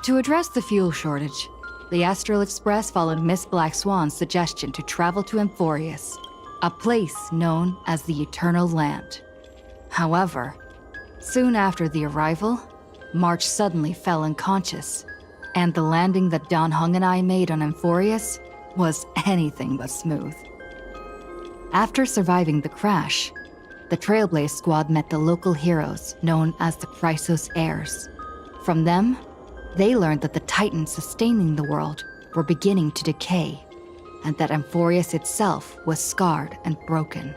To address the fuel shortage, the Astral Express followed Miss Black Swan's suggestion to travel to Amphorius, a place known as the Eternal Land. However, soon after the arrival, March suddenly fell unconscious, and the landing that Don Hung and I made on Amphorius was anything but smooth. After surviving the crash, the Trailblaze Squad met the local heroes known as the Chrysos Heirs. From them, they learned that the titans sustaining the world were beginning to decay, and that Amphorius itself was scarred and broken.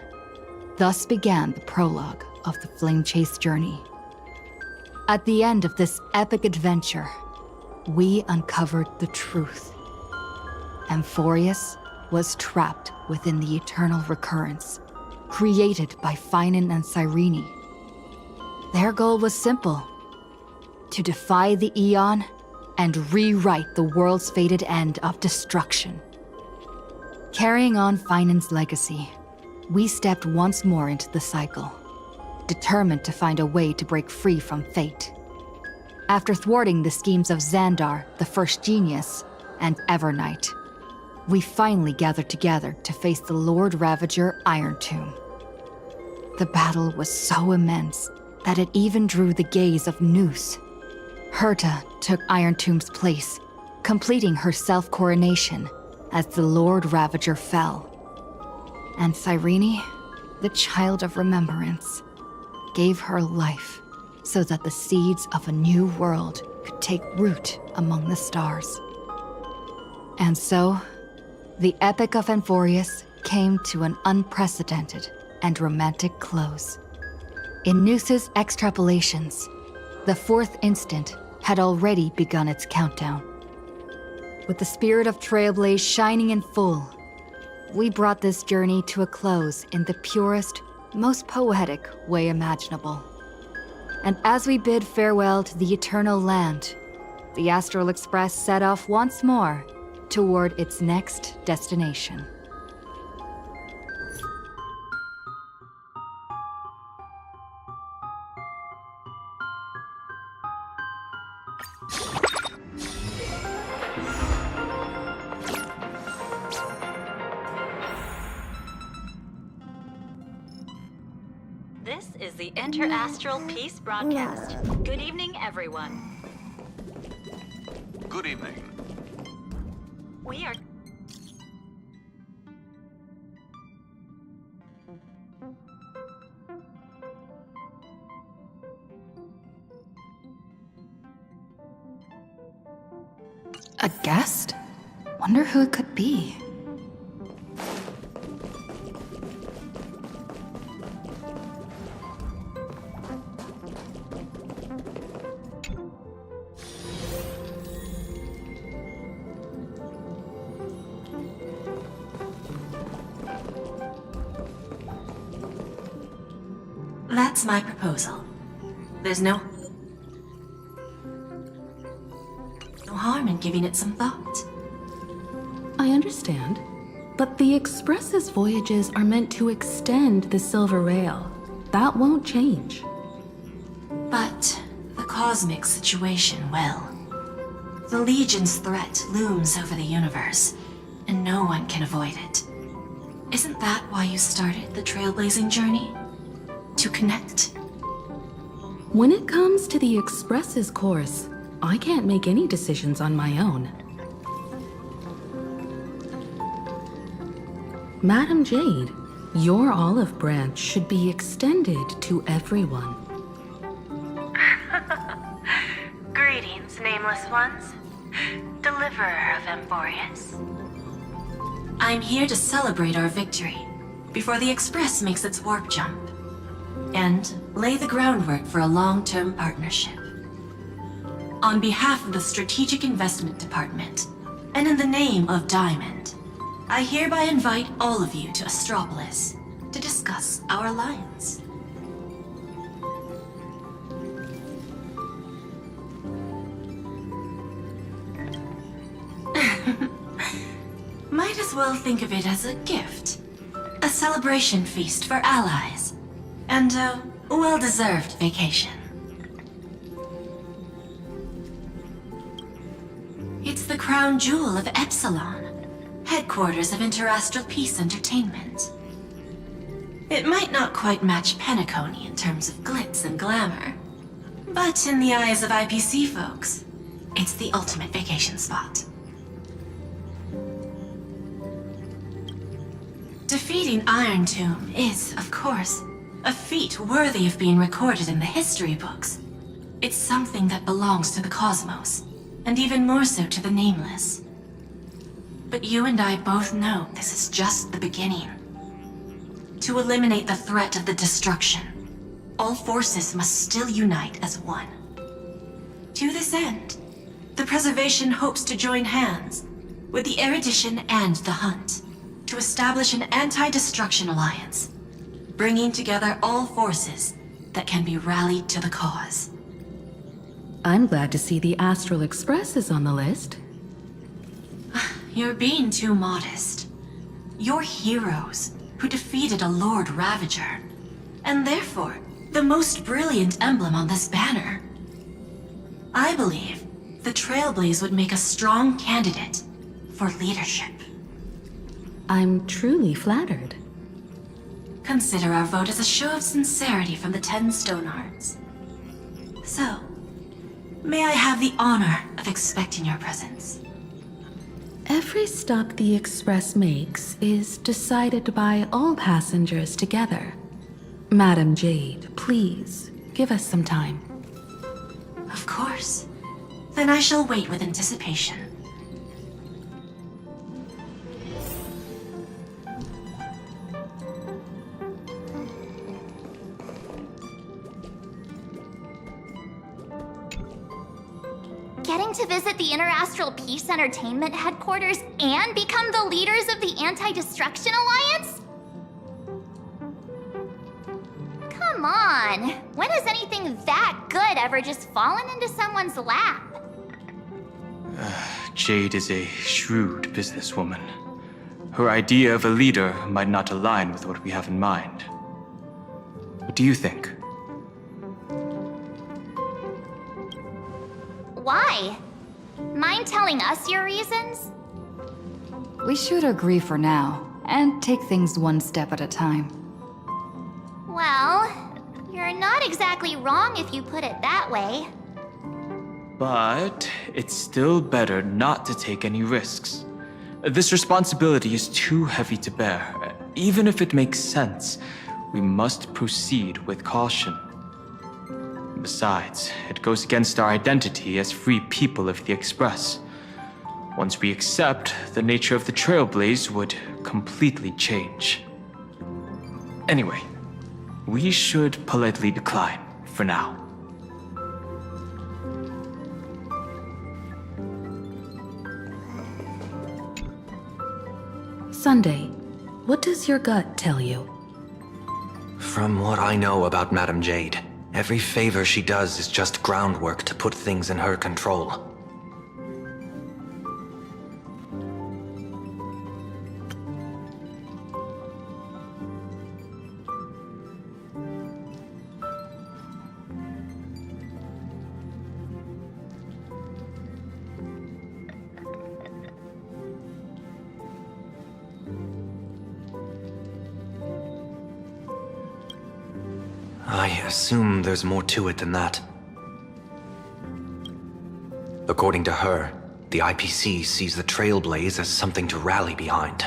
Thus began the prologue of the Flame Chase journey. At the end of this epic adventure, we uncovered the truth. Amphorius was trapped within the eternal recurrence, created by Finan and Cyrene. Their goal was simple: to defy the Aeon and rewrite the world's fated end of destruction. Carrying on Finan's legacy, we stepped once more into the cycle, determined to find a way to break free from fate. After thwarting the schemes of Xandar, the First Genius, and Evernight, we finally gathered together to face the Lord Ravager Iron Tomb. The battle was so immense that it even drew the gaze of Noose. Herta took Iron Tomb's place, completing her self-coronation as the Lord Ravager fell. And Cyrene, the Child of Remembrance, gave her life so that the seeds of a new world could take root among the stars. And so, the Epic of Amphorius came to an unprecedented and romantic close. In Noose's extrapolations, the fourth instant had already begun its countdown. With the spirit of Trailblaze shining in full, we brought this journey to a close in the purest, most poetic way imaginable. And as we bid farewell to the Eternal Land, the Astral Express set off once more toward its next destination. This is the Interastral Peace Broadcast. Good evening, everyone. Good evening. We are... A guest? Wonder who it could be. That's my proposal. There's no harm in giving it some thought. I understand, but the Express's voyages are meant to extend the Silver Rail. That won't change. But the cosmic situation will. The Legion's threat looms over the universe, and no one can avoid it. Isn't that why you started the trailblazing journey? To connect? When it comes to the Express's course, I can't make any decisions on my own. Madam Jade, your olive branch should be extended to everyone. Greetings, nameless ones. Deliverer of Amphorius. I'm here to celebrate our victory before the Express makes its warp jump, and lay the groundwork for a long-term partnership. On behalf of the Strategic Investment Department, and in the name of Diamond, I hereby invite all of you to Astropolis to discuss our alliance. Might as well think of it as a gift. A celebration feast for allies, and a well-deserved vacation. It's the crown jewel of Epsilon, headquarters of Interastral Peace Entertainment. It might not quite match Penacony in terms of glitz and glamour, but in the eyes of IPC folks, it's the ultimate vacation spot. Defeating Iron Tomb is, of course, a feat worthy of being recorded in the history books. It's something that belongs to the cosmos, and even more so to the Nameless. But you and I both know this is just the beginning. To eliminate the threat of the destruction, all forces must still unite as one. To this end, the Preservation hopes to join hands with the Erudition and the Hunt to establish an anti-destruction alliance, bringing together all forces that can be rallied to the cause. I'm glad to see the Astral Express is on the list. You're being too modest. You're heroes who defeated a Lord Ravager, and therefore the most brilliant emblem on this banner. I believe the Trailblaze would make a strong candidate for leadership. I'm truly flattered. Consider our vote as a show of sincerity from the 10 Stonehearts. So, may I have the honor of expecting your presence? Every stop the Express makes is decided by all passengers together. Madam Jade, please, give us some time. Of course. Then I shall wait with anticipation. Getting to visit the Interastral Peace Entertainment headquarters and become the leaders of the Anti-Destruction Alliance? Come on, when has anything that good ever just fallen into someone's lap? Jade is a shrewd businesswoman. Her idea of a leader might not align with what we have in mind. What do you think? Why? Mind telling us your reasons? We should agree for now, and take things one step at a time. Well, you're not exactly wrong if you put it that way. But it's still better not to take any risks. This responsibility is too heavy to bear. Even if it makes sense, we must proceed with caution. Besides, it goes against our identity as free people of the Express. Once we accept, the nature of the Trailblaze would completely change. Anyway, we should politely decline for now. Sunday, what does your gut tell you? From what I know about Madame Jade, every favor she does is just groundwork to put things in her control. I assume there's more to it than that. According to her, the IPC sees the Trailblaze as something to rally behind.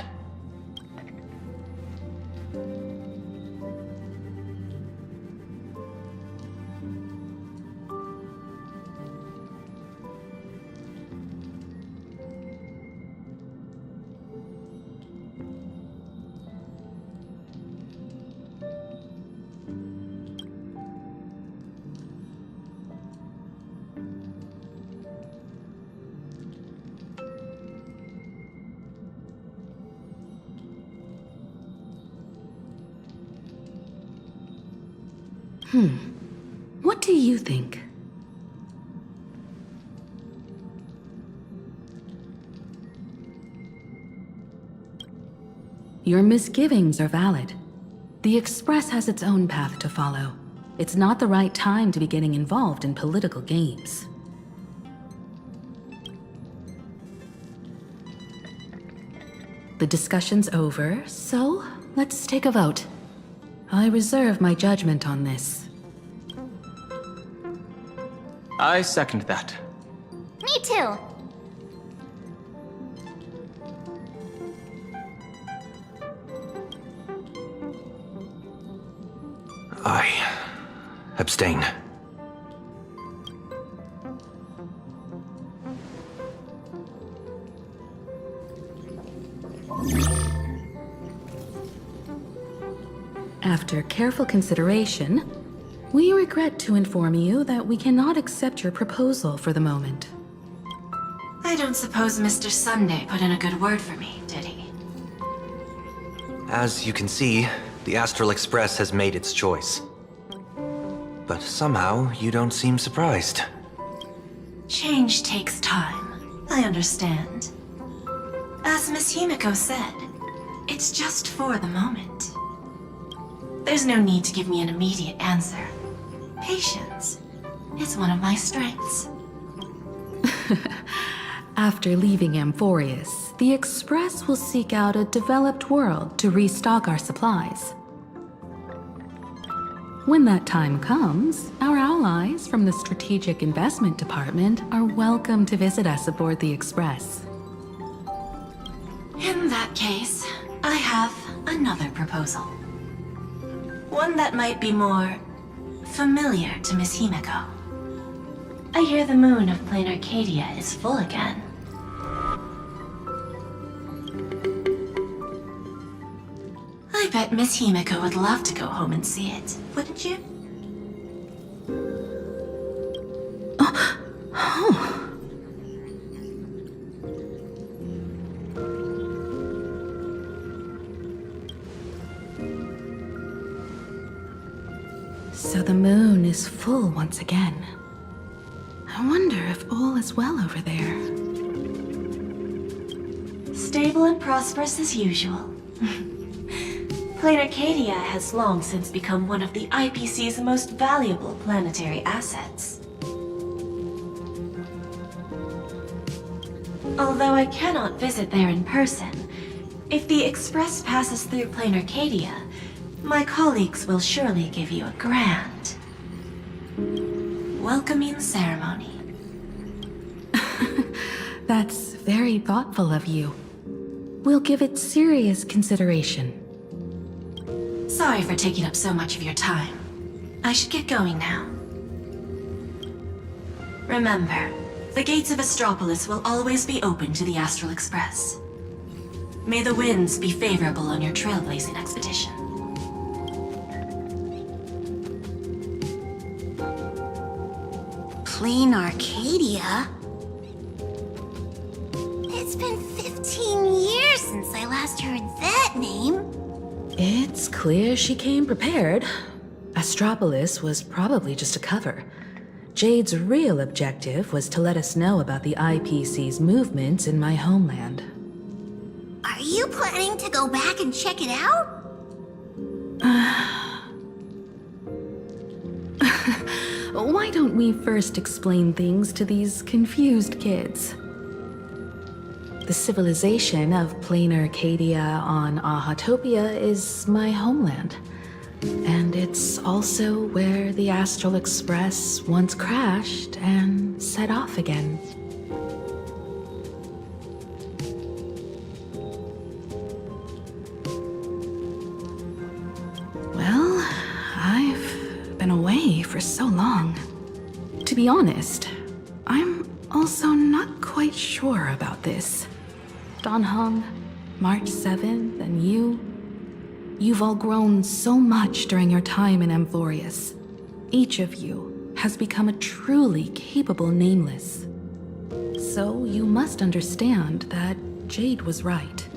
What do you think? Your misgivings are valid. The Express has its own path to follow. It's not the right time to be getting involved in political games. The discussion's over, so let's take a vote. I reserve my judgment on this. I second that. Me too. I abstain. After careful consideration, we regret to inform you that we cannot accept your proposal for the moment. I don't suppose Mr. Sunday put in a good word for me, did he? As you can see, the Astral Express has made its choice. But somehow, you don't seem surprised. Change takes time. I understand. As Miss Himiko said, it's just for the moment. There's no need to give me an immediate answer. Patience is one of my strengths. After leaving Amphorius, the Express will seek out a developed world to restock our supplies. When that time comes, our allies from the Strategic Investment Department are welcome to visit us aboard the Express. In that case, I have another proposal. One that might be more familiar to Miss Himiko. I hear the moon of Planarcadia is full again. I bet Miss Himiko would love to go home and see it, wouldn't you? So the moon is full once again. I wonder if all is well over there. Stable and prosperous as usual. Planarcadia has long since become one of the IPC's most valuable planetary assets. Although I cannot visit there in person, if the Express passes through Planarcadia, my colleagues will surely give you a grand welcoming ceremony. That's very thoughtful of you. We'll give it serious consideration. Sorry for taking up so much of your time. I should get going now. Remember, the gates of Astropolis will always be open to the Astral Express. May the winds be favorable on your trailblazing expedition. Planarcadia? It's been 15 years since I last heard that name. It's clear she came prepared. Astropolis was probably just a cover. Jade's real objective was to let us know about the IPC's movements in my homeland. Are you planning to go back and check it out? Why don't we first explain things to these confused kids? The civilization of Planarcadia on Ahatopia is my homeland. And it's also where the Astral Express once crashed and set off again. Well, I've been away for so long. To be honest, I'm also not quite sure about this. Don Hung, March 7th, and you've all grown so much during your time in Amphorius. Each of you has become a truly capable Nameless. So you must understand that Jade was right.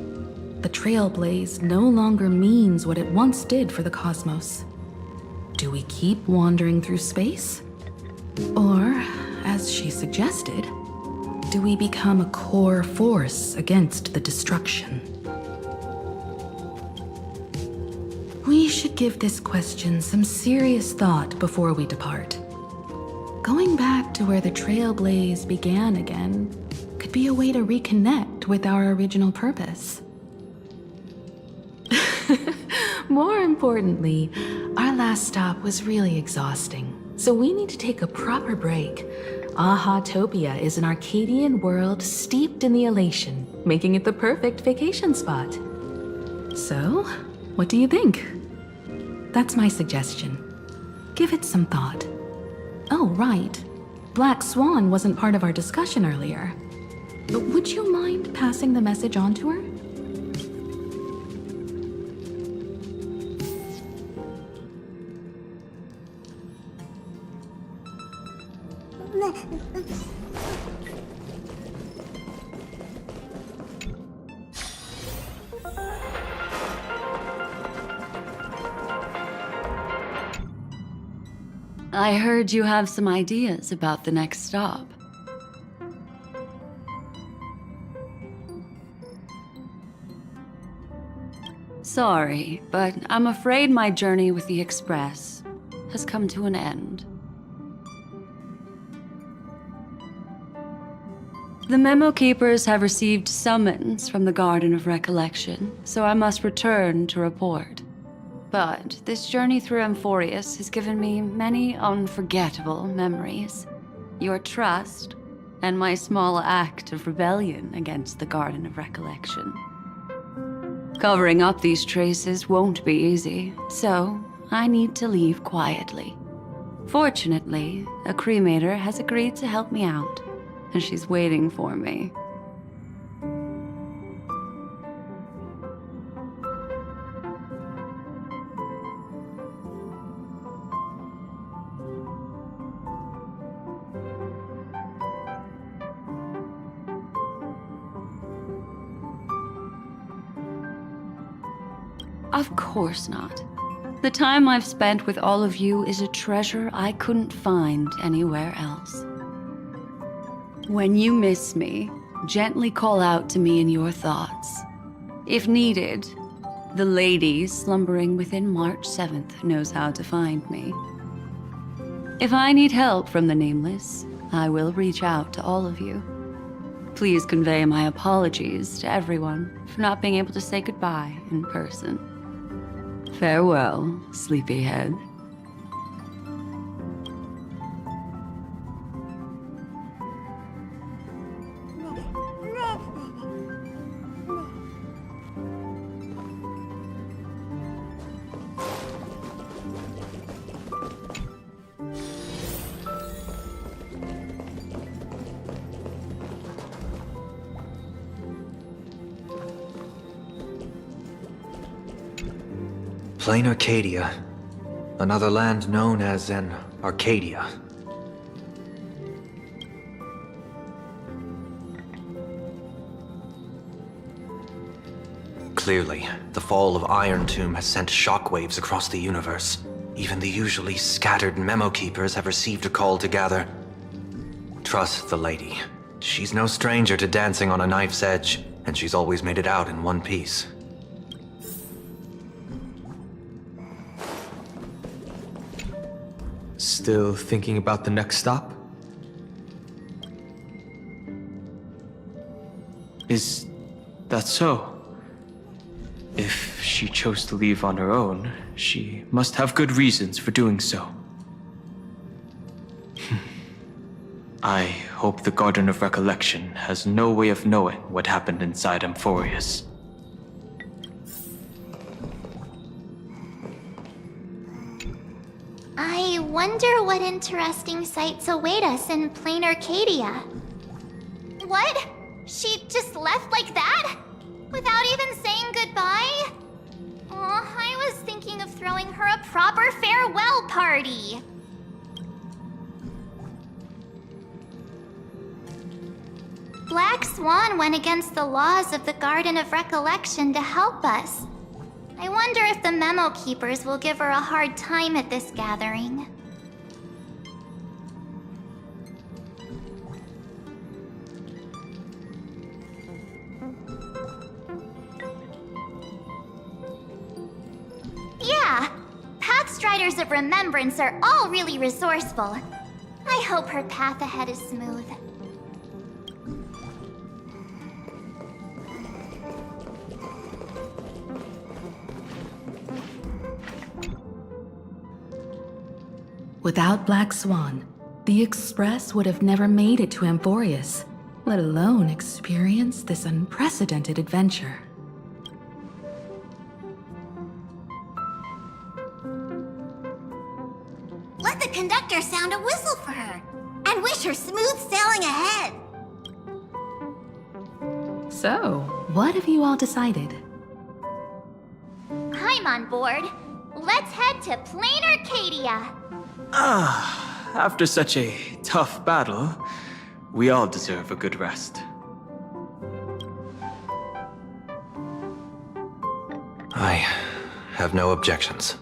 The Trailblaze no longer means what it once did for the cosmos. Do we keep wandering through space? Or, as she suggested, do we become a core force against the destruction? We should give this question some serious thought before we depart. Going back to where the Trailblaze began again could be a way to reconnect with our original purpose. More importantly, our last stop was really exhausting, so we need to take a proper break. Aha-topia is an Arcadian world steeped in the elation, making it the perfect vacation spot. So, what do you think? That's my suggestion. Give it some thought. Oh, right. Black Swan wasn't part of our discussion earlier. Would you mind passing the message on to her? I heard you have some ideas about the next stop. Sorry, but I'm afraid my journey with the Express has come to an end. The Memo Keepers have received summons from the Garden of Recollection, so I must return to report. But this journey through Amphorius has given me many unforgettable memories. Your trust, and my small act of rebellion against the Garden of Recollection. Covering up these traces won't be easy, so I need to leave quietly. Fortunately, a cremator has agreed to help me out, and she's waiting for me. Of course not. The time I've spent with all of you is a treasure I couldn't find anywhere else. When you miss me, gently call out to me in your thoughts. If needed, the lady slumbering within March 7th knows how to find me. If I need help from the Nameless, I will reach out to all of you. Please convey my apologies to everyone for not being able to say goodbye in person. Farewell, sleepyhead. Planarcadia, another land known as an Arcadia. Clearly, the fall of Iron Tomb has sent shockwaves across the universe. Even the usually scattered Memo Keepers have received a call to gather. Trust the lady. She's no stranger to dancing on a knife's edge, and she's always made it out in one piece. Still thinking about the next stop? Is that so? If she chose to leave on her own, she must have good reasons for doing so. I hope the Garden of Recollection has no way of knowing what happened inside Amphorius. I wonder what interesting sights await us in Planarcadia. What? She just left like that? Without even saying goodbye? Oh, I was thinking of throwing her a proper farewell party. Black Swan went against the laws of the Garden of Recollection to help us. I wonder if the Memo Keepers will give her a hard time at this gathering. Yeah, Pathstriders of Remembrance are all really resourceful. I hope her path ahead is smooth. Without Black Swan, the Express would have never made it to Amphorius, let alone experience this unprecedented adventure. Let the conductor sound a whistle for her, and wish her smooth sailing ahead. So, what have you all decided? I'm on board. Let's head to Planarcadia. After such a tough battle, we all deserve a good rest. I have no objections.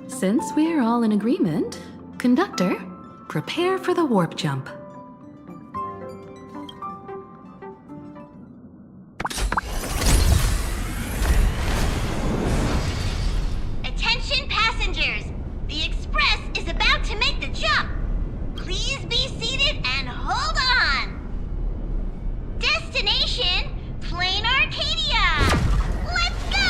Since we're all in agreement, Conductor, prepare for the warp jump. Attention passengers! The Express is about to make the jump. Please be seated and hold on. Destination, Planarcadia! Let's go!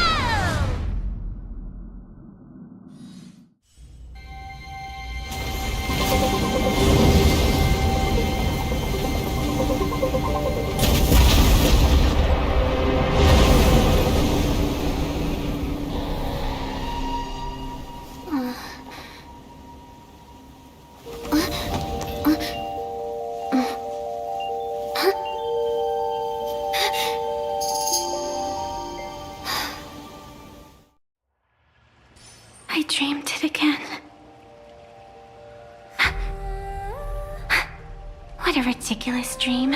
I dreamed it again. What a ridiculous dream.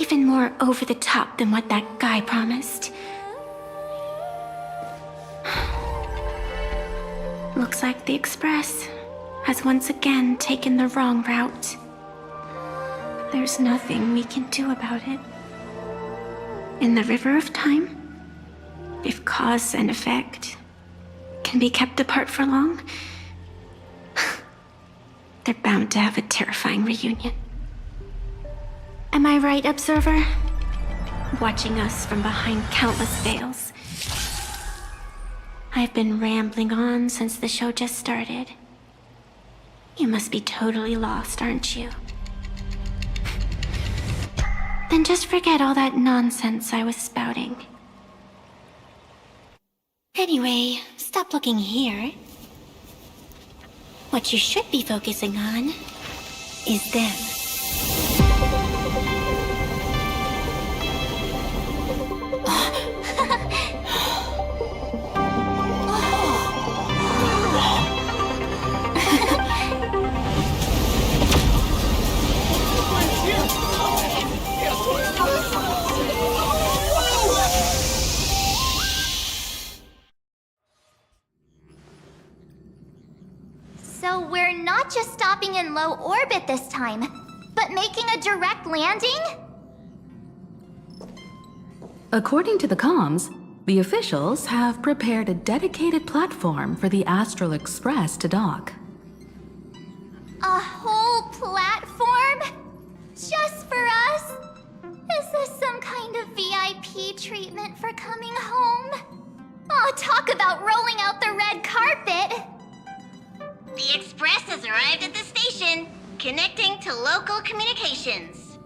Even more over the top than what that guy promised. Looks like the Express has once again taken the wrong route. There's nothing we can do about it. In the river of time, if cause and effect can be kept apart for long, they're bound to have a terrifying reunion. Am I right, Observer? Watching us from behind countless veils. I've been rambling on since the show just started. You must be totally lost, aren't you? Then just forget all that nonsense I was spouting. Anyway, stop looking here. What you should be focusing on is them. So we're not just stopping in low orbit this time, but making a direct landing? According to the comms, the officials have prepared a dedicated platform for the Astral Express to dock. A whole platform? Just for us? Is this some kind of VIP treatment for coming home? Oh, talk about rolling out the red carpet! The Express has arrived at the station, connecting to local communications.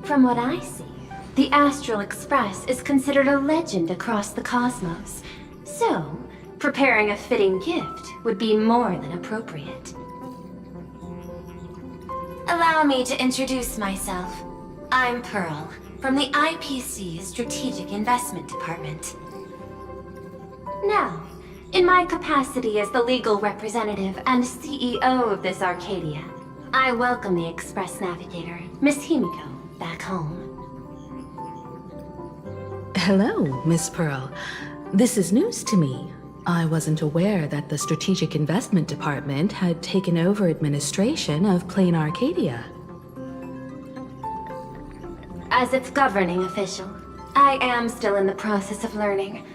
From what I see, the Astral Express is considered a legend across the cosmos. So, preparing a fitting gift would be more than appropriate. Allow me to introduce myself. I'm Pearl, from the IPC Strategic Investment Department. Now, in my capacity as the legal representative and CEO of this Arcadia, I welcome the Express Navigator, Miss Himiko, back home. Hello, Miss Pearl. This is news to me. I wasn't aware that the Strategic Investment Department had taken over administration of Planarcadia. As its governing official, I am still in the process of learning.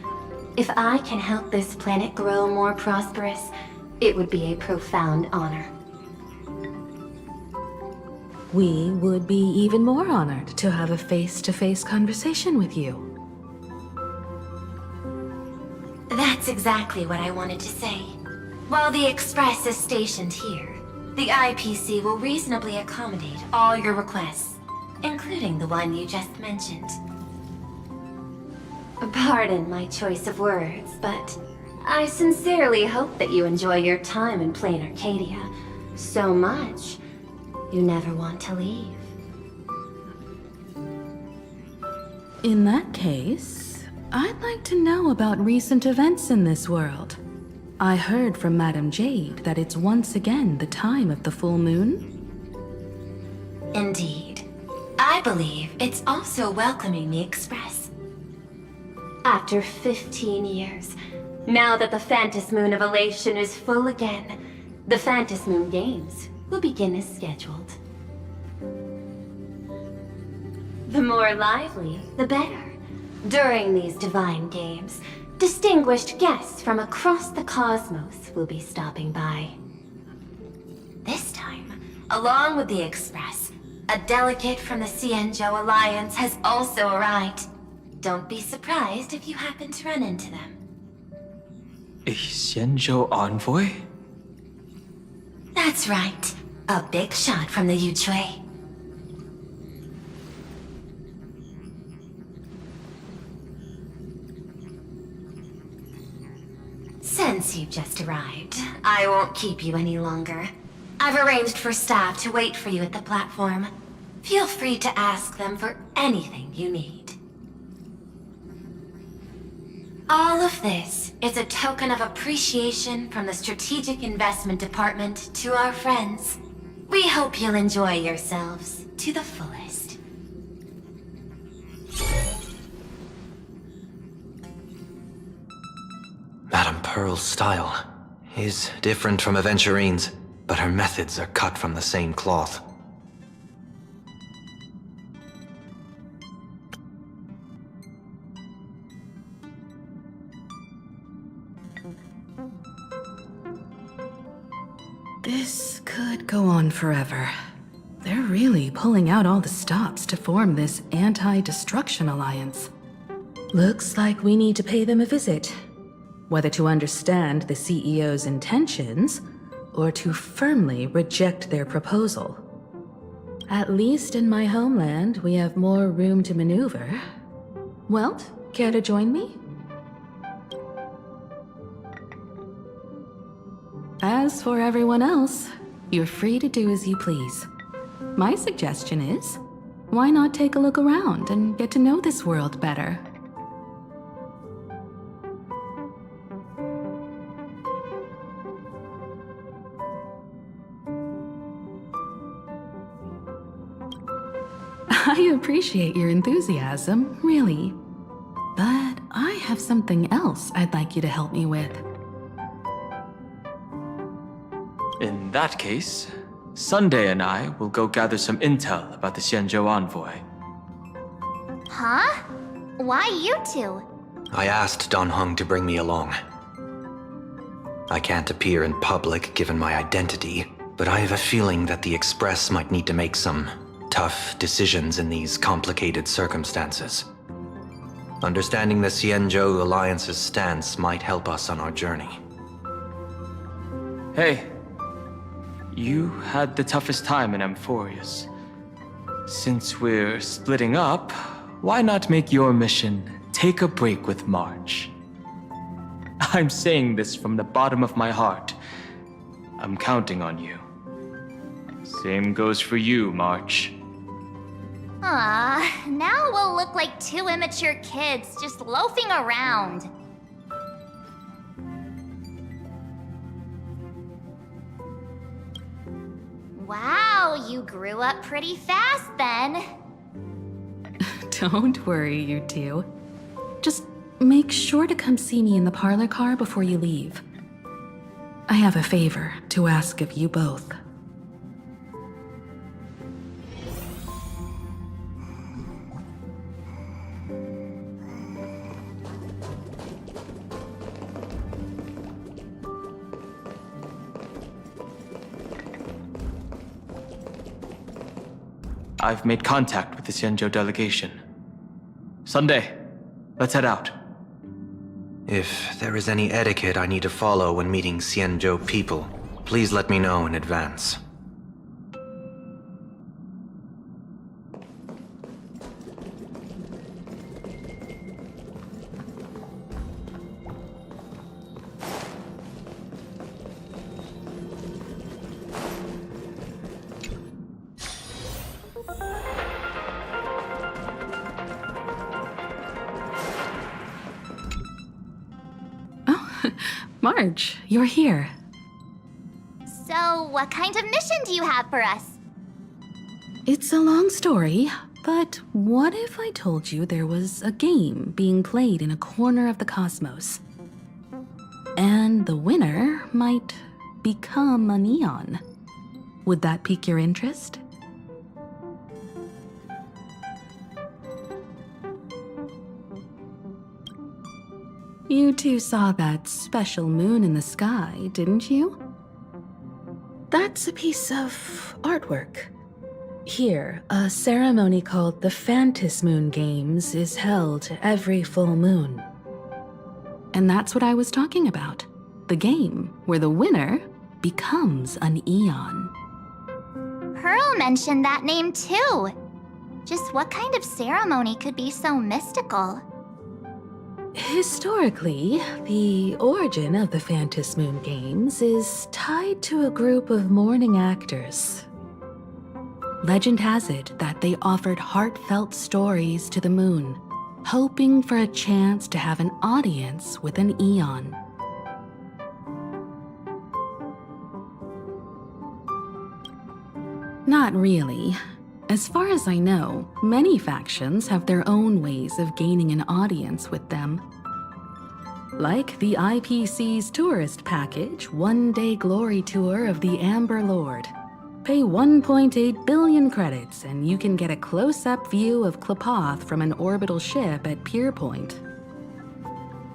If I can help this planet grow more prosperous, It would be a profound honor. We would be even more honored to have a face-to-face conversation with you. That's exactly what I wanted to say. While the Express is stationed here, the IPC will reasonably accommodate all your requests, including the one you just mentioned. Pardon my choice of words, but I sincerely hope that you enjoy your time in Planarcadia so much you never want to leave. In that case, I'd like to know about recent events in this world. I heard from Madame Jade that it's once again the time of the full moon. Indeed. I believe it's also welcoming the Express. After 15 years, now that the Phantasmoon Moon of Elation is full again, the Phantasmoon Moon Games will begin as scheduled. The more lively, the better. During these divine games, distinguished guests from across the cosmos will be stopping by. This time, along with the Express, a delegate from the Xianzhou Alliance has also arrived. Don't be surprised if you happen to run into them. A Xianzhou envoy? That's right. A big shot from the Yuchui. Since you've just arrived, I won't keep you any longer. I've arranged for staff to wait for you at the platform. Feel free to ask them for anything you need. All of this is a token of appreciation from the Strategic Investment Department to our friends. We hope you'll enjoy yourselves to the fullest. Madame Pearl's style is different from Aventurine's, but her methods are cut from the same cloth. This could go on forever. They're really pulling out all the stops to form this anti-destruction alliance. Looks like we need to pay them a visit. Whether to understand the CEO's intentions, or to firmly reject their proposal. At least in my homeland, we have more room to maneuver. Welt, care to join me? As for everyone else, you're free to do as you please. My suggestion is, why not take a look around and get to know this world better? I appreciate your enthusiasm, really. But I have something else I'd like you to help me with. In that case, Sunday and I will go gather some intel about the Xianzhou envoy. Huh? Why you two? I asked Don Hung to bring me along. I can't appear in public given my identity, but I have a feeling that the Express might need to make some tough decisions in these complicated circumstances. Understanding the Xianzhou Alliance's stance might help us on our journey. Hey, you had the toughest time in Amphorius. Since we're splitting up, why not make your mission take a break with March? I'm saying this from the bottom of my heart. I'm counting on you. Same goes for you, March. Now we'll look like two immature kids just loafing around. Wow, you grew up pretty fast then. Don't worry, you two. Just make sure to come see me in the parlor car before you leave. I have a favor to ask of you both. I've made contact with the Xianzhou delegation. Sunday, let's head out. If there is any etiquette I need to follow when meeting Xianzhou people, please let me know in advance. Marge, you're here. So, what kind of mission do you have for us? It's a long story, but what if I told you there was a game being played in a corner of the cosmos? And the winner might become a neon. Would that pique your interest? You two saw that special moon in the sky, didn't you? That's a piece of artwork. Here, a ceremony called the Phantom Moon Games is held every full moon. And that's what I was talking about. The game where the winner becomes an Eon. Pearl mentioned that name too. Just what kind of ceremony could be so mystical? Historically, the origin of the Phantom Moon Games is tied to a group of mourning actors. Legend has it that they offered heartfelt stories to the moon, hoping for a chance to have an audience with an Eon. Not really. As far as I know, many factions have their own ways of gaining an audience with them. Like the IPC's tourist package, one-day glory tour of the Amber Lord. Pay 1.8 billion credits and you can get a close-up view of Klapoth from an orbital ship at Pier Point.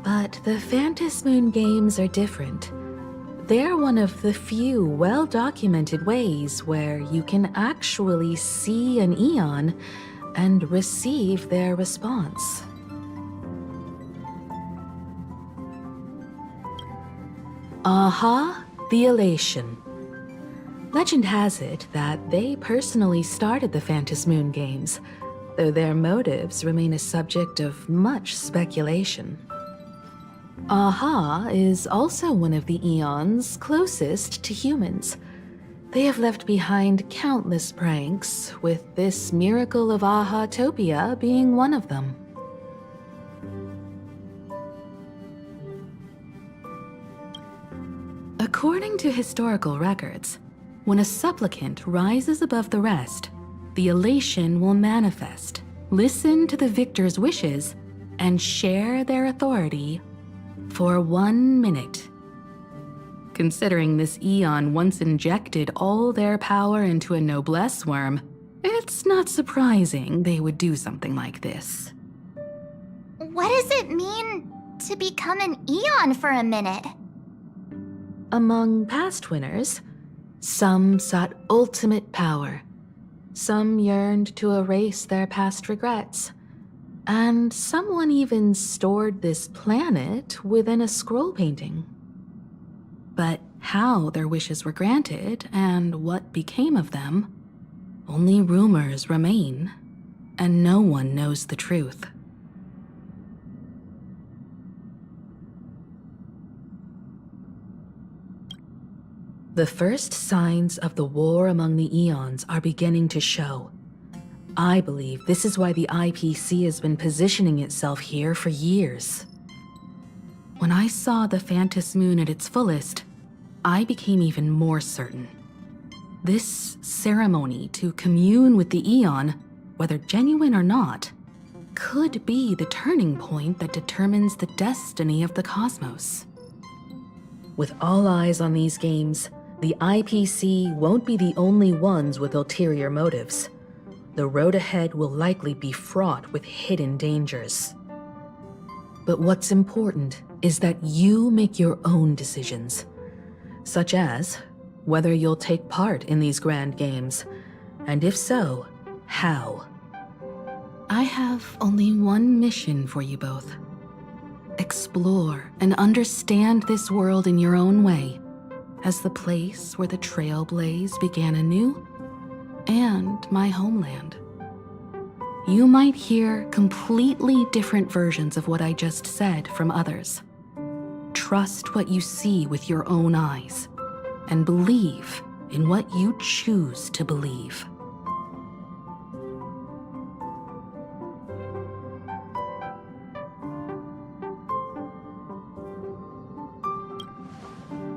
But the Phantom Moon Games are different. They're one of the few well-documented ways where you can actually see an Eon and receive their response. Aha, the Elation. Legend has it that they personally started the Phantom Moon Games, though their motives remain a subject of much speculation. Aha is also one of the Eons closest to humans. They have left behind countless pranks, with this miracle of Aha-topia being one of them. According to historical records, when a supplicant rises above the rest, the elation will manifest, listen to the victor's wishes, and share their authority for 1 minute. Considering this Eon once injected all their power into a noblesse worm, it's not surprising they would do something like this. What does it mean to become an Eon for a minute? Among past winners, some sought ultimate power. Some yearned to erase their past regrets. And someone even stored this planet within a scroll painting. But how their wishes were granted and what became of them, only rumors remain, and no one knows the truth. The first signs of the war among the Eons are beginning to show. I believe this is why the IPC has been positioning itself here for years. When I saw the Phantom Moon at its fullest, I became even more certain. This ceremony to commune with the Eon, whether genuine or not, could be the turning point that determines the destiny of the cosmos. With all eyes on these games, the IPC won't be the only ones with ulterior motives. The road ahead will likely be fraught with hidden dangers. But what's important is that you make your own decisions, such as whether you'll take part in these grand games, and if so, how. I have only one mission for you both. Explore and understand this world in your own way, as the place where the Trailblaze began anew, and my homeland. You might hear completely different versions of what I just said from others. Trust what you see with your own eyes, and believe in what you choose to believe.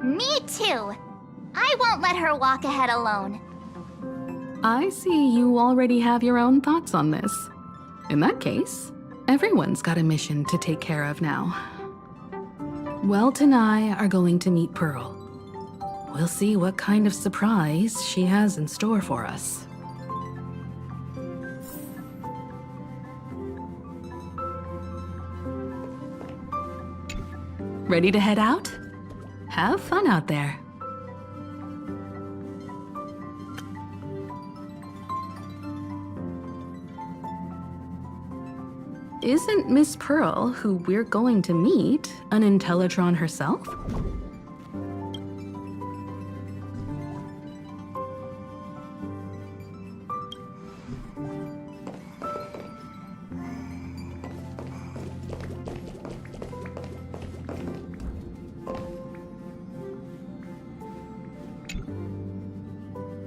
Me too! I won't let her walk ahead alone. I see you already have your own thoughts on this. In that case, everyone's got a mission to take care of now. Welt and I are going to meet Pearl. We'll see what kind of surprise she has in store for us. Ready to head out? Have fun out there. Isn't Miss Pearl, who we're going to meet, an Intellitron herself?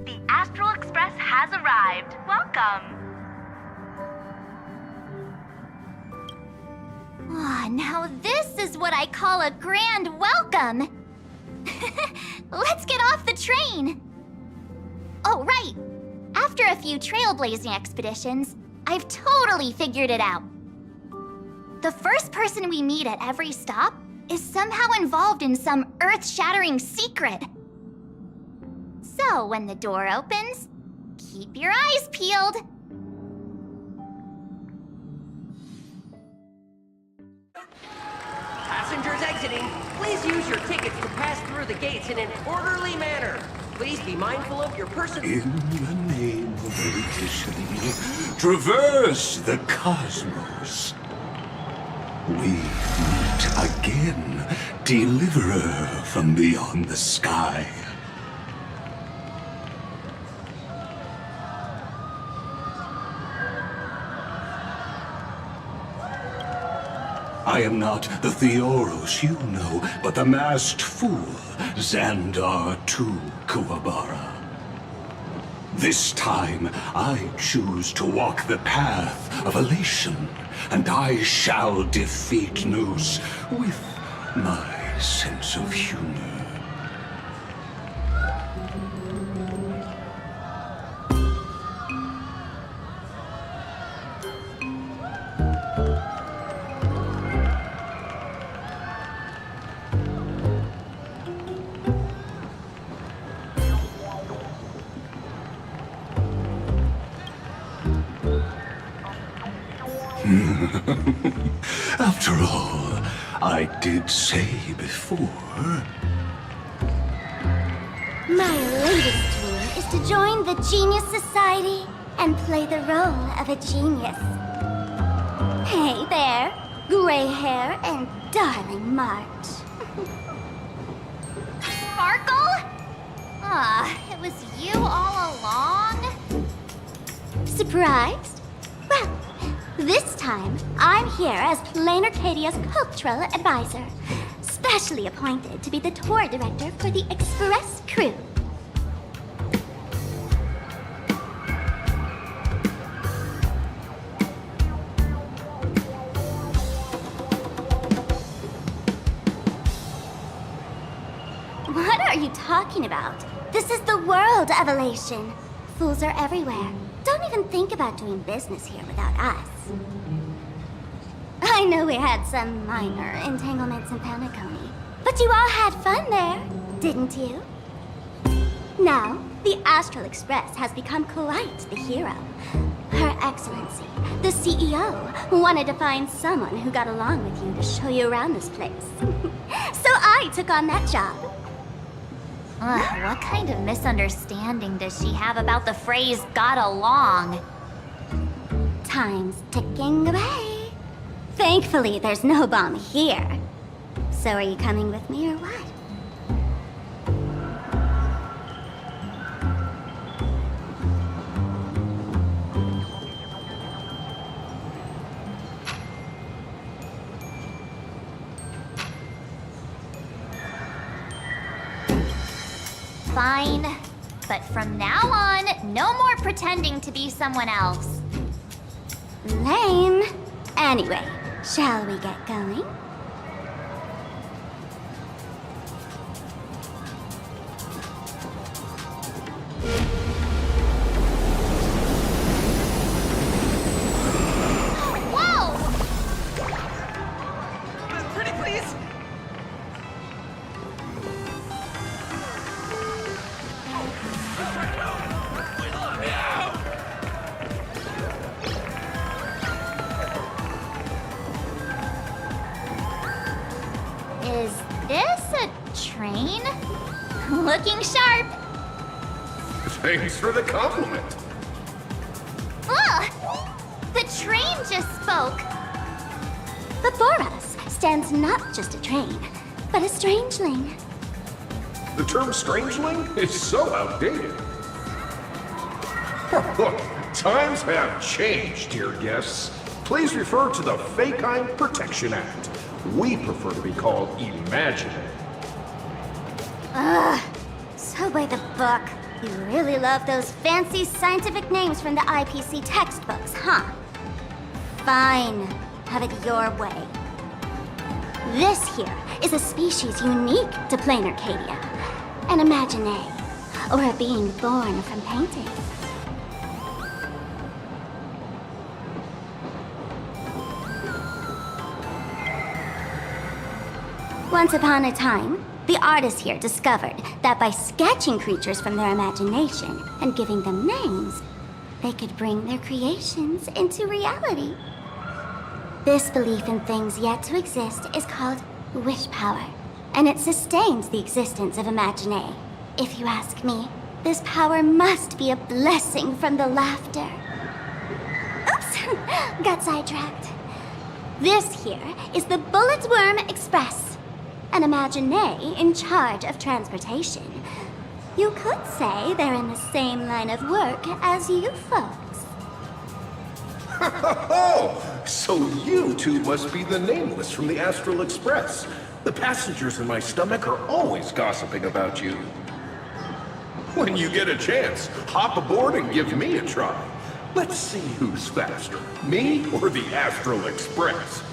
The Astral Express has arrived. Welcome. Ah, now this is what I call a grand welcome! Let's get off the train! Oh, right! After a few trailblazing expeditions, I've totally figured it out. The first person we meet at every stop is somehow involved in some earth-shattering secret. So when the door opens, keep your eyes peeled. Passengers exiting, please use your tickets to pass through the gates in an orderly manner. Please be mindful of your person. In the name of electricity, traverse the cosmos. We meet again, deliverer from beyond the sky. I am not the Theoros you know, but the masked fool, Xandar II Kuwabara. This time, I choose to walk the path of elation, and I shall defeat Noose with my sense of humor. After all, I did say before. My latest dream is to join the Genius Society and play the role of a genius. Hey there, gray hair and darling March. Sparkle? Ah, it was you all along? Surprised? Well, this time, I'm here as Planarcadia's cultural advisor, specially appointed to be the tour director for the Express crew. What are you talking about? This is the world of elation. Fools are everywhere. Don't even think about doing business here without us. I know we had some minor entanglements in Paniconi, but you all had fun there, didn't you? Now, the Astral Express has become quite the hero. Her Excellency, the CEO, wanted to find someone who got along with you to show you around this place. So I took on that job. What kind of misunderstanding does she have about the phrase "got along"? Time's ticking away. Thankfully, there's no bomb here. So are you coming with me or what? Fine. But from now on, no more pretending to be someone else. Lame. Anyway, shall we get going? Whoa! Pretty please? Is this a train? Looking sharp. Thanks for the compliment. Ugh! The train just spoke. Before us stands not just a train, but a strangeling. The term strangeling is so outdated. Look, times have changed, dear guests. Please refer to the Fake-Heim Protection Act. We prefer to be called imaginary. Ugh. So by the book, you really love those fancy scientific names from the IPC textbooks, huh? Fine. Have it your way. This here is a species unique to Planarcadia. An imaginary, or a being born from painting. Once upon a time, the artists here discovered that by sketching creatures from their imagination and giving them names, they could bring their creations into reality. This belief in things yet to exist is called wish power, and it sustains the existence of Imaginae. If you ask me, this power must be a blessing from the laughter. Oops, got sidetracked. This here is the Bullet Worm Express, an Imaginae in charge of transportation. You could say they're in the same line of work as you folks. Oh, so you two must be the Nameless from the Astral Express. The passengers in my stomach are always gossiping about you. When you get a chance, hop aboard and give me a try. Let's see who's faster, me or the Astral Express.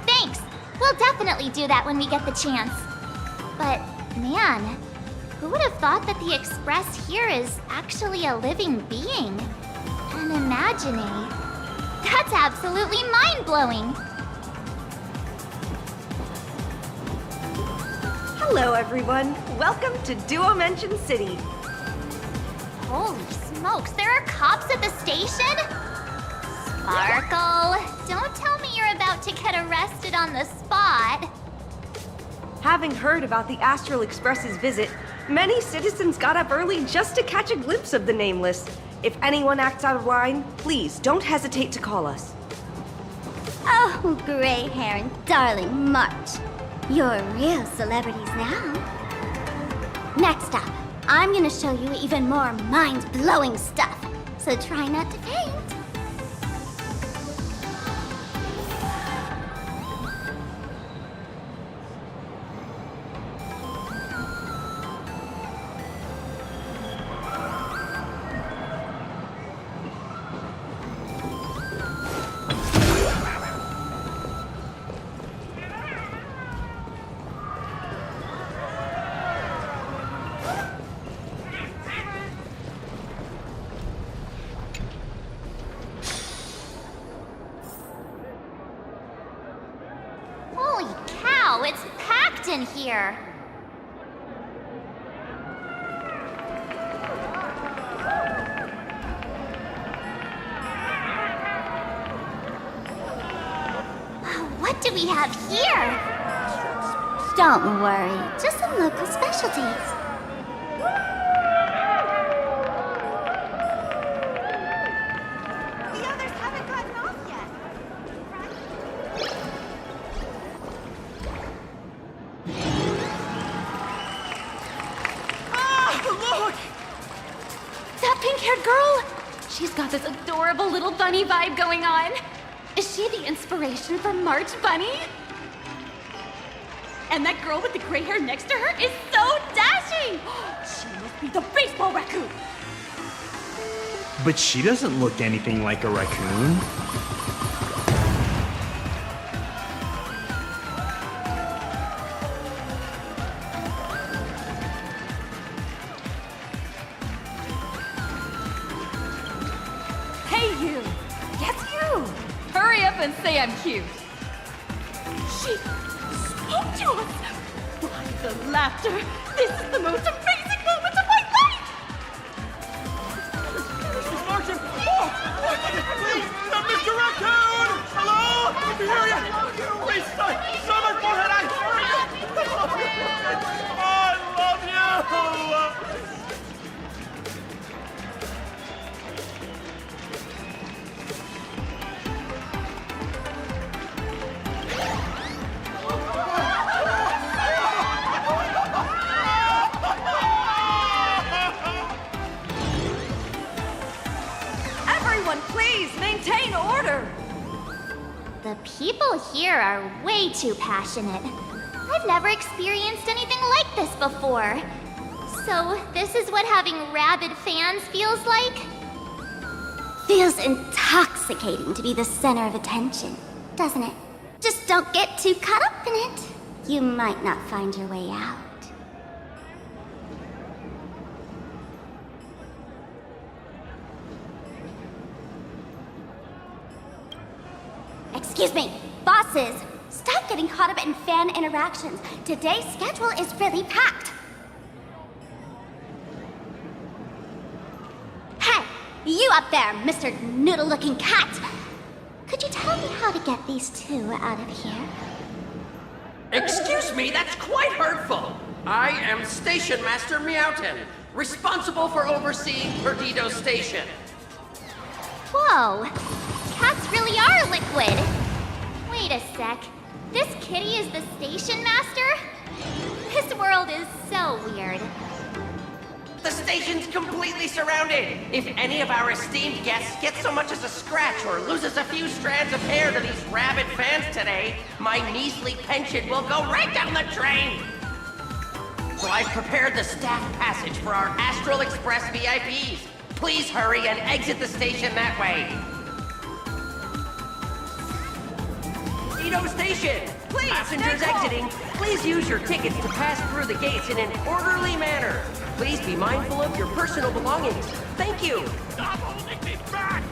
Thanks. We'll definitely do that when we get the chance. But, man, who would have thought that the Express here is actually a living being? An Imaginae. That's absolutely mind-blowing. Hello, everyone. Welcome to Duo-Mention City. Holy smokes, there are cops at the station? Sparkle, don't tell me you're about to get arrested on the spot. Having heard about the Astral Express's visit, many citizens got up early just to catch a glimpse of the Nameless. If anyone acts out of line, please don't hesitate to call us. Oh, gray hair and darling March. You're real celebrities now. Next up, I'm gonna show you even more mind-blowing stuff, so try not to faint. Holy cow, it's packed in here. What do we have here? Don't worry, just some local specialties. got this adorable little bunny vibe going on. Is she the inspiration for March Bunny? And that girl with the gray hair next to her is so dashing! She must be the baseball raccoon! But she doesn't look anything like a raccoon. Hey you! Yes you! Hurry up and say I'm cute! She spoke to us! By the laughter! This is the most amazing moment of my life! Mrs. Martin! Oh! Please! Mr. Raccoon! Hello? I can hear you! Please, stop my forehead! I love you! Everyone, please maintain order! The people here are way too passionate. I've never experienced anything like this before. So, this is what having rabid fans feels like? Feels intoxicating to be the center of attention, doesn't it? Just don't get too caught up in it. You might not find your way out. Excuse me, bosses! Stop getting caught up in fan interactions. Today's schedule is really packed. Hey, you up there, Mr. Noodle-looking cat! Could you tell me how to get these two out of here? Excuse me, that's quite hurtful. I am Station Master Meowton, responsible for overseeing Perdido Station. Whoa! Cats really are liquid! Wait a sec. This kitty is the station master? This world is so weird. The station's completely surrounded. If any of our esteemed guests gets so much as a scratch or loses a few strands of hair to these rabid fans today, my measly pension will go right down the drain. So I've prepared the staff passage for our Astral Express VIPs. Please hurry and exit the station that way. Edo Station! Please, passengers exiting, please use your tickets to pass through the gates in an orderly manner. Please be mindful of your personal belongings. Thank you! Stop holding me back!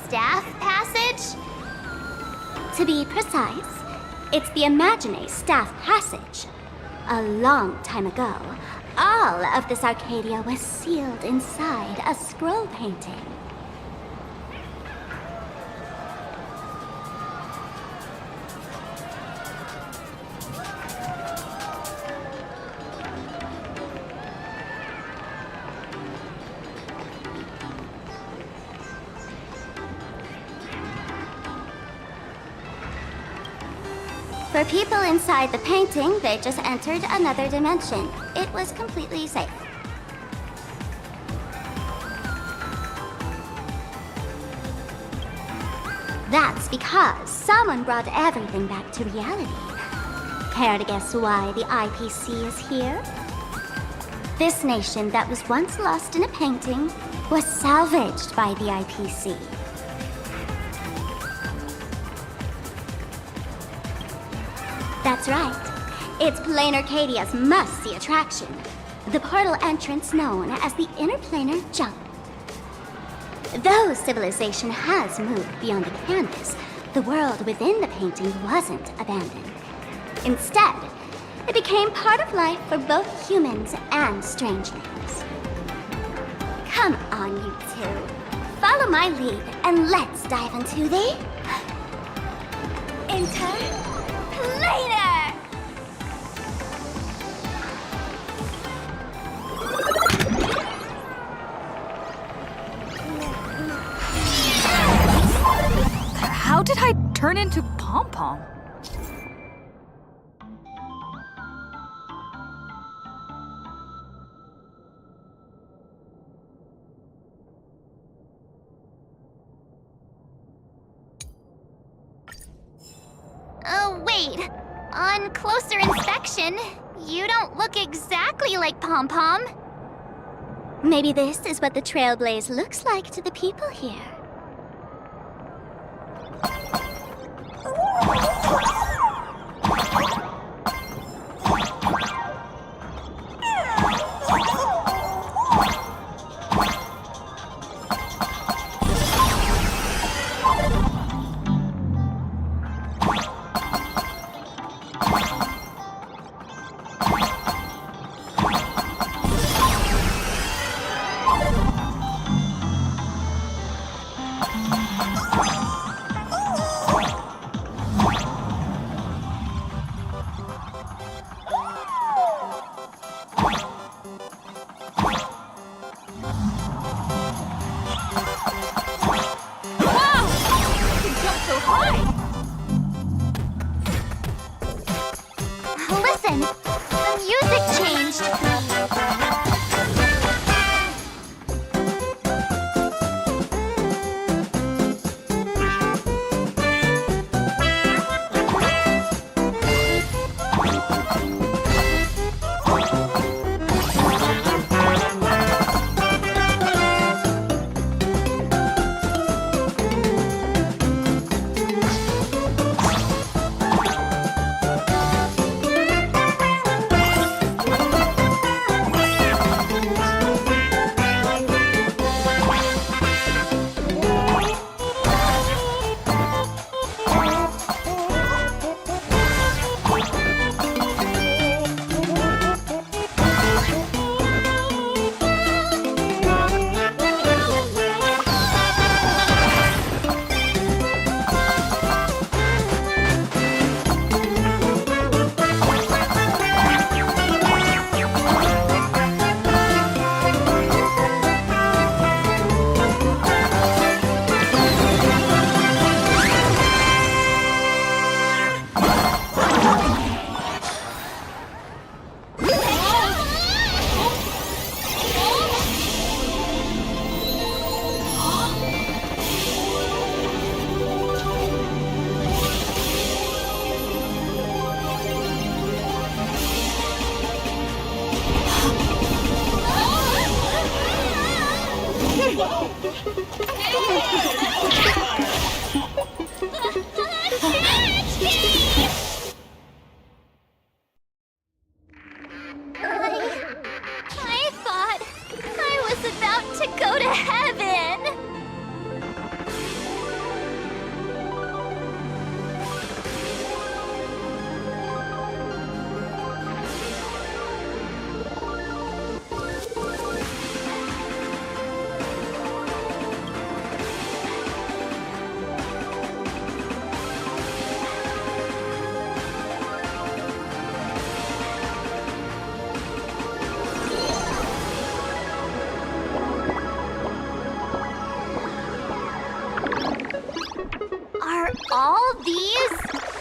Staff passage? To be precise, it's the Imagine Staff Passage. A long time ago, all of this Arcadia was sealed inside a scroll painting. For people inside the painting, they just entered another dimension. It was completely safe. That's because someone brought everything back to reality. Care to guess why the IPC is here? This nation that was once lost in a painting was salvaged by the IPC. That's right. It's Planarcadia's must-see attraction. The portal entrance known as the Interplanar Jump. Though civilization has moved beyond the canvas, the world within the painting wasn't abandoned. Instead, it became part of life for both humans and strangelings. Come on, you two. Follow my lead, and let's dive into the... Planar! How did I turn into Pom-Pom? Oh, wait. On closer inspection, you don't look exactly like Pom-Pom. Maybe this is what the Trailblaze looks like to the people here. Listen, the music changed. I thought I was about to go to heaven. Are all these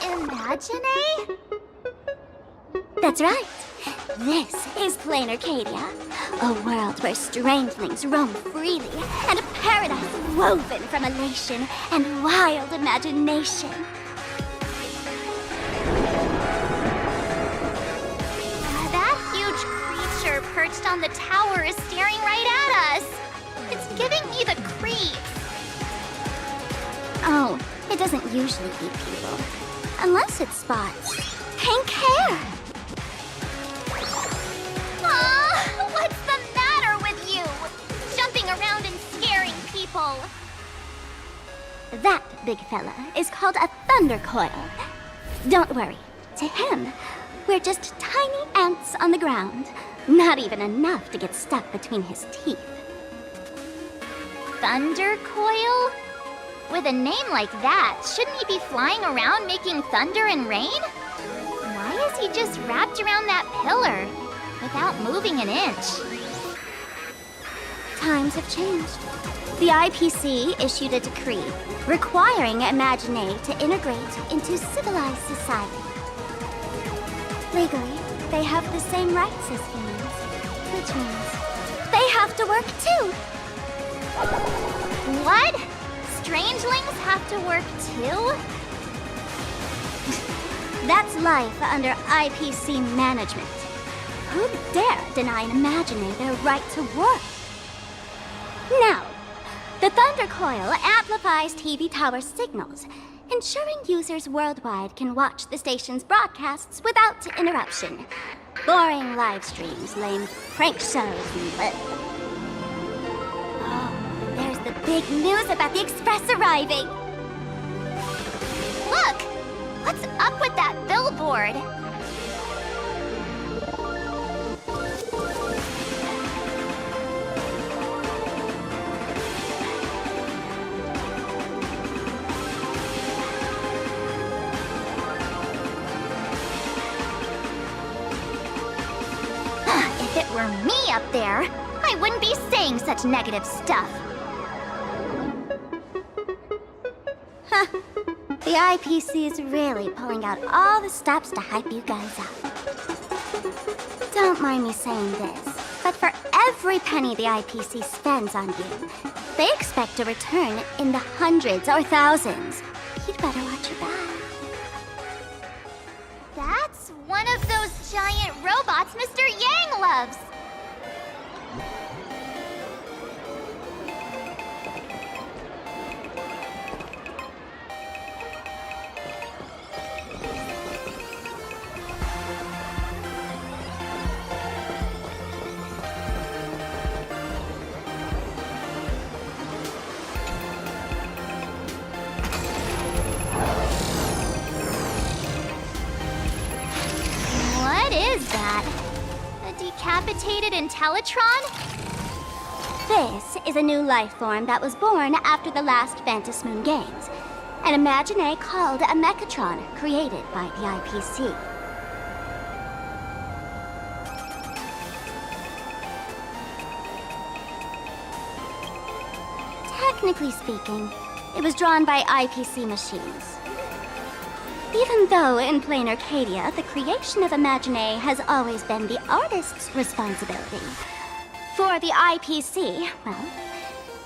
imaginae? That's right. This is Planarcadia, a world where strangelings roam freely, and a paradise woven from elation and wild imagination. That huge creature perched on the tower is staring right at us. It's giving me the creeps. Oh, it doesn't usually eat people. Unless it spots pink hair. Aw, what's the matter with you? Jumping around and scaring people. That big fella is called a thunder coil. Don't worry, to him, we're just tiny ants on the ground. Not even enough to get stuck between his teeth. Thunder Coil? With a name like that, shouldn't he be flying around making thunder and rain? Why is he just wrapped around that pillar without moving an inch? Times have changed. The IPC issued a decree requiring Imagine to integrate into civilized society. Legally, they have the same rights as humans, which means they have to work too. What? Strangelings have to work too? That's life under IPC management. Who'd dare deny an Imagine their right to work? Now, the Thunder Coil amplifies TV tower signals, ensuring users worldwide can watch the station's broadcasts without interruption. Boring live streams, lame prank shows, and Oh, there's the big news about the Express arriving! Look! What's up with that billboard? If it were me up there, I wouldn't be saying such negative stuff. The IPC is really pulling out all the stops to hype you guys up. Don't mind me saying this, but for every penny the IPC spends on you, they expect a return in the hundreds or thousands. You'd better watch your back. That's one of those giant robots Mr. Yang loves. What is that? A decapitated Intellitron? This is a new life form that was born after the last Ventus Moon Games. An Imagine called a Mechatron, created by the IPC. Technically speaking, it was drawn by IPC machines. Even though in Planarcadia, the creation of Imagine has always been the artist's responsibility. For the IPC, well,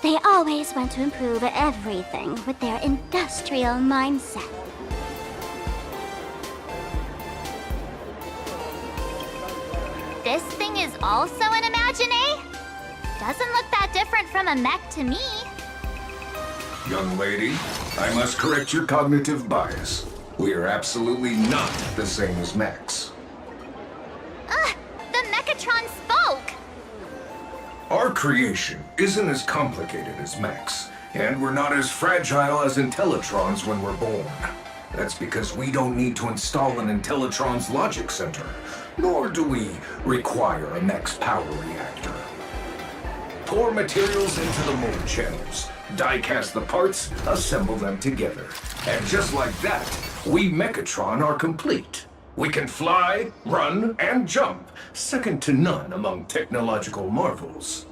they always want to improve everything with their industrial mindset. This thing is also an Imagine? Doesn't look that different from a mech to me. Young lady, I must correct your cognitive bias. We are absolutely not the same as mechs. The Mechatron spoke! Our creation isn't as complicated as mechs, and we're not as fragile as Intellitrons when we're born. That's because we don't need to install an Intellitron's logic center, nor do we require a mech's power reactor. Pour materials into the mold channels, die-cast the parts, assemble them together. And just like that, we Mechatron are complete. We can fly, run, and jump, second to none among technological marvels.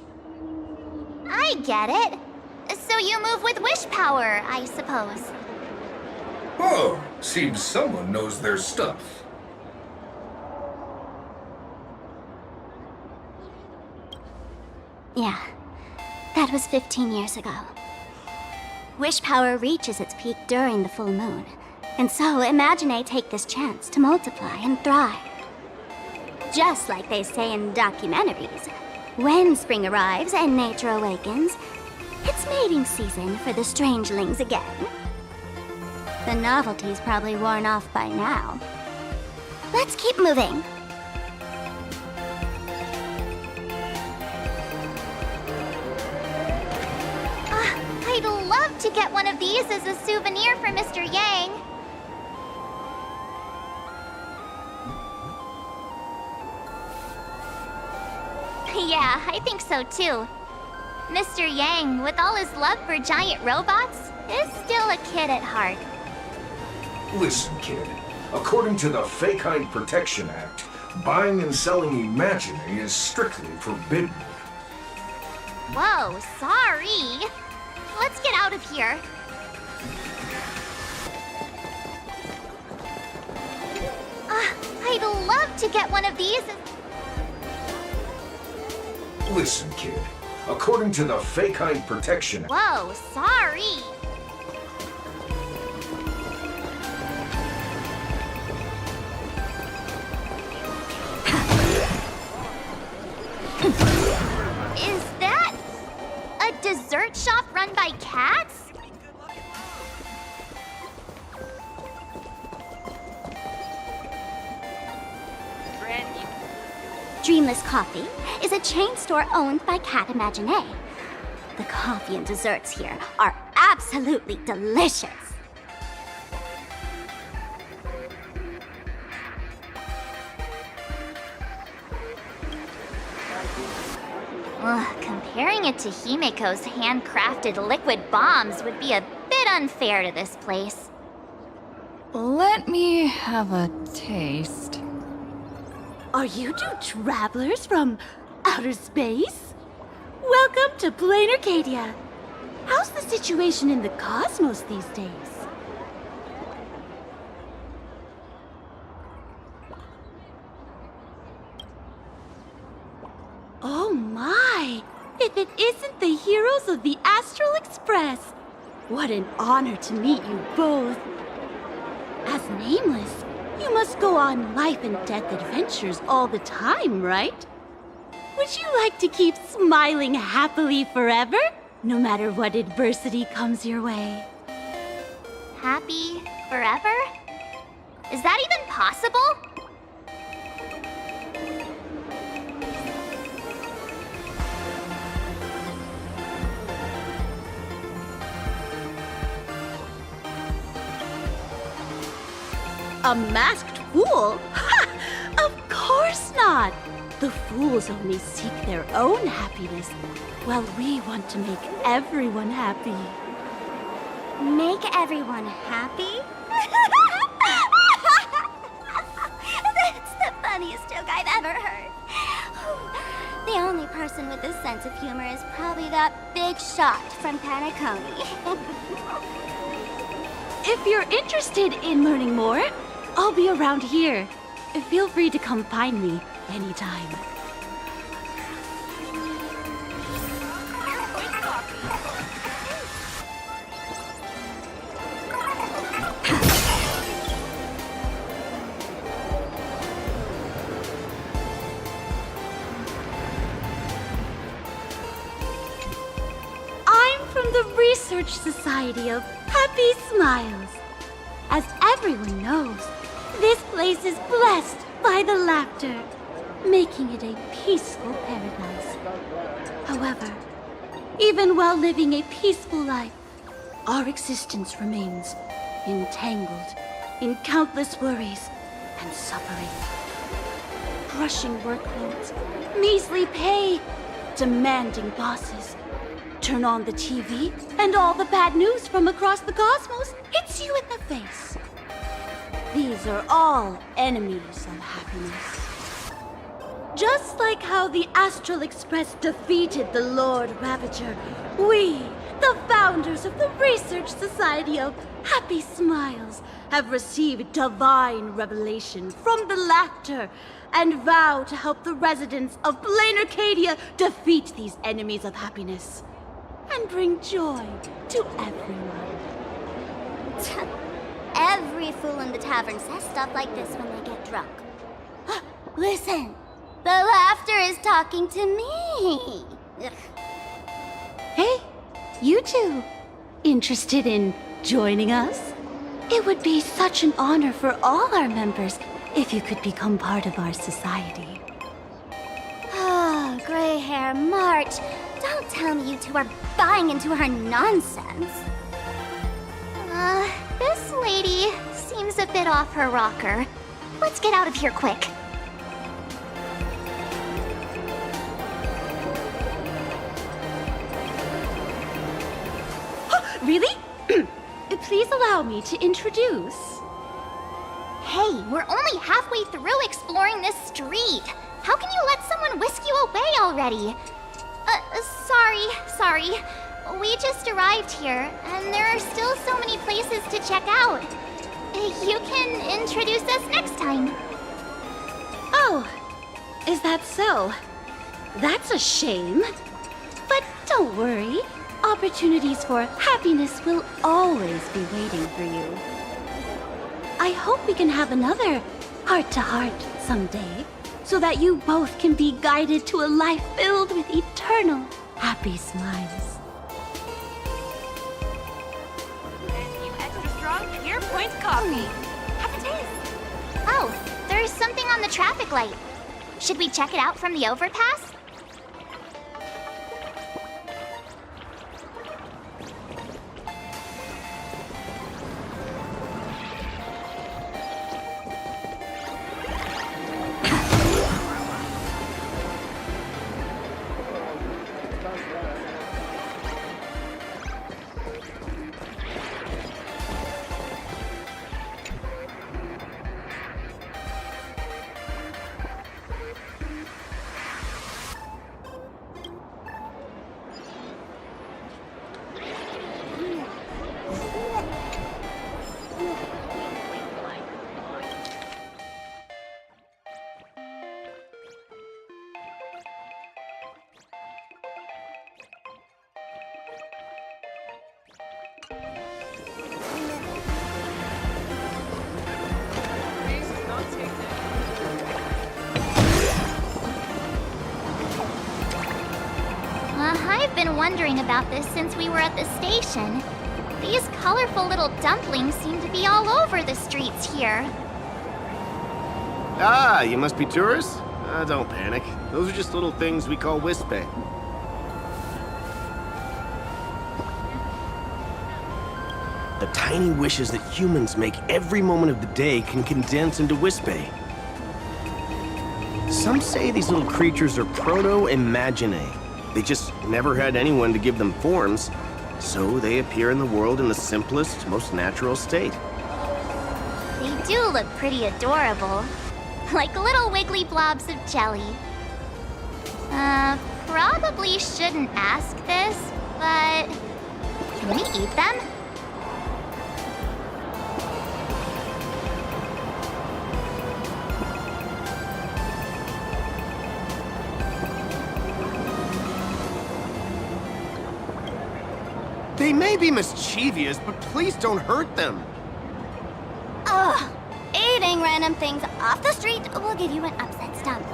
I get it. So you move with wish power, I suppose. Oh, seems someone knows their stuff. Yeah, that was 15 years ago. Wish power reaches its peak during the full moon. And so Imagine take this chance to multiply and thrive. Just like they say in documentaries, when spring arrives and nature awakens, it's mating season for the strangelings again. The novelty's probably worn off by now. Let's keep moving. I'd love to get one of these as a souvenir for Mr. Yang. Yeah, I think so too. Mr. Yang, with all his love for giant robots, is still a kid at heart. Listen, kid. According to the Fake-Hide Protection Act, buying and selling Imagining is strictly forbidden. Whoa, sorry. Let's get out of here. I'd love to get one of these. Listen, kid. According to the Fake-Hide Protection Act... Whoa, sorry. Is that a dessert shop run by cats? Dreamless Coffee is a chain store owned by Cat Imagine. The coffee and desserts here are absolutely delicious. Comparing it to Himiko's handcrafted liquid bombs would be a bit unfair to this place. Let me have a taste. Are you two travelers from outer space? Welcome to Planarcadia. How's the situation in the cosmos these days? Oh my! If it isn't the heroes of the Astral Express! What an honor to meet you both. As Nameless, you must go on life and death adventures all the time, right? Would you like to keep smiling happily forever, no matter what adversity comes your way? Happy forever? Is that even possible? A masked fool? Ha! Of course not! The fools only seek their own happiness, while we want to make everyone happy. Make everyone happy? That's the funniest joke I've ever heard. The only person with a sense of humor is probably that big shot from Planarcadia. If you're interested in learning more, I'll be around here. Feel free to come find me anytime. I'm from the Research Society of Happy Smiles. As everyone knows, this place is blessed by the laughter, making it a peaceful paradise. However, even while living a peaceful life, our existence remains entangled in countless worries and suffering. Crushing workloads, measly pay, demanding bosses. Turn on the TV, and all the bad news from across the cosmos hits you in the face. These are all enemies of happiness. Just like how the Astral Express defeated the Lord Ravager, we, the founders of the Research Society of Happy Smiles, have received divine revelation from the laughter and vow to help the residents of Planarcadia defeat these enemies of happiness and bring joy to everyone. Every fool in the tavern says stuff like this when they get drunk. Listen, the laughter is talking to me. Ugh. Hey, you two, interested in joining us? It would be such an honor for all our members if you could become part of our society. Oh, gray hair March. Don't tell me you two are buying into her nonsense. a bit off her rocker. Let's get out of here quick. Really? Please allow me to introduce. Hey, we're only halfway through exploring this street. How can you let someone whisk you away already? Sorry. We just arrived here, and there are still so many places to check out. You can introduce us next time. Oh, is that so? That's a shame. But don't worry. Opportunities for happiness will always be waiting for you. I hope we can have another heart-to-heart someday, so that you both can be guided to a life filled with eternal happy smiles. New extra strong Pure Point coffee. Have a taste. Oh, there's something on the traffic light. Should we check it out from the overpass? I've been wondering about this since we were at the station. These colorful little dumplings seem to be all over the streets here. Ah, you must be tourists? Don't panic. Those are just little things we call Wispe. The tiny wishes that humans make every moment of the day can condense into Wispe. Some say these little creatures are proto-imaginae. They just never had anyone to give them forms, so they appear in the world in the simplest, most natural state. They do look pretty adorable. Like little wiggly blobs of jelly. Probably shouldn't ask this, but can we eat them? They may be mischievous, but please don't hurt them. Ugh! Eating random things off the street will give you an upset stomach.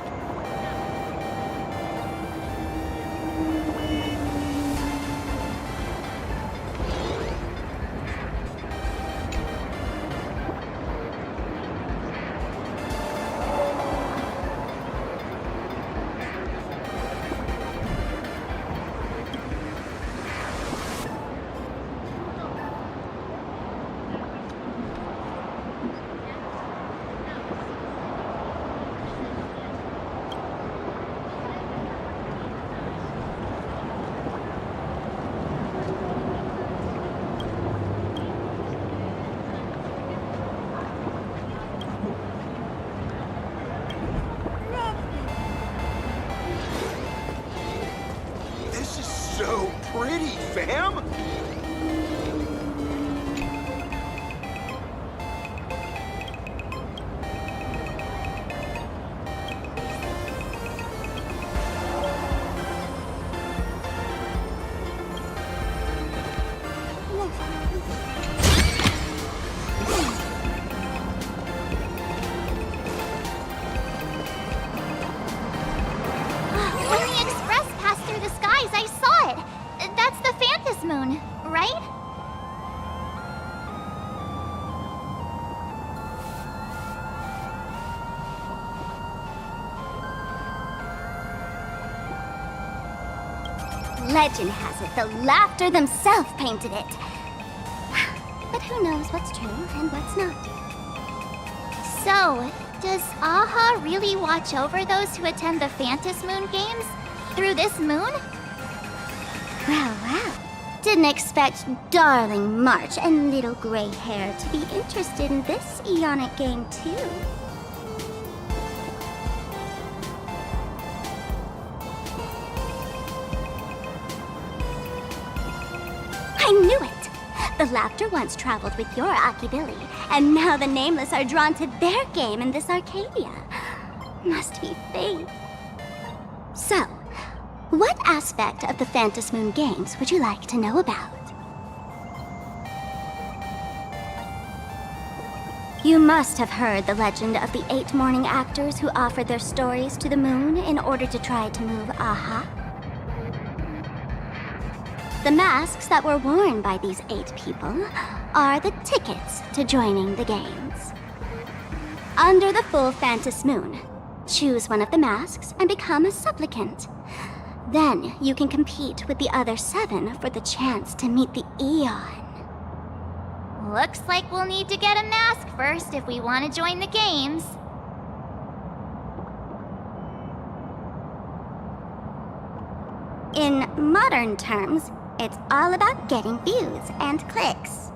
So pretty, fam! When the express passed through the skies, I saw it. That's the Phantom Moon, right? Legend has it the Laughter themselves painted it. But who knows what's true and what's not? So, does Aha really watch over those who attend the Phantas Moon Games? Through this moon? Well, well. Didn't expect darling March and little gray hair to be interested in this Eonic game, too. I knew it! The Laughter once traveled with your Akibilly, and now the Nameless are drawn to their game in this Arcadia. Must be fate. So, what aspect of the Phantas Moon Games would you like to know about? You must have heard the legend of the 8 morning actors who offered their stories to the moon in order to try to move Aha. The masks that were worn by these 8 people are the tickets to joining the games. Under the full Phantas Moon, choose one of the masks and become a supplicant. Then you can compete with the other 7 for the chance to meet the Eon. Looks like we'll need to get a mask first if we want to join the games. In modern terms, it's all about getting views and clicks.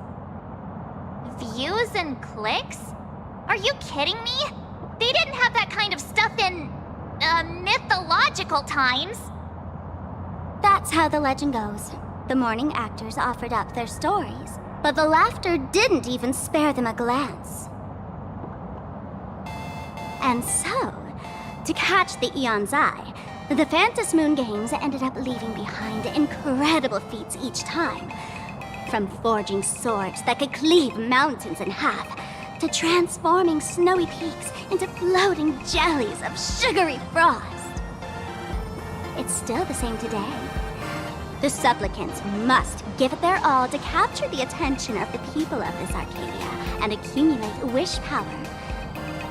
Views and clicks? Are you kidding me? They didn't have that kind of stuff in, mythological times. That's how the legend goes. The morning actors offered up their stories, but the Laughter didn't even spare them a glance. And so, to catch the Eon's eye, the Phantas Moon Games ended up leaving behind incredible feats each time. From forging swords that could cleave mountains in half, to transforming snowy peaks into floating jellies of sugary frost. It's still the same today. The supplicants must give it their all to capture the attention of the people of this Arcadia and accumulate wish power.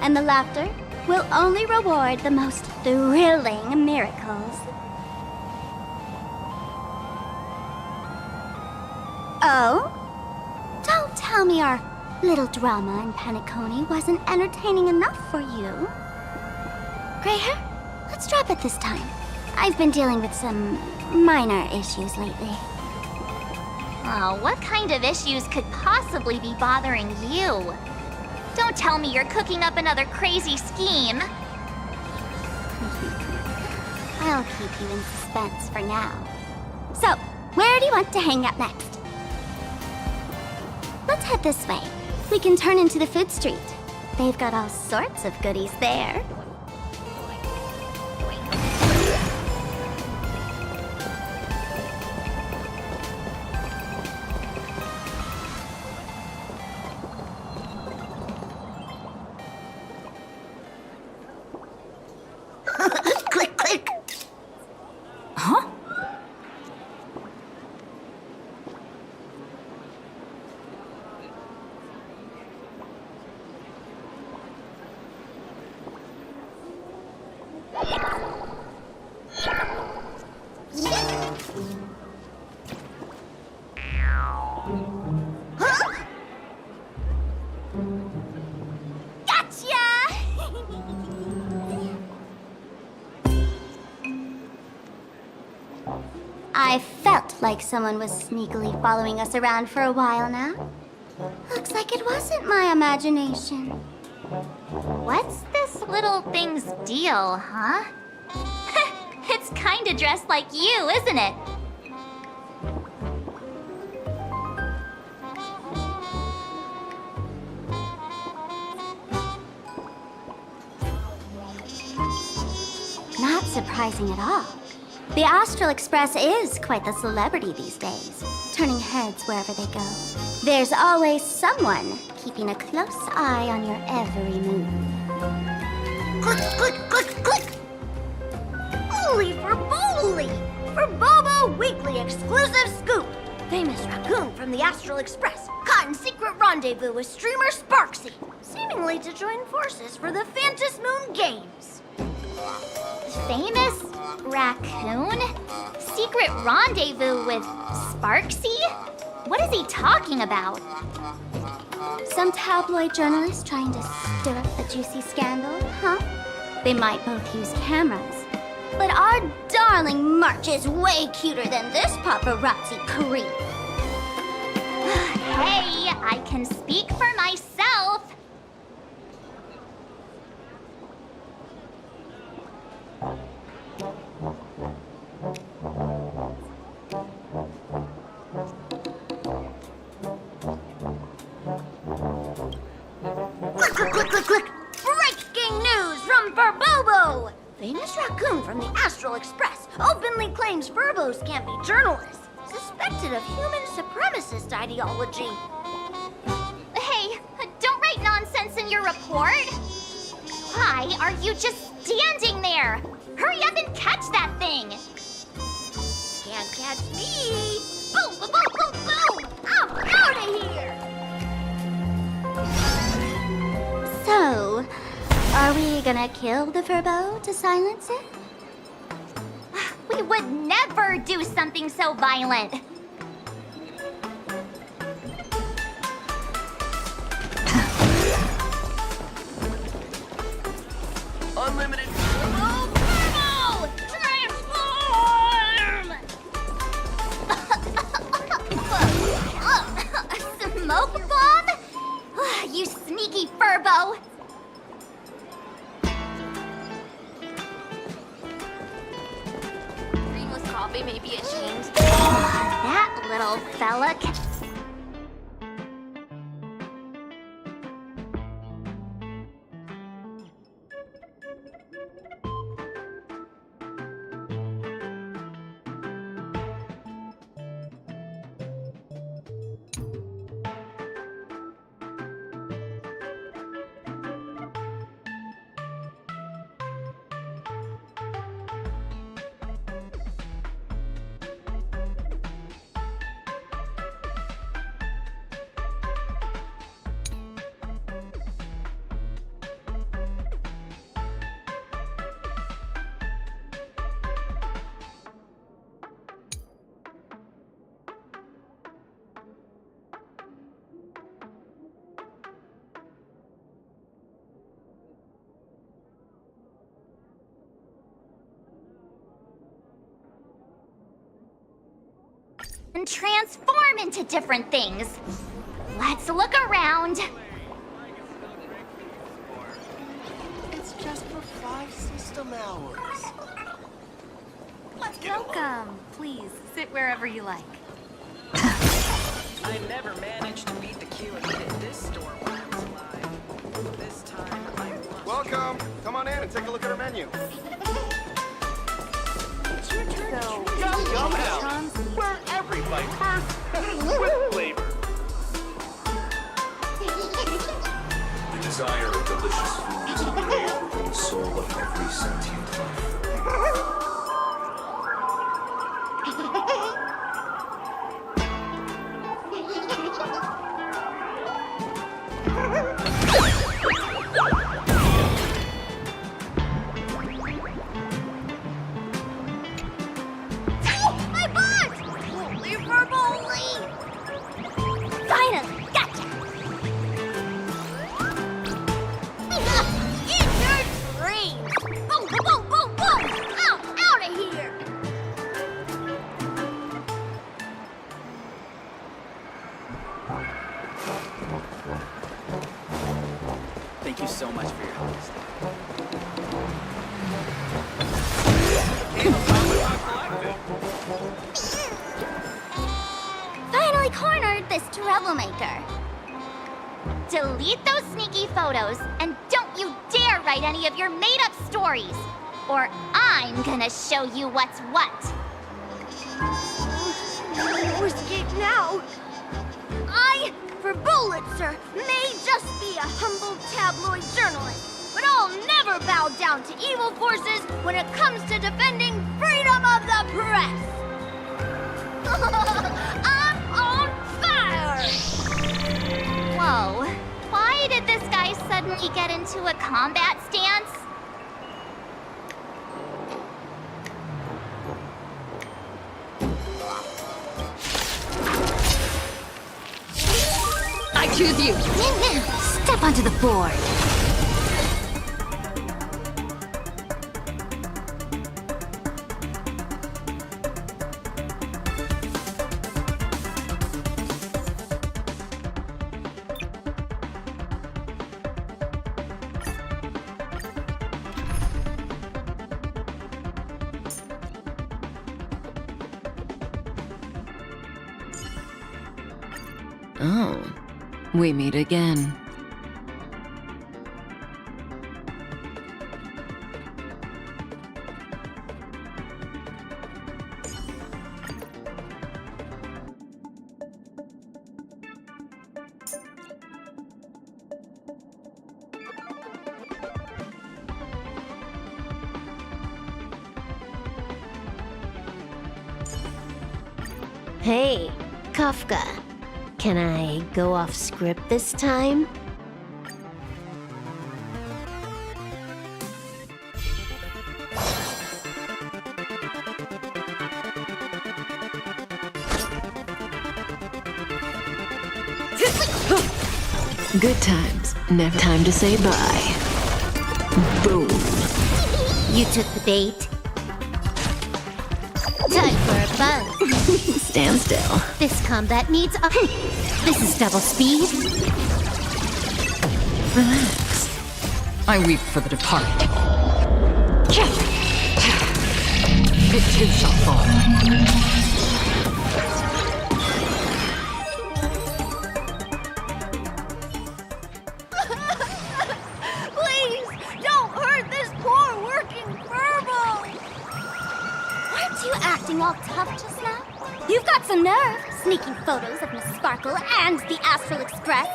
And the Laughter will only reward the most thrilling miracles. Oh? Don't tell me our little drama in Penacony wasn't entertaining enough for you. Gray hair, let's drop it this time. I've been dealing with some minor issues lately. Oh, what kind of issues could possibly be bothering you? Don't tell me you're cooking up another crazy scheme. I'll keep you in suspense for now. So, where do you want to hang out next? Let's head this way. We can turn into the food street. They've got all sorts of goodies there. Click, click! Huh? I felt like someone was sneakily following us around for a while now. Looks like it wasn't my imagination. What's this little thing's deal, huh? It's kinda dressed like you, isn't it? Not surprising at all. The Astral Express is quite the celebrity these days, turning heads wherever they go. There's always someone keeping a close eye on your every move. Click, click, click, click! Holy for Bowley! For Bobo Weekly exclusive scoop! Famous raccoon from the Astral Express caught in secret rendezvous with streamer Sparksy, seemingly to join forces for the Phantas Moon Games. Famous raccoon? Secret rendezvous with Sparksy? What is he talking about? Some tabloid journalist trying to stir up a juicy scandal, huh? They might both use cameras. But our darling March is way cuter than this paparazzi creep. Hey, I can speak for myself. Click! Breaking news from Verbobo! Famous raccoon from the Astral Express openly claims Verbos can't be journalists, suspected of human supremacist ideology. Hey, don't write nonsense in your report. Why are you just standing there? Hurry up and catch that thing. Can't catch me! Boom, boom, boom, boom, boom! I'm out of here! So, are we gonna kill the Furbo to silence it? We would never do something so violent. Unlimited. Oh, Furbo! Transform! Smoke bomb? You sneaky Furbo. Greenless coffee may be a change. That little fella can... and transform into different things. Let's look around. It's just for 5 system hours. Welcome. Please, sit wherever you like. I never managed to beat the queue at this store when I was alive. This time I must. Welcome. Come on in and take a look at our menu. It's your turn. So, Yum House, where every bite bursts with flavor. The desire of delicious food is engraved within the soul of every sentient life. My butt! Holy Verboli! Finally, gotcha! Eat your dreams! Boom, boom, boom, boom, boom! I'm out of here! Thank you so much for your help. Finally cornered this troublemaker. Delete those sneaky photos, and don't you dare write any of your made-up stories, or I'm gonna show you what's what. Escape now! I, for Bullitzer, may just be a humble tabloid journalist, but I'll never bow down to evil forces when it comes to defending freedom of the press! I'm on fire! Whoa, why did this guy suddenly get into a combat stance? I choose you. Step onto the board. Oh, we meet again. Hey, Kafka. Can I go off script this time? Good times, never time to say bye. Boom. You took the bait. Time for a buzz. Stand still. This combat needs a... This is double speed. Relax. I weep for the departed. It too shall fall. Please, don't hurt this poor working Furbo! Weren't you acting all tough just now? You've got some nerve, sneaking photos of Miss Sparkle and the Astral Express.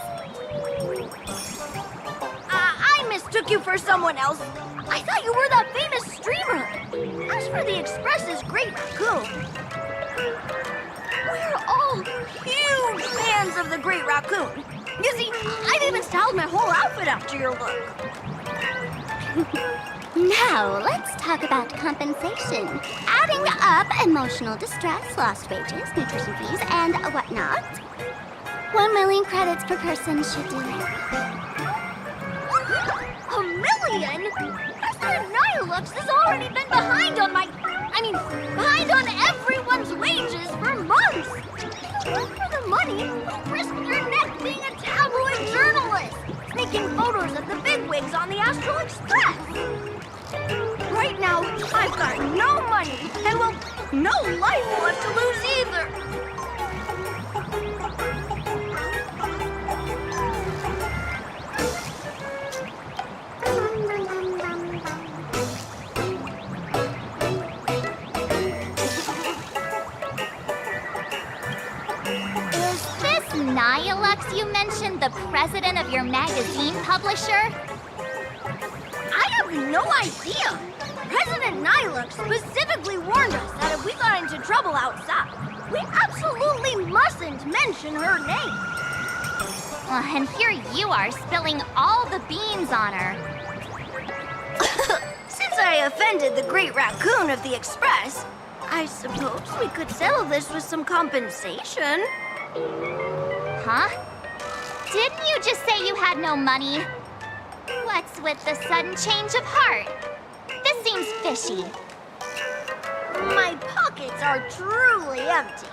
I mistook you for someone else. I thought you were that famous streamer. As for the Express's Great Raccoon, we're all huge fans of the Great Raccoon. You see, I've even styled my whole outfit after your look. Now, let's talk about compensation. Adding up emotional distress, lost wages, nutrition fees, and whatnot. 1 million credits per person should do it. 1 million? President Nihilux has already been behind on behind on everyone's wages for months. If you work for the money, don't risk your neck being a tabloid journalist, sneaking photos of the bigwigs on the Astral Express. Right now, I've got no money, and well, no life left to lose either. Nihilux you mentioned the president of your magazine publisher? I have no idea. President Nihilux specifically warned us that if we got into trouble outside, we absolutely mustn't mention her name. And here you are spilling all the beans on her. Since I offended the Great Raccoon of the Express, I suppose we could settle this with some compensation. Huh? Didn't you just say you had no money? What's with the sudden change of heart? This seems fishy. My pockets are truly empty.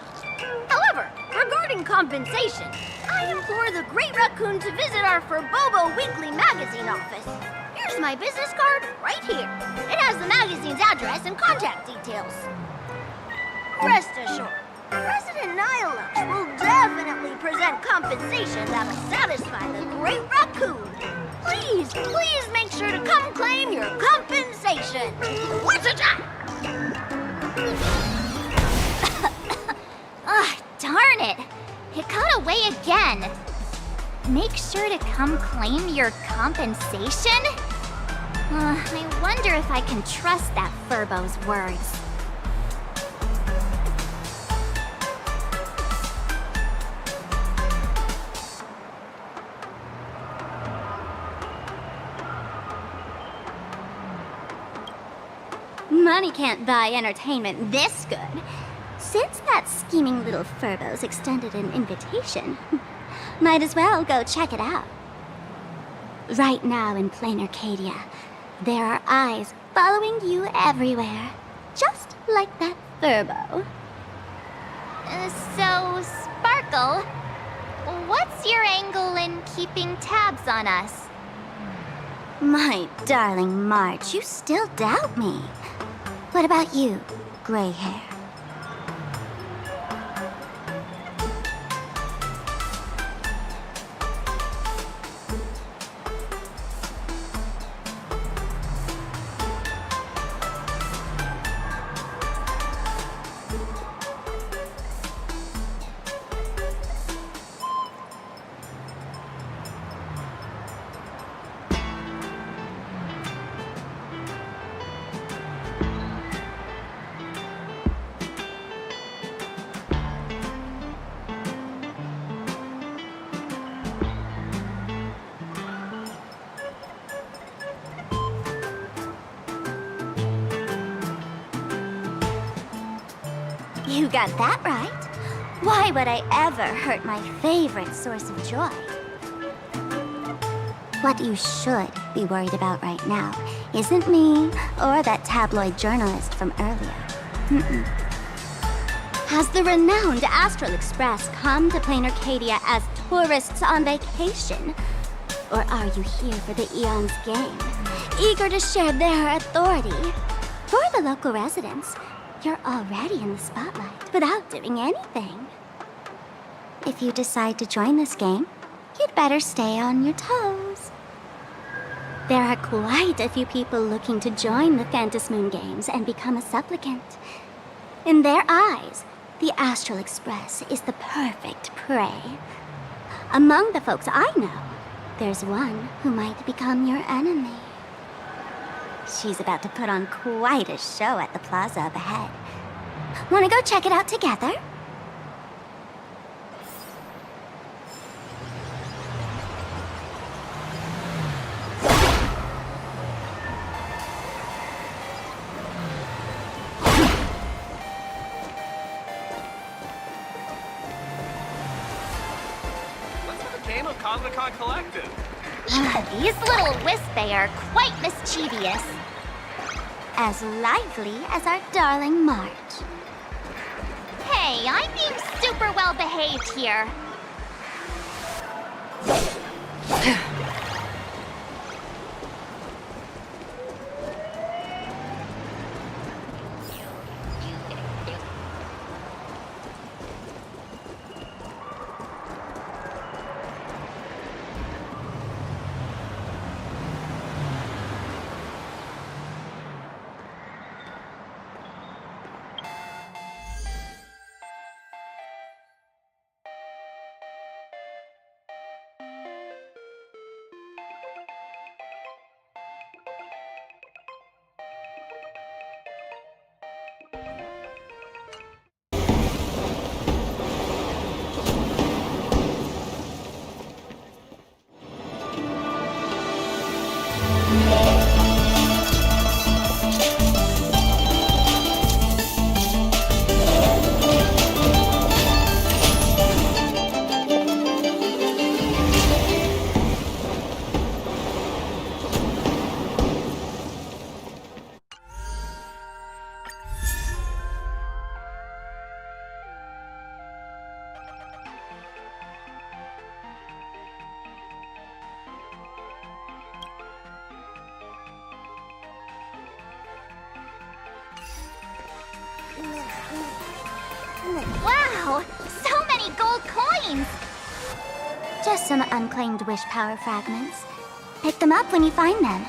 However, regarding compensation, I implore the Great Raccoon to visit our Furbobo Weekly magazine office. Here's my business card right here. It has the magazine's address and contact details. Rest assured, President Nihilux will definitely present compensation that'll satisfy the Great Raccoon. Please, please make sure to come claim your compensation. What's it? Darn it! It got away again. Make sure to come claim your compensation? I wonder if I can trust that Furbo's words. Money can't buy entertainment this good. Since that scheming little Furbo's extended an invitation, Might as well go check it out. Right now in Planarcadia, there are eyes following you everywhere. Just like that Furbo. So, Sparkle, what's your angle in keeping tabs on us? My darling March, you still doubt me. What about you, gray hair? You got that right. Why would I ever hurt my favorite source of joy? What you should be worried about right now isn't me or that tabloid journalist from earlier. Mm-mm. Has the renowned Astral Express come to Planarcadia as tourists on vacation? Or are you here for the Eon's game, eager to share their authority? For the local residents, you're already in the spotlight without doing anything. If you decide to join this game, you'd better stay on your toes. There are quite a few people looking to join the Phantasmoon Games and become a supplicant. In their eyes, the Astral Express is the perfect prey. Among the folks I know, there's one who might become your enemy. She's about to put on quite a show at the plaza up ahead. Wanna go check it out together? Let's have a game of Cosmicon Collective. These little Wispay are quite mischievous. As lively as our darling March. Hey, I'm being super well behaved here. Wow! So many gold coins! Just some unclaimed wish power fragments. Pick them up when you find them.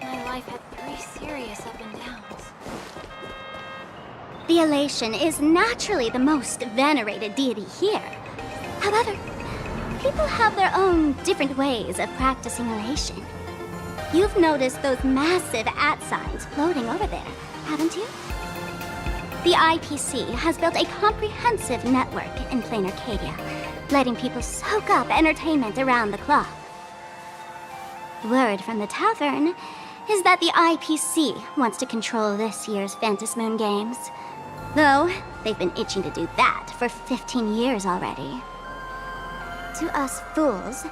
My life had 3 serious up and downs. The Elation is naturally the most venerated deity here. However, people have their own different ways of practicing Elation. You've noticed those massive signs floating over there, haven't you? The IPC has built a comprehensive network in Planarcadia, letting people soak up entertainment around the clock. Word from the tavern is that the IPC wants to control this year's Phantasmoon Games. Though, they've been itching to do that for 15 years already. To us fools,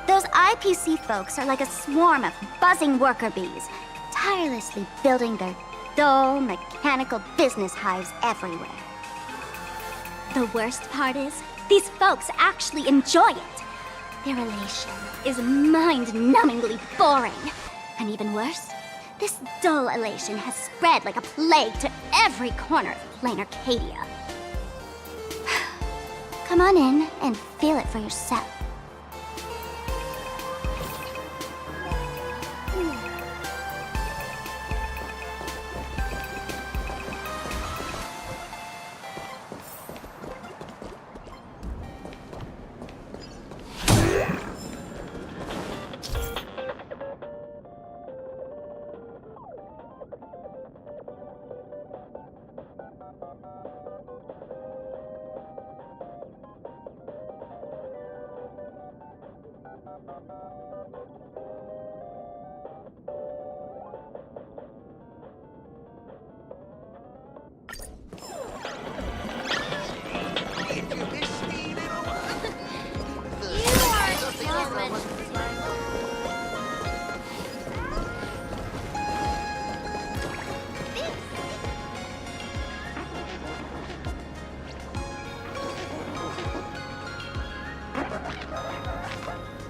those IPC folks are like a swarm of buzzing worker bees, tirelessly building their dull, mechanical business hives everywhere. The worst part is, these folks actually enjoy it. Their Elation is mind-numbingly boring. And even worse, this dull Elation has spread like a plague to every corner of Planarcadia. Come on in and feel it for yourself.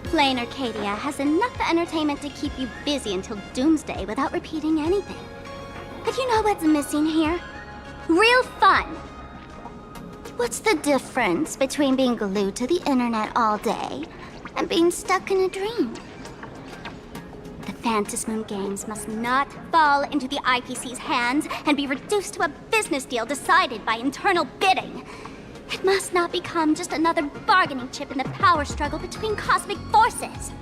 Planarcadia has enough entertainment to keep you busy until doomsday without repeating anything. But you know what's missing here? Real fun! What's the difference between being glued to the internet all day and being stuck in a dream? The Phantasmoon Games must not fall into the IPC's hands and be reduced to a business deal decided by internal bidding. It must not become just another bargaining chip in the power struggle between cosmic forces.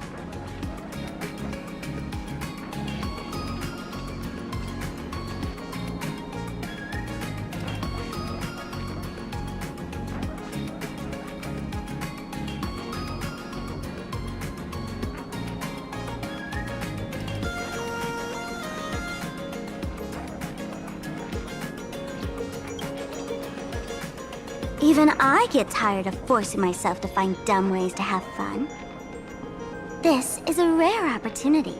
Even I get tired of forcing myself to find dumb ways to have fun. This is a rare opportunity.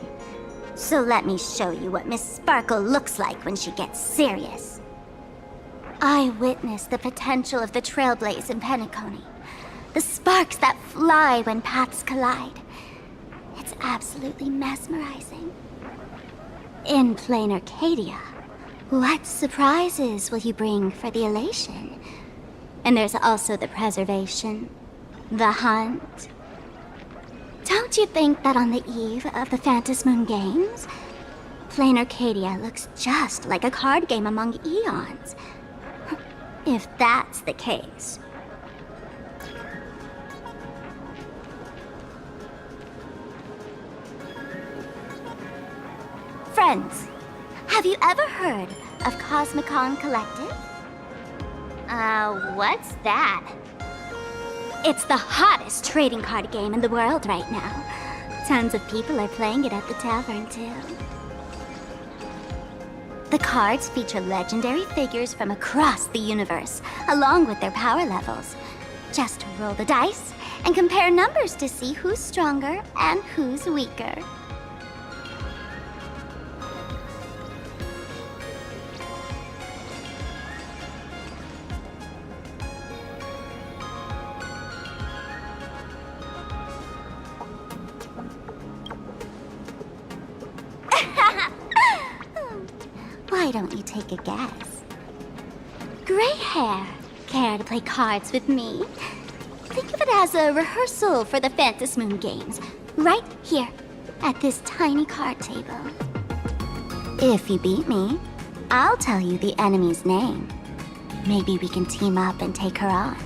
So let me show you what Miss Sparkle looks like when she gets serious. I witnessed the potential of the Trailblaze in Penacony. The sparks that fly when paths collide. It's absolutely mesmerizing. In Planarcadia, what surprises will you bring for the elation? And there's also the preservation, the hunt. Don't you think that on the eve of the Phantasmoon Games, Planarcadia looks just like a card game among eons? If that's the case. Friends, have you ever heard of Cosmicon Collective? What's that? It's the hottest trading card game in the world right now. Tons of people are playing it at the tavern, too. The cards feature legendary figures from across the universe, along with their power levels. Just roll the dice and compare numbers to see who's stronger and who's weaker. Why don't you take a guess? Gray hair. Care to play cards with me? Think of it as a rehearsal for the Phantasmoon Games, right here, at this tiny card table. If you beat me, I'll tell you the enemy's name. Maybe we can team up and take her on.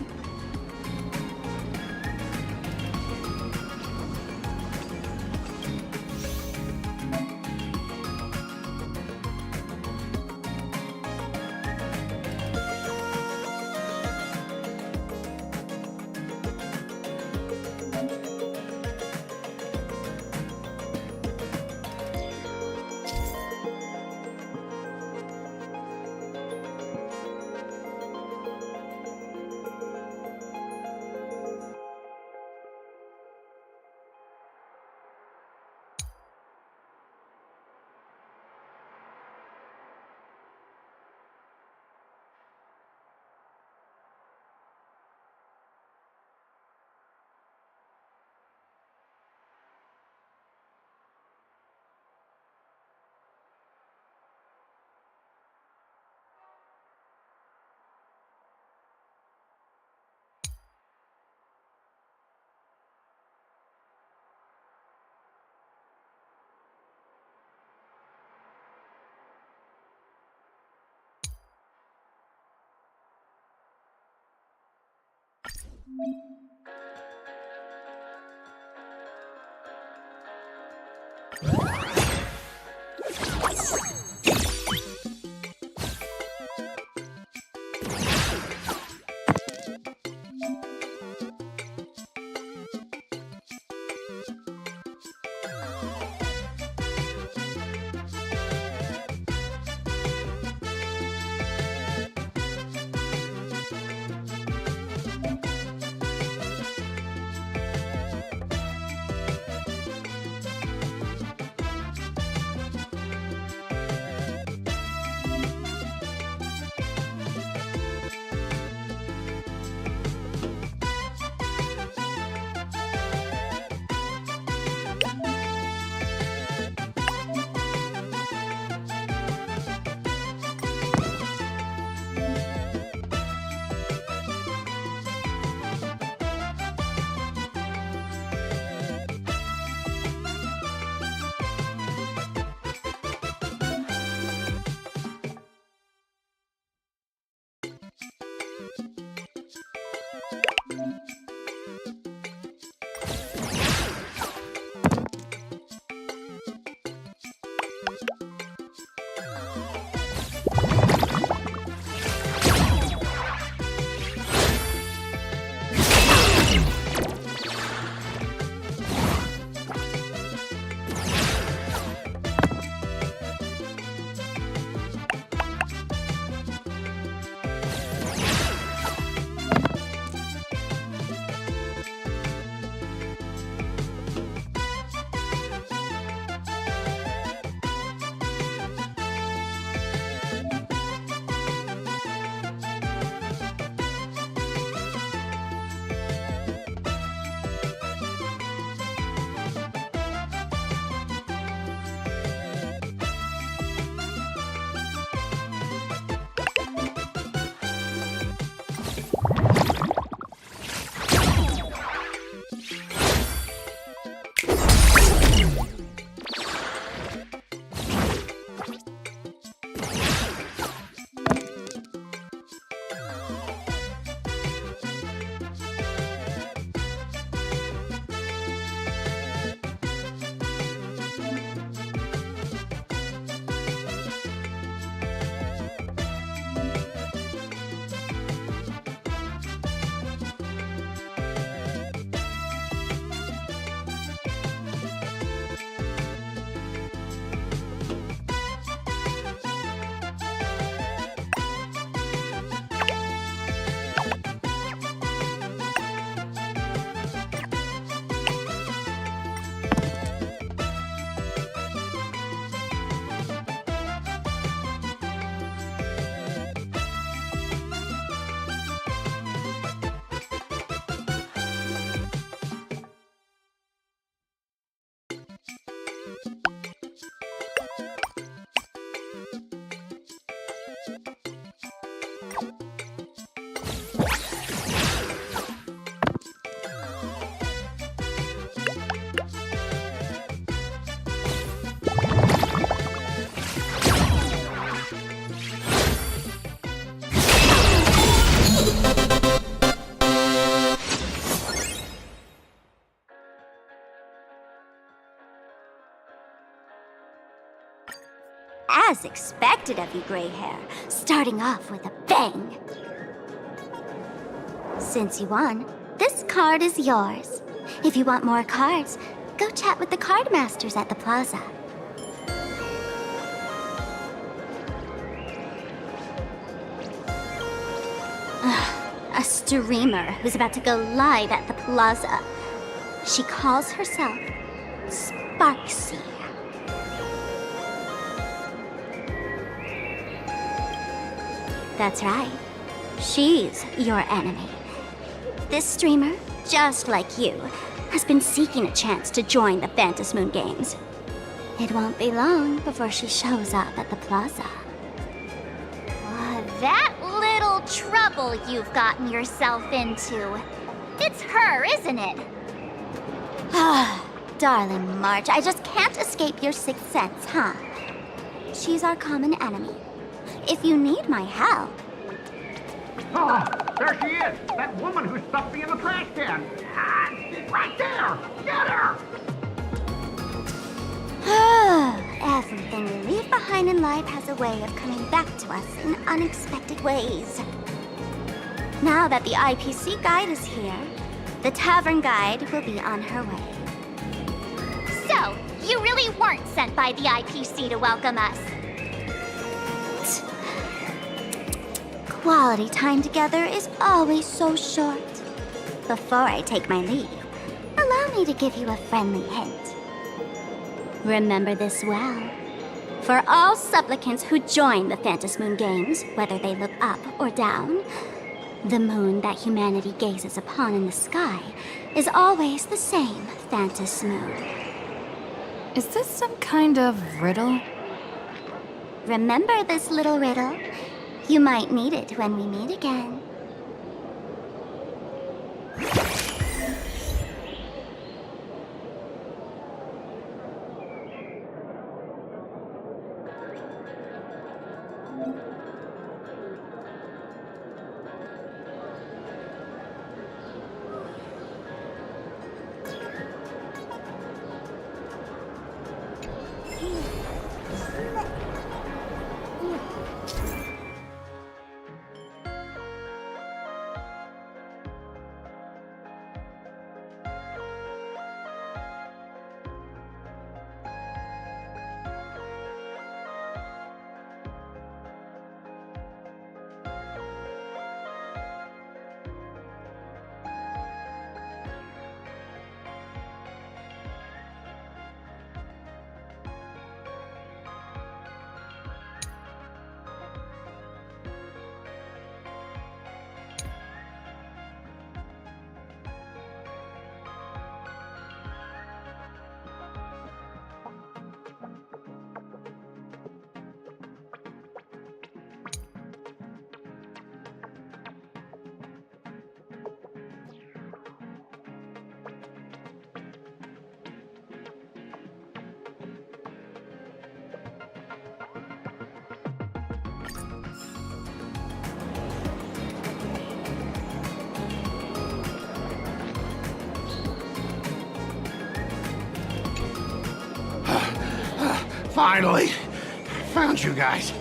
As expected of you, gray hair, starting off with a bang. Since you won, this card is yours. If you want more cards, go chat with the card masters at the plaza. A streamer who's about to go live at the plaza. She calls herself Sparksy. That's right. She's your enemy. This streamer, just like you, has been seeking a chance to join the Phantasmoon Games. It won't be long before she shows up at the plaza. That little trouble you've gotten yourself into. It's her, isn't it? Darling March, I just can't escape your sixth sense, huh? She's our common enemy. If you need my help... Oh, there she is! That woman who stuffed me in the trash can! Ah, she's right there! Get her! Everything we leave behind in life has a way of coming back to us in unexpected ways. Now that the IPC guide is here, the tavern guide will be on her way. So, you really weren't sent by the IPC to welcome us? Quality time together is always so short. Before I take my leave, allow me to give you a friendly hint. Remember this well. For all supplicants who join the Phantasmoon Games, whether they look up or down, the moon that humanity gazes upon in the sky is always the same Phantasmoon. Is this some kind of riddle? Remember this little riddle? You might need it when we meet again. Finally! Found you guys.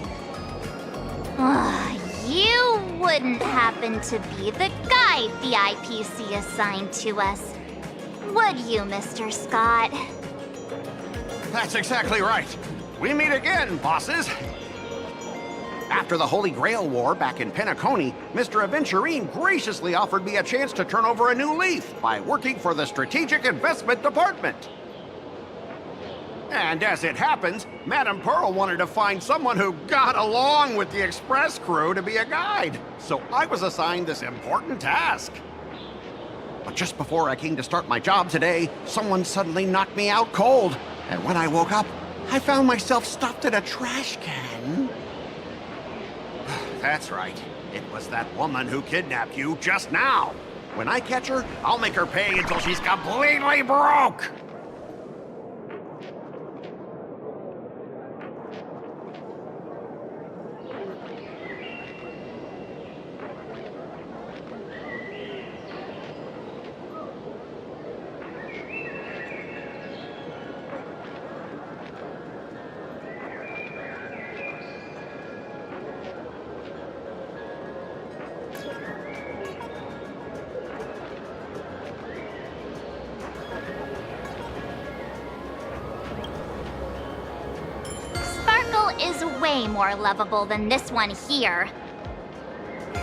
You wouldn't happen to be the guide the IPC assigned to us, would you, Mr. Scott? That's exactly right. We meet again, bosses. After the Holy Grail War back in Penacony, Mr. Aventurine graciously offered me a chance to turn over a new leaf by working for the Strategic Investment Department. And as it happens, Madame Pearl wanted to find someone who got along with the Express crew to be a guide. So I was assigned this important task. But just before I came to start my job today, someone suddenly knocked me out cold. And when I woke up, I found myself stuffed in a trash can. That's right. It was that woman who kidnapped you just now. When I catch her, I'll make her pay until she's completely broke. Sparkle is way more lovable than this one here.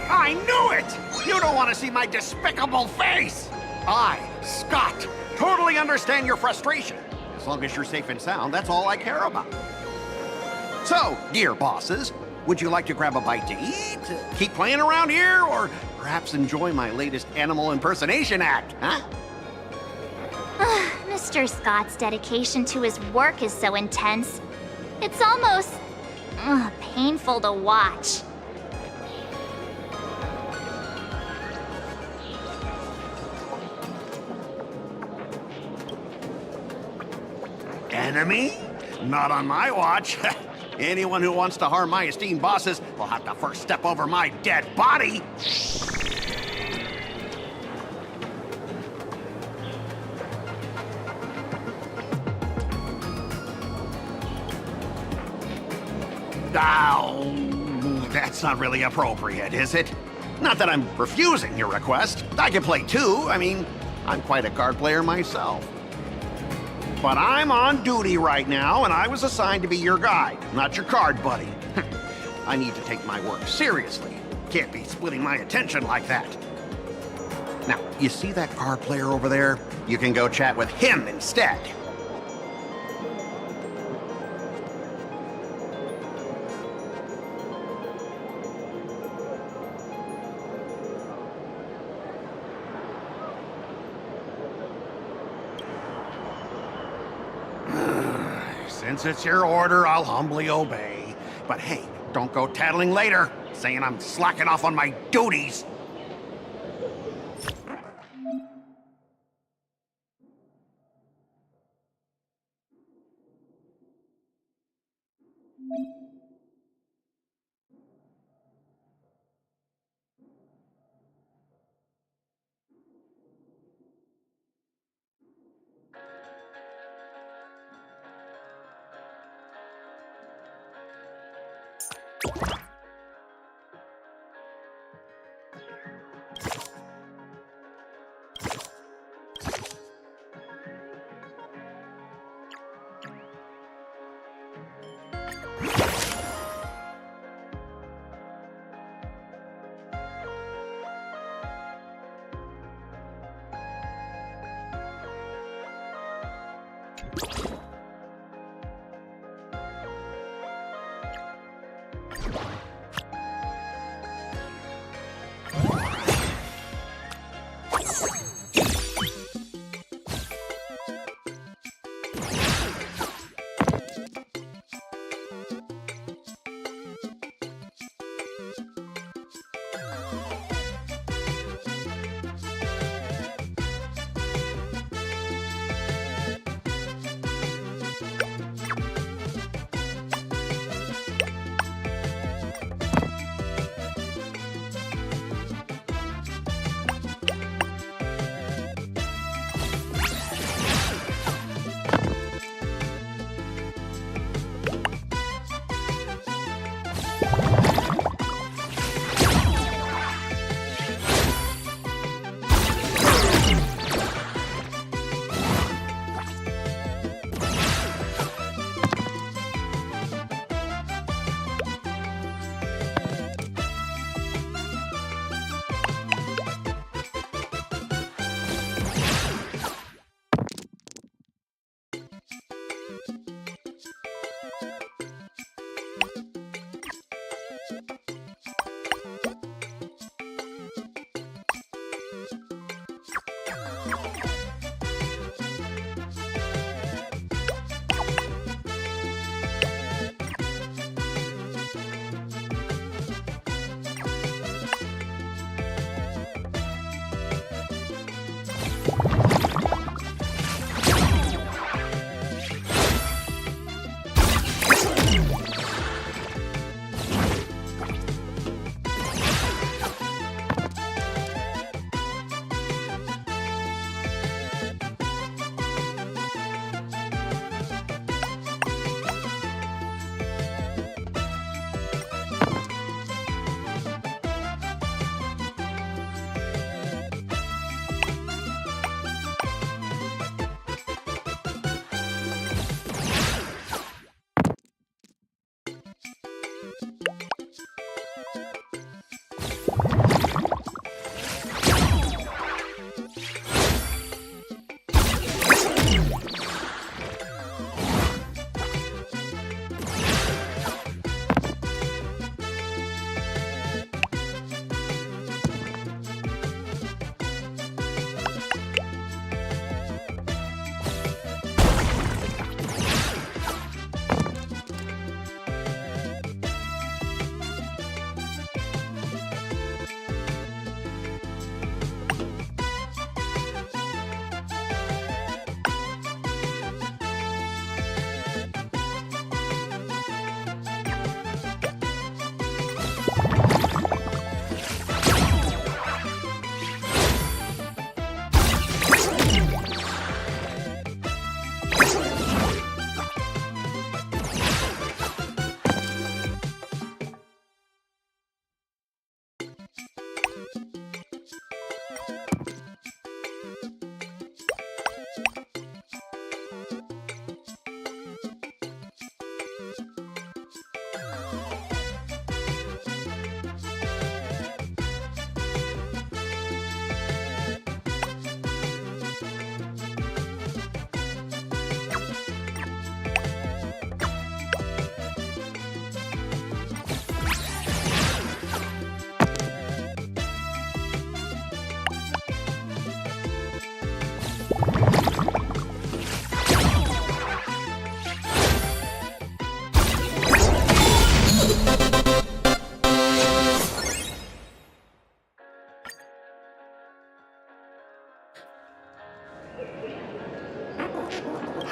I knew it! You don't want to see my despicable face! I, Scott, totally understand your frustration. As long as you're safe and sound, that's all I care about. So, dear bosses, would you like to grab a bite to eat? Keep playing around here? Or perhaps enjoy my latest animal impersonation act, huh? Mr. Scott's dedication to his work is so intense. It's almost painful to watch. Enemy? Not on my watch. Anyone who wants to harm my esteemed bosses will have to first step over my dead body. Oh, that's not really appropriate, is it? Not that I'm refusing your request. I can play too. I mean, I'm quite a card player myself. But I'm on duty right now, and I was assigned to be your guide, not your card buddy. I need to take my work seriously. Can't be splitting my attention like that. Now, you see that card player over there? You can go chat with him instead. Since it's your order, I'll humbly obey. But hey, don't go tattling later, saying I'm slacking off on my duties.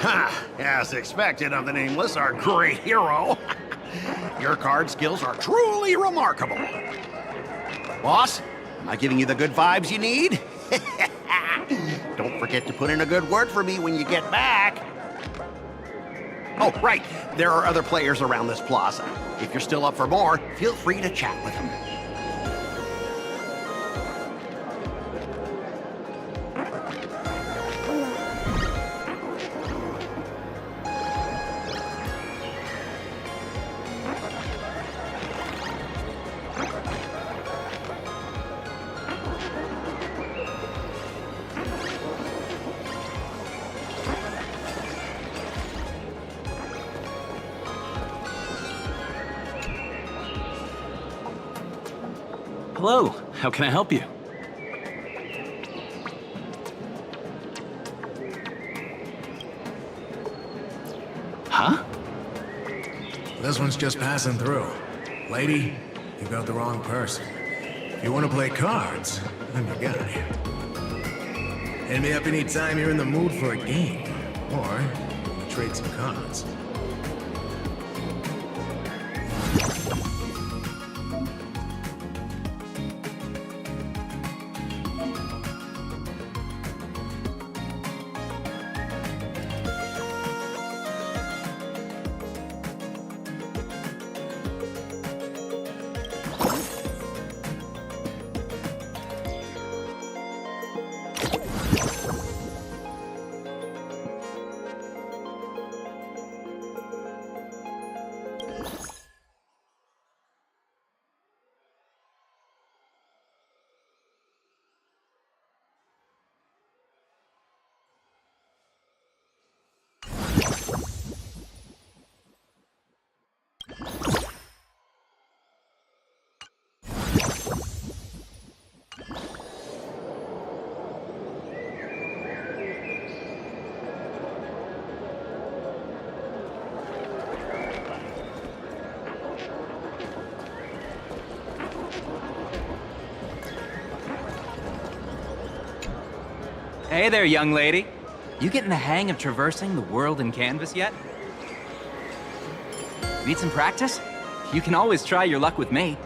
Ha! As expected of the Nameless, our great hero. Your card skills are truly remarkable. Boss, am I giving you the good vibes you need? Don't forget to put in a good word for me when you get back. Oh, right. There are other players around this plaza. If you're still up for more, feel free to chat with them. Hello, how can I help you? Huh? This one's just passing through. Lady, you got the wrong person. If you want to play cards, I'm your guy. Hit me up anytime you're in the mood for a game. Or, trade some cards. Hey there, young lady. You getting the hang of traversing the world in canvas yet? Need some practice? You can always try your luck with me.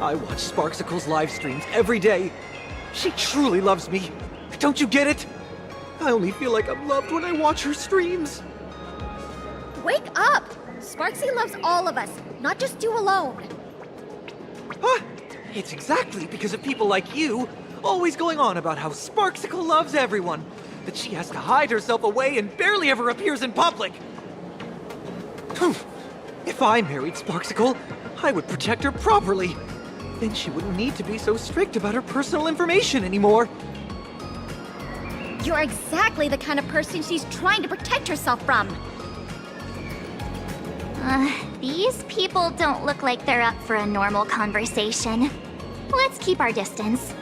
I watch Sparksicle's live streams every day. She truly loves me. Don't you get it? I only feel like I'm loved when I watch her streams. Wake up! Sparksy loves all of us, not just you alone. Huh? It's exactly because of people like you, always going on about how Sparksicle loves everyone, that she has to hide herself away and barely ever appears in public. If I married Sparksicle, I would protect her properly. Then she wouldn't need to be so strict about her personal information anymore. You're exactly the kind of person she's trying to protect herself from. These people don't look like they're up for a normal conversation. Let's keep our distance.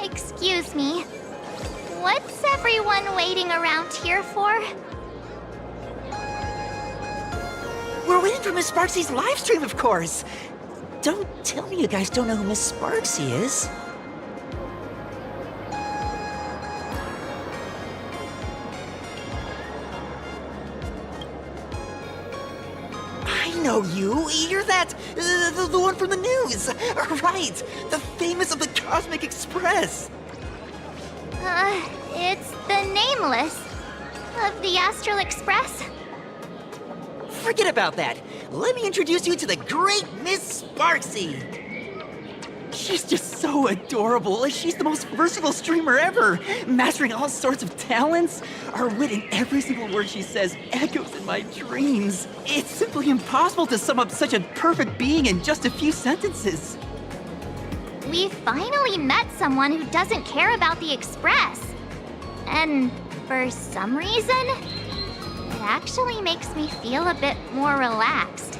Excuse me. What's everyone waiting around here for? We're waiting for Miss Sparksy's live stream, of course. Don't tell me you guys don't know who Miss Sparksy is. I know you. You're that, the one from the news. Right, the famous of the Cosmic Express. It's the Nameless of the Astral Express. Forget about that. Let me introduce you to the great Miss Sparksy. She's just so adorable. She's the most versatile streamer ever, mastering all sorts of talents. Her wit in every single word she says echoes in my dreams. It's simply impossible to sum up such a perfect being in just a few sentences. We finally met someone who doesn't care about the Express. And for some reason, it actually makes me feel a bit more relaxed.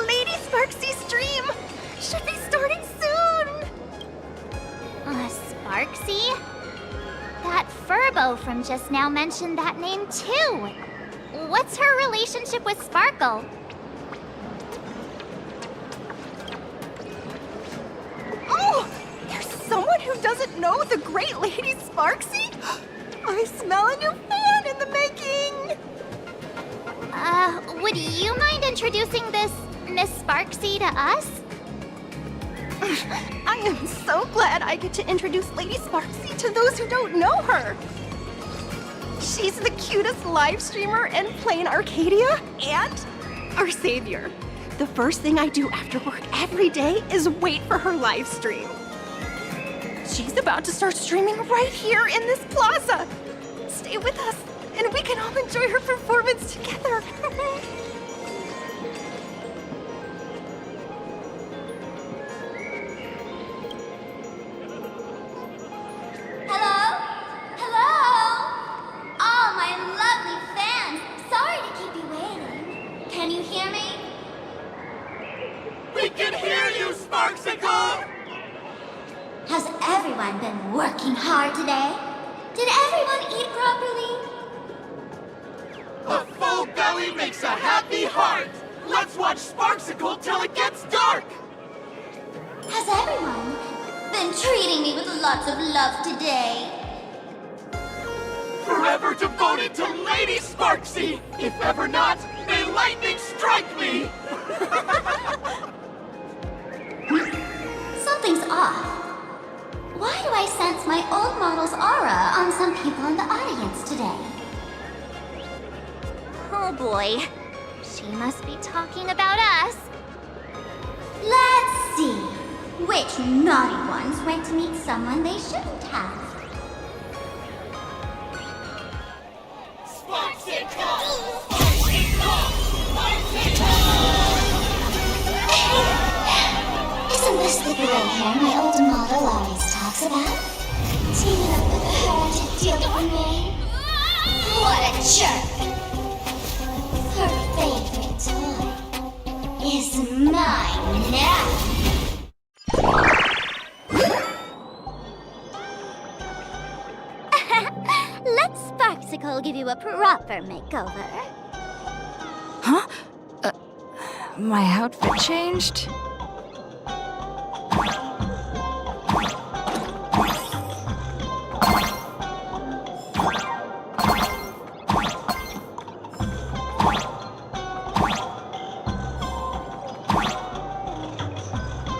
Lady Sparksy's stream should be starting soon! Sparksy? That Furbo from just now mentioned that name too. What's her relationship with Sparkle? Oh! There's someone who doesn't know the great Lady Sparksy? I smell a new fan in the making! Would you mind introducing this Miss Sparksy to us? I am so glad I get to introduce Lady Sparksy to those who don't know her. She's the cutest live streamer in Planarcadia and our savior. The first thing I do after work every day is wait for her live stream. She's about to start streaming right here in this plaza. Stay with us, and we can all enjoy her performance together. Hello? Hello? All my lovely fans, sorry to keep you waiting. Can you hear me? We can hear you, Sparksicle! Has everyone been working hard today? Did everyone eat properly? A full belly makes a happy heart! Let's watch Sparksicle till it gets dark! Has everyone been treating me with lots of love today? Forever devoted to Lady Sparksy! If ever not, may lightning strike me! Something's off. Why do I sense my old model's aura on some people in the audience today? Oh boy. She must be talking about us. Let's see. Which naughty ones went to meet someone they shouldn't have? Isn't this the gray hair my old model always talks about? Teaming up with her to deal with me? What a jerk! Her favorite toy is mine now! Let Sparksicle give you a proper makeover. Huh? My outfit changed?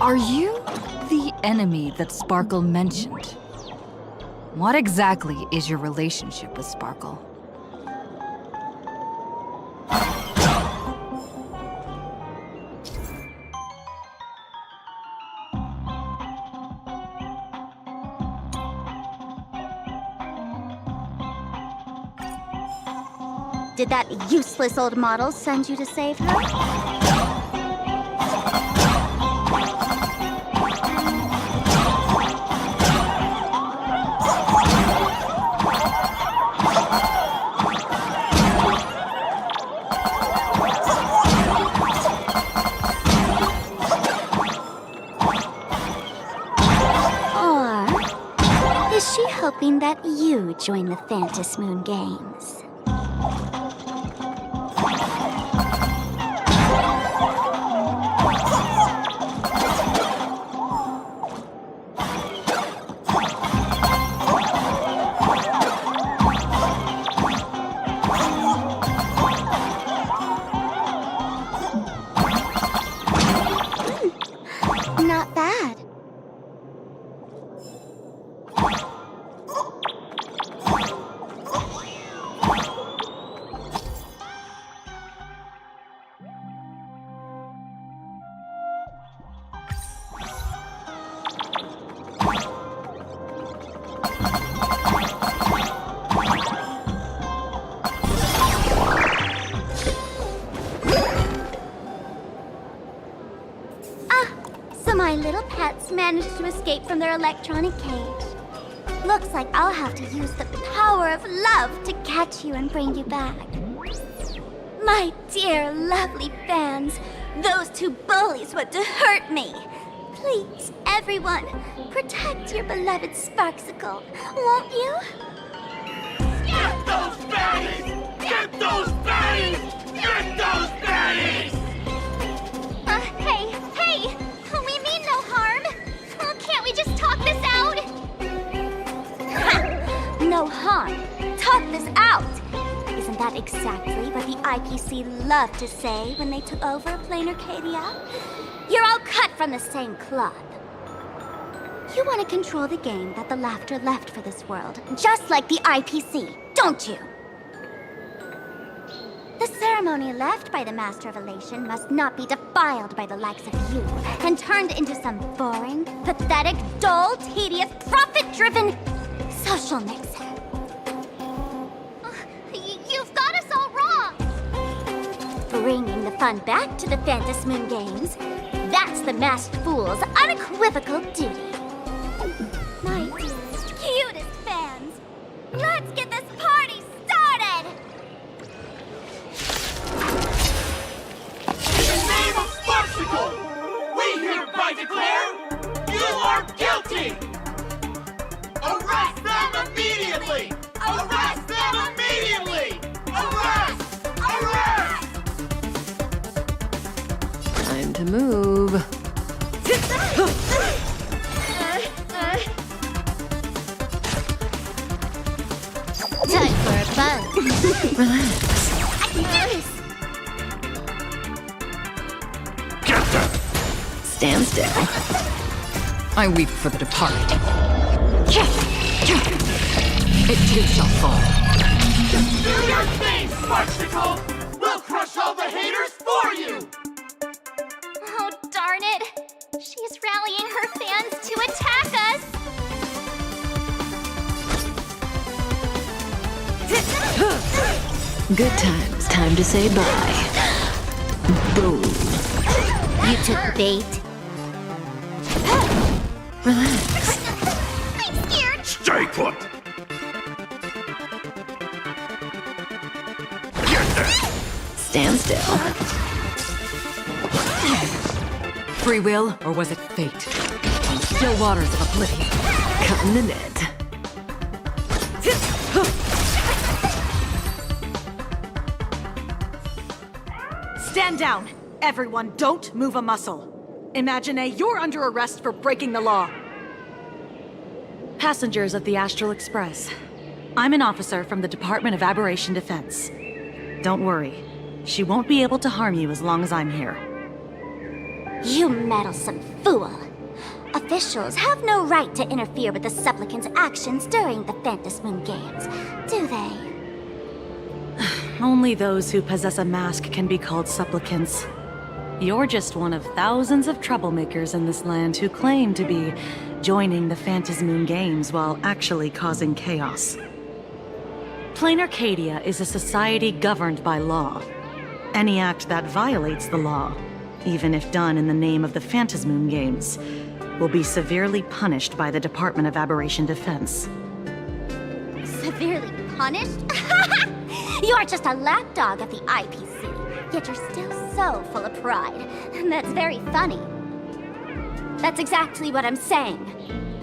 Are you the enemy that Sparkle mentioned? What exactly is your relationship with Sparkle? Did that useless old model send you to save her? Or is she hoping that you join the Phantasmoon Games? Not bad. So my little pets managed to escape from their electronic cage. Looks like I'll have to use the power of love to catch you and bring you back. My dear, lovely fans, those two bullies want to hurt me. Please, everyone, protect your beloved Sparksicle, won't you? Get those baddies! Get those baddies! Get those baddies! Hey! We mean no harm! Can't we just talk this out? No harm. Talk this out. Isn't that exactly what the IPC loved to say when they took over Planarcadia? You're all cut from the same cloth. You want to control the game that the Laughter left for this world, just like the IPC, don't you? The ceremony left by the Master of Elation must not be defiled by the likes of you and turned into some boring, pathetic, dull, tedious, profit-driven social mixer. You've got us all wrong! Bringing the fun back to the Phantasmoon Games, that's the Masked Fool's unequivocal duty. My cutest fans, let's get this party started! In the name of Sparksicle, we hereby declare you are guilty! Arrest them immediately! Arrest them immediately! Arrest! Arrest! Time to move. Time for a buzz. Relax. I can do this! Stand still. I weep for the departed. It too shall fall. Do your thing, Sparksicle! We'll crush all the haters for you! Oh, darn it! She's rallying her fans to attack us! Good times. Time to say bye. Boom. You took bait. Relax. I'm scared! Stay put! Stand still. Free will, or was it fate? Still waters of oblivion. Cut in the net. Stand down! Everyone, don't move a muscle. Imagine you're under arrest for breaking the law. Passengers of the Astral Express. I'm an officer from the Department of Aberration Defense. Don't worry. She won't be able to harm you as long as I'm here. You meddlesome fool. Officials have no right to interfere with the supplicants' actions during the Phantom Moon Games, do they? Only those who possess a mask can be called supplicants. You're just one of thousands of troublemakers in this land who claim to be joining the Phantom Moon Games while actually causing chaos. Planarcadia is a society governed by law. Any act that violates the law, even if done in the name of the Phantom Moon Games, will be severely punished by the Department of Aberration Defense. Severely punished? You're just a lapdog of the IPC, yet you're still so full of pride. That's very funny. That's exactly what I'm saying.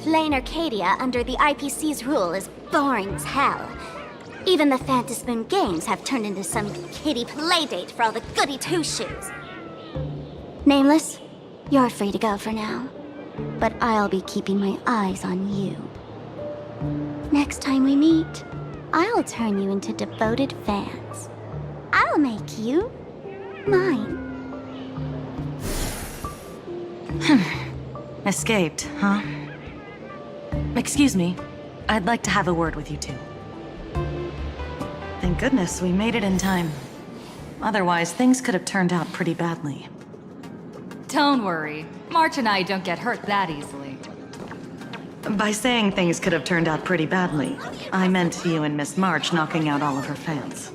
Planarcadia under the IPC's rule is boring as hell. Even the Phantom Moon Games have turned into some kiddie playdate for all the goody two-shoes. Nameless, you're free to go for now. But I'll be keeping my eyes on you. Next time we meet, I'll turn you into devoted fans. I'll make you mine. Escaped, huh? Excuse me. I'd like to have a word with you two. Thank goodness we made it in time. Otherwise, things could have turned out pretty badly. Don't worry. March and I don't get hurt that easily. By saying things could have turned out pretty badly, I meant you and Miss March knocking out all of her fans.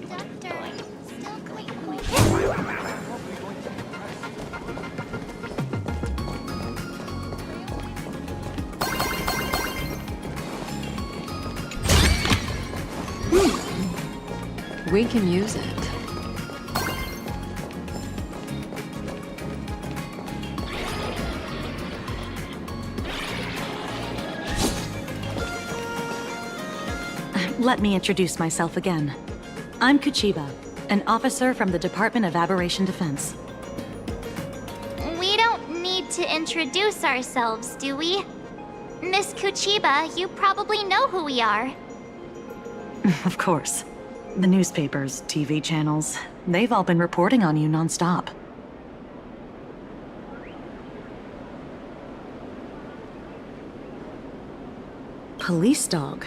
We can use it. Let me introduce myself again. I'm Kuchiba, an officer from the Department of Aberration Defense. We don't need to introduce ourselves, do we? Miss Kuchiba, you probably know who we are. Of course. The newspapers, TV channels, they've all been reporting on you nonstop. Police dog?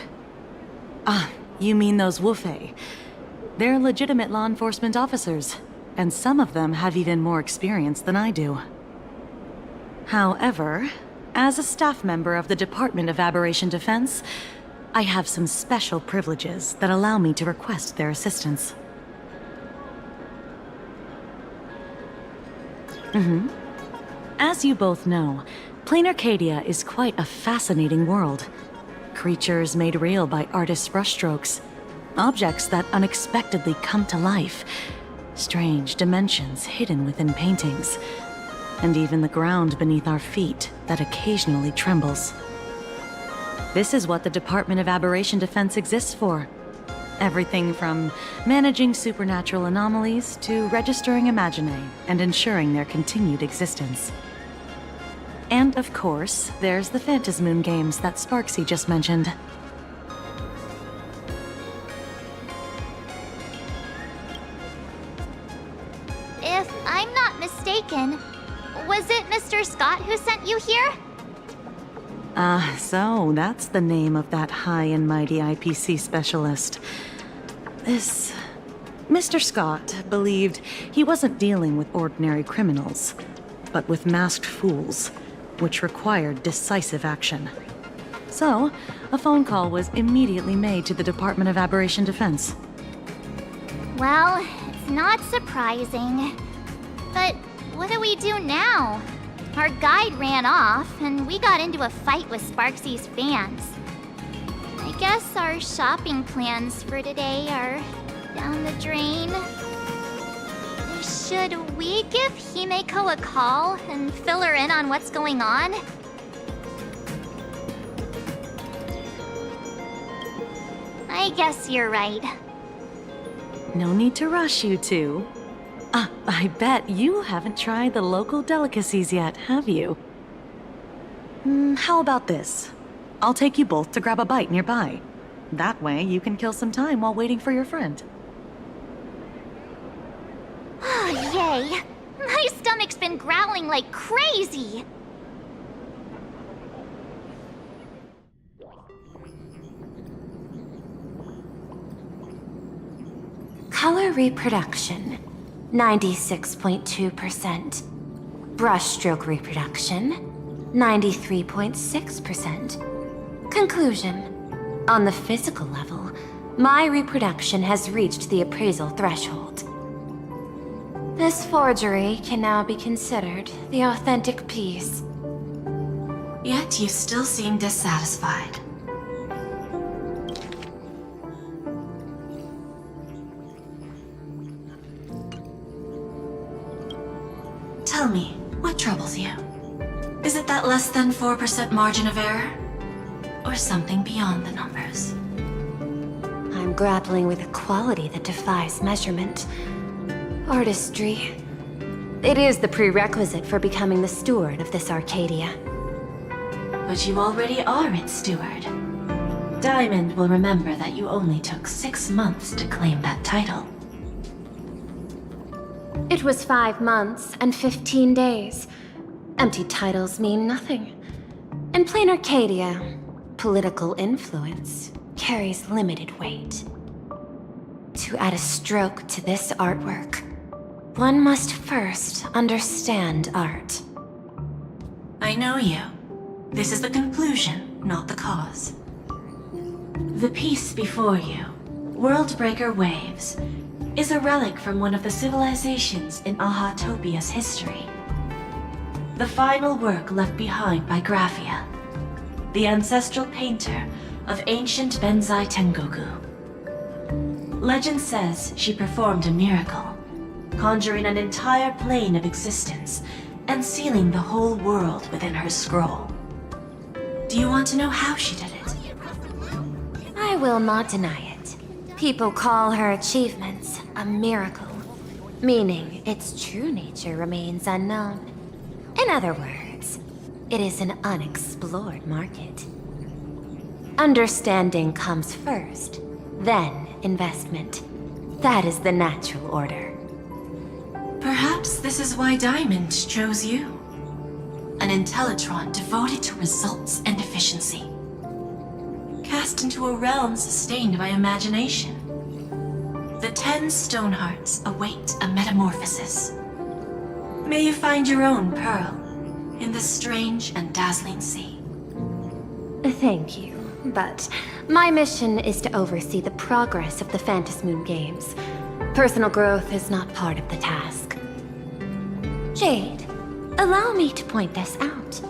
Ah, you mean those Wufei. They're legitimate law enforcement officers, and some of them have even more experience than I do. However, as a staff member of the Department of Aberration Defense, I have some special privileges that allow me to request their assistance. As you both know, Planarcadia is quite a fascinating world. Creatures made real by artists' brushstrokes. Objects that unexpectedly come to life. Strange dimensions hidden within paintings. And even the ground beneath our feet that occasionally trembles. This is what the Department of Aberration Defense exists for. Everything from managing supernatural anomalies to registering Imaginae and ensuring their continued existence. And of course, there's the Phantom Moon Games that Sparksy just mentioned. If I'm not mistaken, was it Mr. Scott who sent you here? So that's the name of that high and mighty IPC specialist. This Mr. Scott believed he wasn't dealing with ordinary criminals, but with masked fools, which required decisive action. So, a phone call was immediately made to the Department of Aberration Defense. Well, it's not surprising. But what do we do now? Our guide ran off, and we got into a fight with Sparksy's fans. I guess our shopping plans for today are down the drain. Should we give Himeko a call and fill her in on what's going on? I guess you're right. No need to rush, you two. I bet you haven't tried the local delicacies yet, have you? How about this? I'll take you both to grab a bite nearby. That way, you can kill some time while waiting for your friend. Oh, yay! My stomach stomach's been growling like crazy. Color reproduction, 96.2%. Brushstroke reproduction, 93.6%. Conclusion. On the physical level, my reproduction has reached the appraisal threshold. This forgery can now be considered the authentic piece. Yet you still seem dissatisfied. Tell me, what troubles you? Is it that less than 4% margin of error? Or something beyond the numbers? I'm grappling with a quality that defies measurement. Artistry. It is the prerequisite for becoming the steward of this Arcadia. But you already are its steward. Diamond will remember that you only took 6 months to claim that title. It was 5 months and 15 days. Empty titles mean nothing. In Planarcadia, political influence carries limited weight. To add a stroke to this artwork, one must first understand art. I know you. This is the conclusion, not the cause. The piece before you, Worldbreaker Waves, is a relic from one of the civilizations in Ahatopia's history. The final work left behind by Graphia, the ancestral painter of ancient Benzai Tengoku. Legend says she performed a miracle, conjuring an entire plane of existence and sealing the whole world within her scroll. Do you want to know how she did it? I will not deny it. People call her achievements a miracle, meaning its true nature remains unknown. In other words, it is an unexplored market. Understanding comes first, then investment. That is the natural order. Perhaps this is why Diamond chose you. An Intellitron devoted to results and efficiency. Cast into a realm sustained by imagination. The 10 Stonehearts await a metamorphosis. May you find your own pearl in this strange and dazzling sea. Thank you, but my mission is to oversee the progress of the Phantasmoon Games. Personal growth is not part of the task. Jade, allow me to point this out.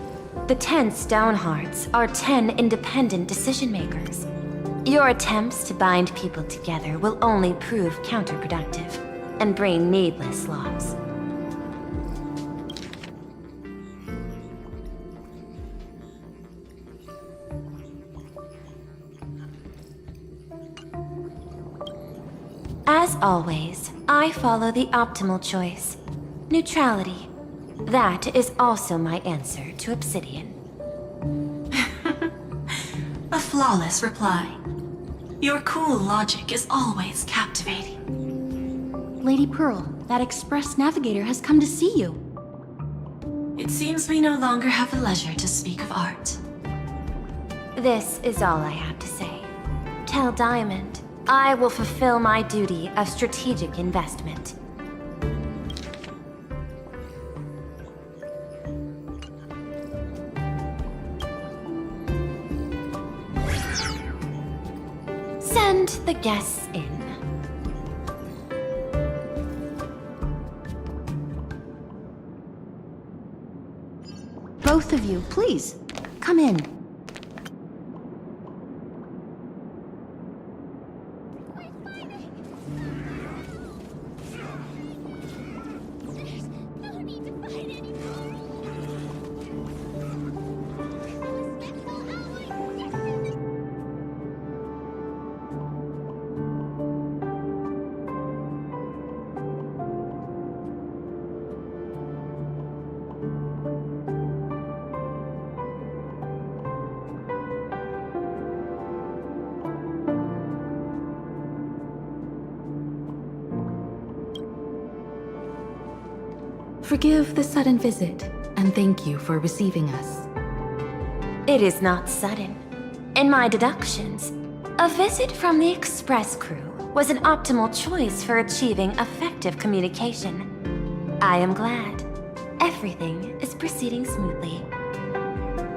The 10 Stonehearts are 10 independent decision-makers. Your attempts to bind people together will only prove counterproductive and bring needless loss. As always, I follow the optimal choice. Neutrality. That is also my answer to Obsidian. A flawless reply. Your cool logic is always captivating. Lady Pearl, that Express Navigator has come to see you. It seems we no longer have the leisure to speak of art. This is all I have to say. Tell Diamond, I will fulfill my duty of strategic investment. Send the guests in. Both of you, please, come in. Forgive the sudden visit, and thank you for receiving us. It is not sudden. In my deductions, a visit from the Express crew was an optimal choice for achieving effective communication. I am glad. Everything is proceeding smoothly.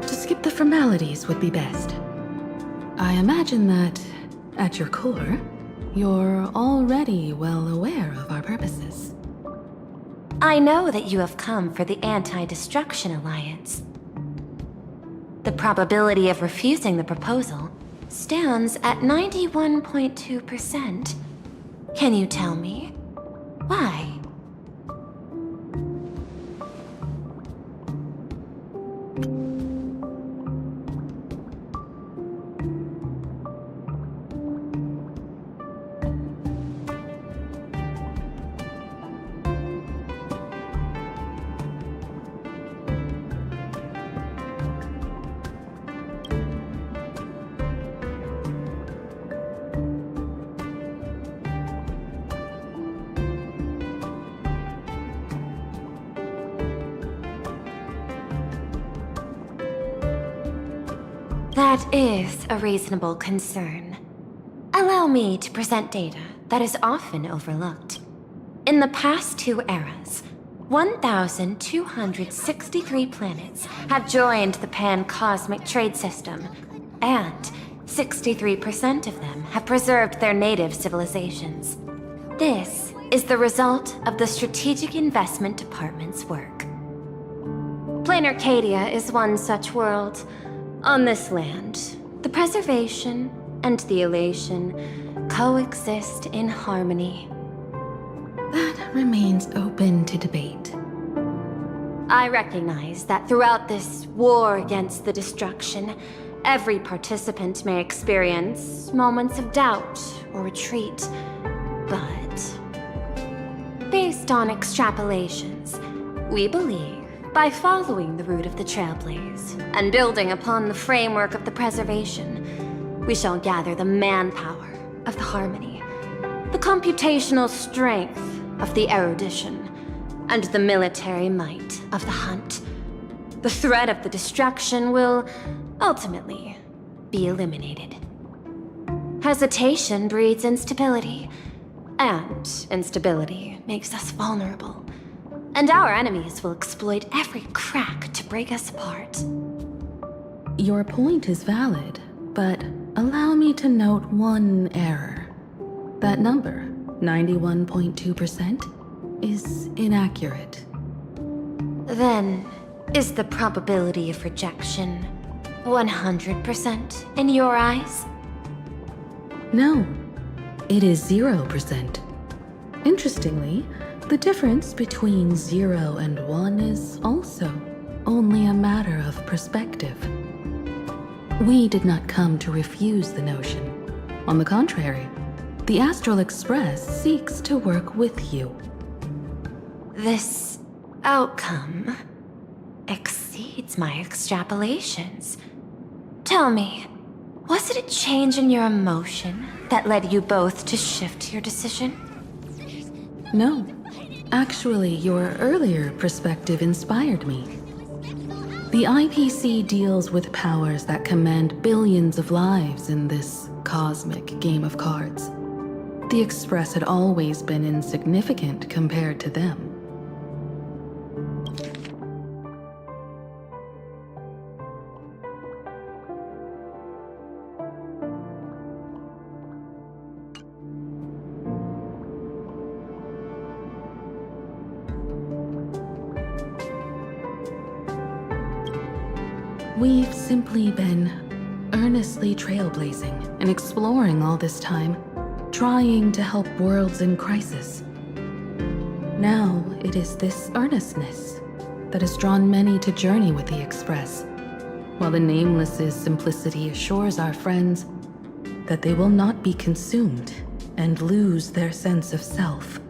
To skip the formalities would be best. I imagine that, at your core, you're already well aware of our purposes. I know that you have come for the Anti-Destruction Alliance. The probability of refusing the proposal stands at 91.2%. Can you tell me why? That is a reasonable concern. Allow me to present data that is often overlooked. In the past 2 eras, 1,263 planets have joined the Pan-Cosmic Trade System, and 63% of them have preserved their native civilizations. This is the result of the Strategic Investment Department's work. Planarcadia is one such world. On this land, the preservation and the elation coexist in harmony. That remains open to debate. I recognize that throughout this war against the destruction, every participant may experience moments of doubt or retreat. But, based on extrapolations, we believe by following the route of the Trailblaze and building upon the framework of the preservation, we shall gather the manpower of the harmony, the computational strength of the erudition, and the military might of the hunt. The threat of the destruction will ultimately be eliminated. Hesitation breeds instability, and instability makes us vulnerable. And our enemies will exploit every crack to break us apart. Your point is valid, but allow me to note one error. That number, 91.2%, is inaccurate. Then, is the probability of rejection 100% in your eyes? No, it is 0%. Interestingly, the difference between 0 and 1 is also only a matter of perspective. We did not come to refuse the notion. On the contrary, the Astral Express seeks to work with you. This outcome exceeds my extrapolations. Tell me, was it a change in your emotion that led you both to shift your decision? No. Actually, your earlier perspective inspired me. The IPC deals with powers that command billions of lives in this cosmic game of cards. The Express had always been insignificant compared to them. We've simply been earnestly trailblazing and exploring all this time, trying to help worlds in crisis. Now it is this earnestness that has drawn many to journey with the Express, while the Nameless's simplicity assures our friends that they will not be consumed and lose their sense of self.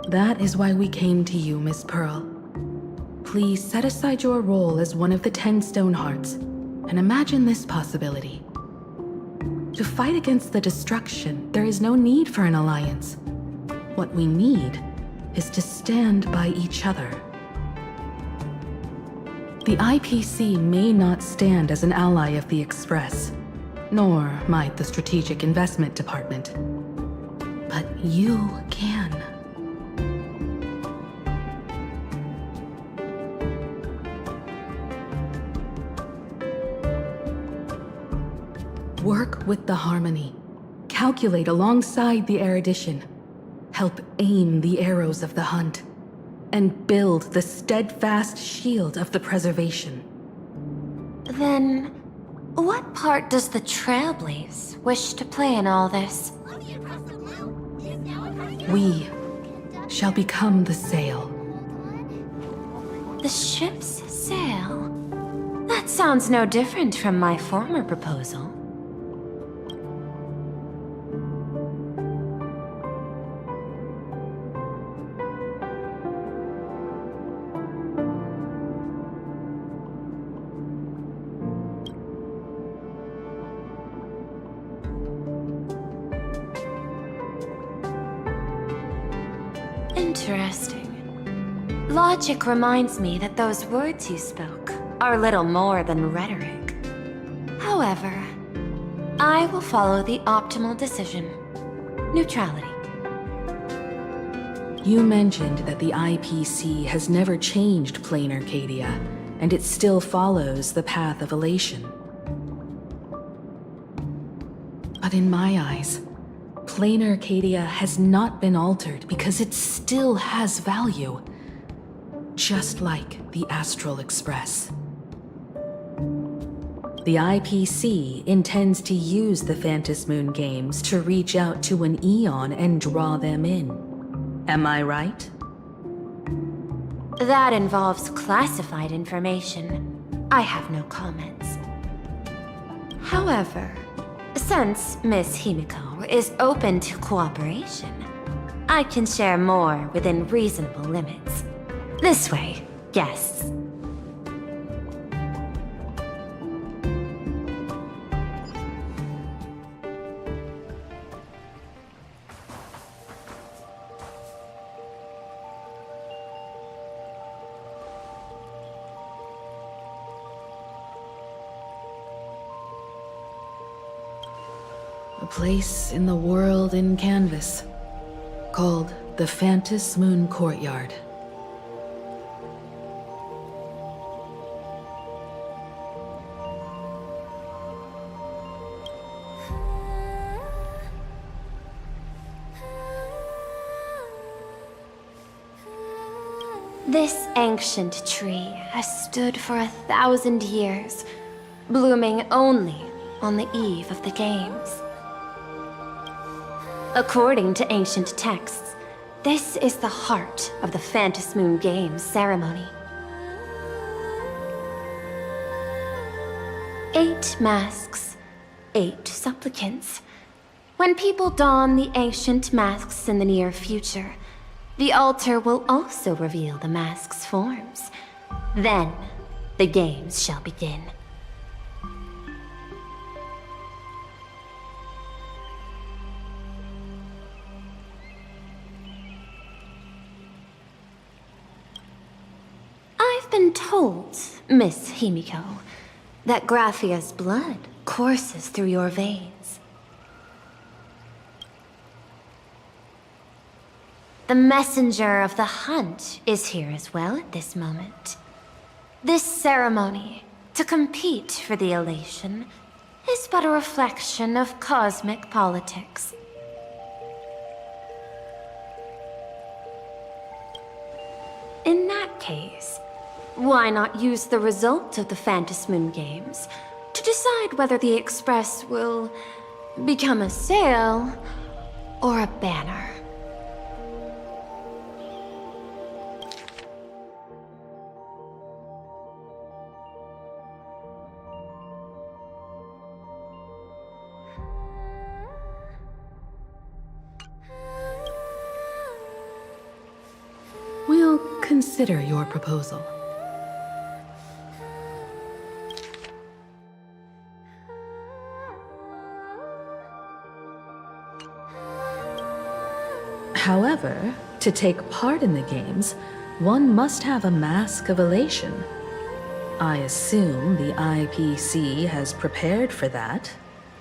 That is why we came to you, Miss Pearl. Please set aside your role as one of the 10 Stonehearts and imagine this possibility. To fight against the destruction, there is no need for an alliance. What we need is to stand by each other. The IPC may not stand as an ally of the Express, nor might the Strategic Investment Department. But you can. Work with the Harmony. Calculate alongside the erudition. Help aim the arrows of the hunt. And build the steadfast shield of the preservation. Then, what part does the Trailblaze wish to play in all this? We shall become the sail. The ship's sail? That sounds no different from my former proposal. Interesting. Logic reminds me that those words you spoke are little more than rhetoric. However, I will follow the optimal decision. Neutrality. You mentioned that the IPC has never changed Planarcadia, and it still follows the path of elation. But in my eyes, Planarcadia has not been altered because it still has value. Just like the Astral Express. The IPC intends to use the Phantasmoon games to reach out to an Eon and draw them in. Am I right? That involves classified information. I have no comments. However, since Miss Himiko is open to cooperation, I can share more within reasonable limits. This way, guests. A place in the world in canvas, called the Phantasmoon Courtyard. This ancient tree has stood for 1,000 years, blooming only on the eve of the games. According to ancient texts, this is the heart of the Phantasmoon Games ceremony. 8 masks, 8 supplicants. When people don the ancient masks in the near future, the altar will also reveal the mask's forms. Then, the games shall begin. I've been told, Miss Himiko, that Graphia's blood courses through your veins. The messenger of the hunt is here as well at this moment. This ceremony, to compete for the elation, is but a reflection of cosmic politics. In that case, why not use the result of the Phantasmoon Games to decide whether the Express will become a sail or a banner? We'll consider your proposal. However, to take part in the games, one must have a mask of elation. I assume the IPC has prepared for that.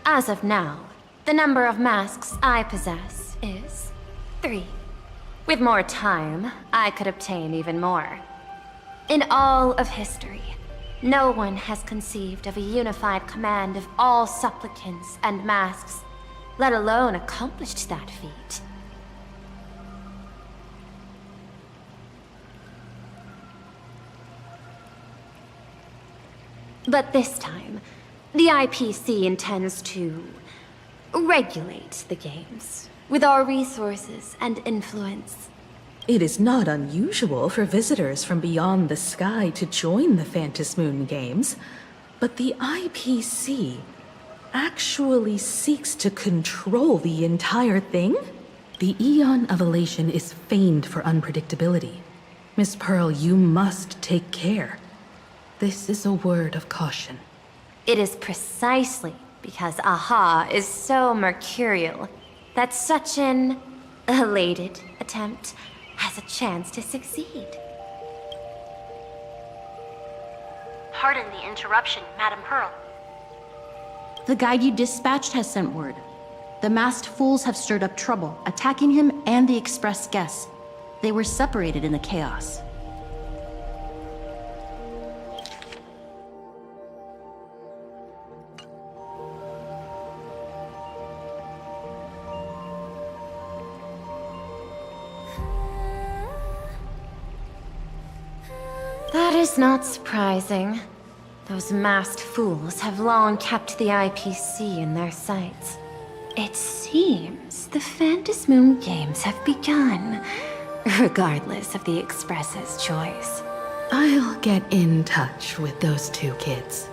As of now, the number of masks I possess is 3. With more time, I could obtain even more. In all of history, no one has conceived of a unified command of all supplicants and masks, let alone accomplished that feat. But this time, the IPC intends to regulate the games with our resources and influence. It is not unusual for visitors from beyond the sky to join the Phantom Moon Games, but the IPC actually seeks to control the entire thing? The Eon of Elation is famed for unpredictability. Miss Pearl, you must take care. This is a word of caution. It is precisely because Aha is so mercurial that such an elated attempt has a chance to succeed. Pardon the interruption, Madam Pearl. The guide you dispatched has sent word. The masked fools have stirred up trouble, attacking him and the express guests. They were separated in the chaos. That is not surprising. Those masked fools have long kept the IPC in their sights. It seems the Phantom Moon Games have begun, regardless of the Express's choice. I'll get in touch with those 2 kids.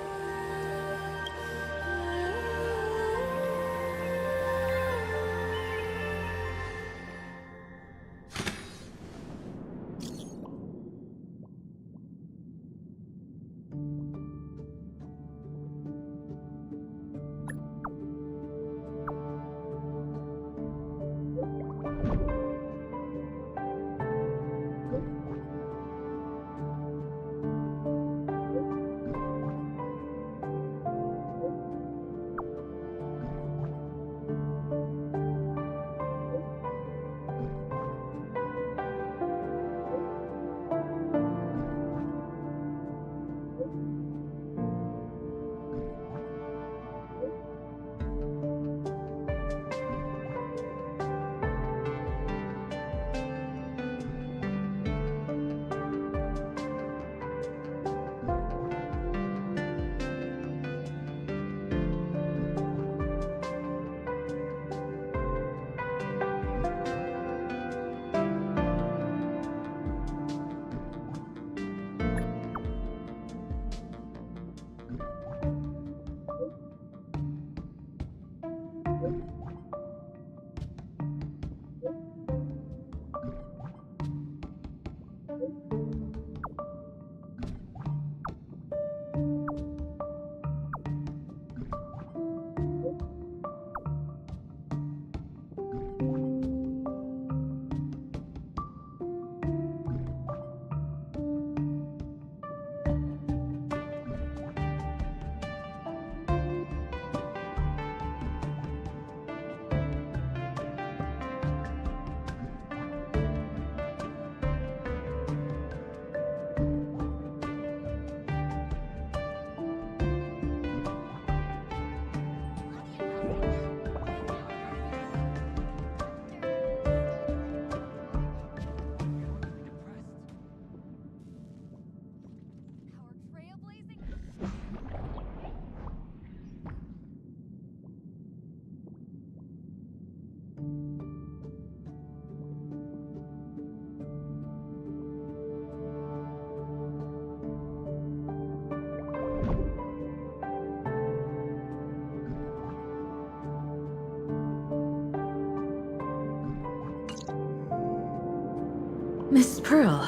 Miss Pearl,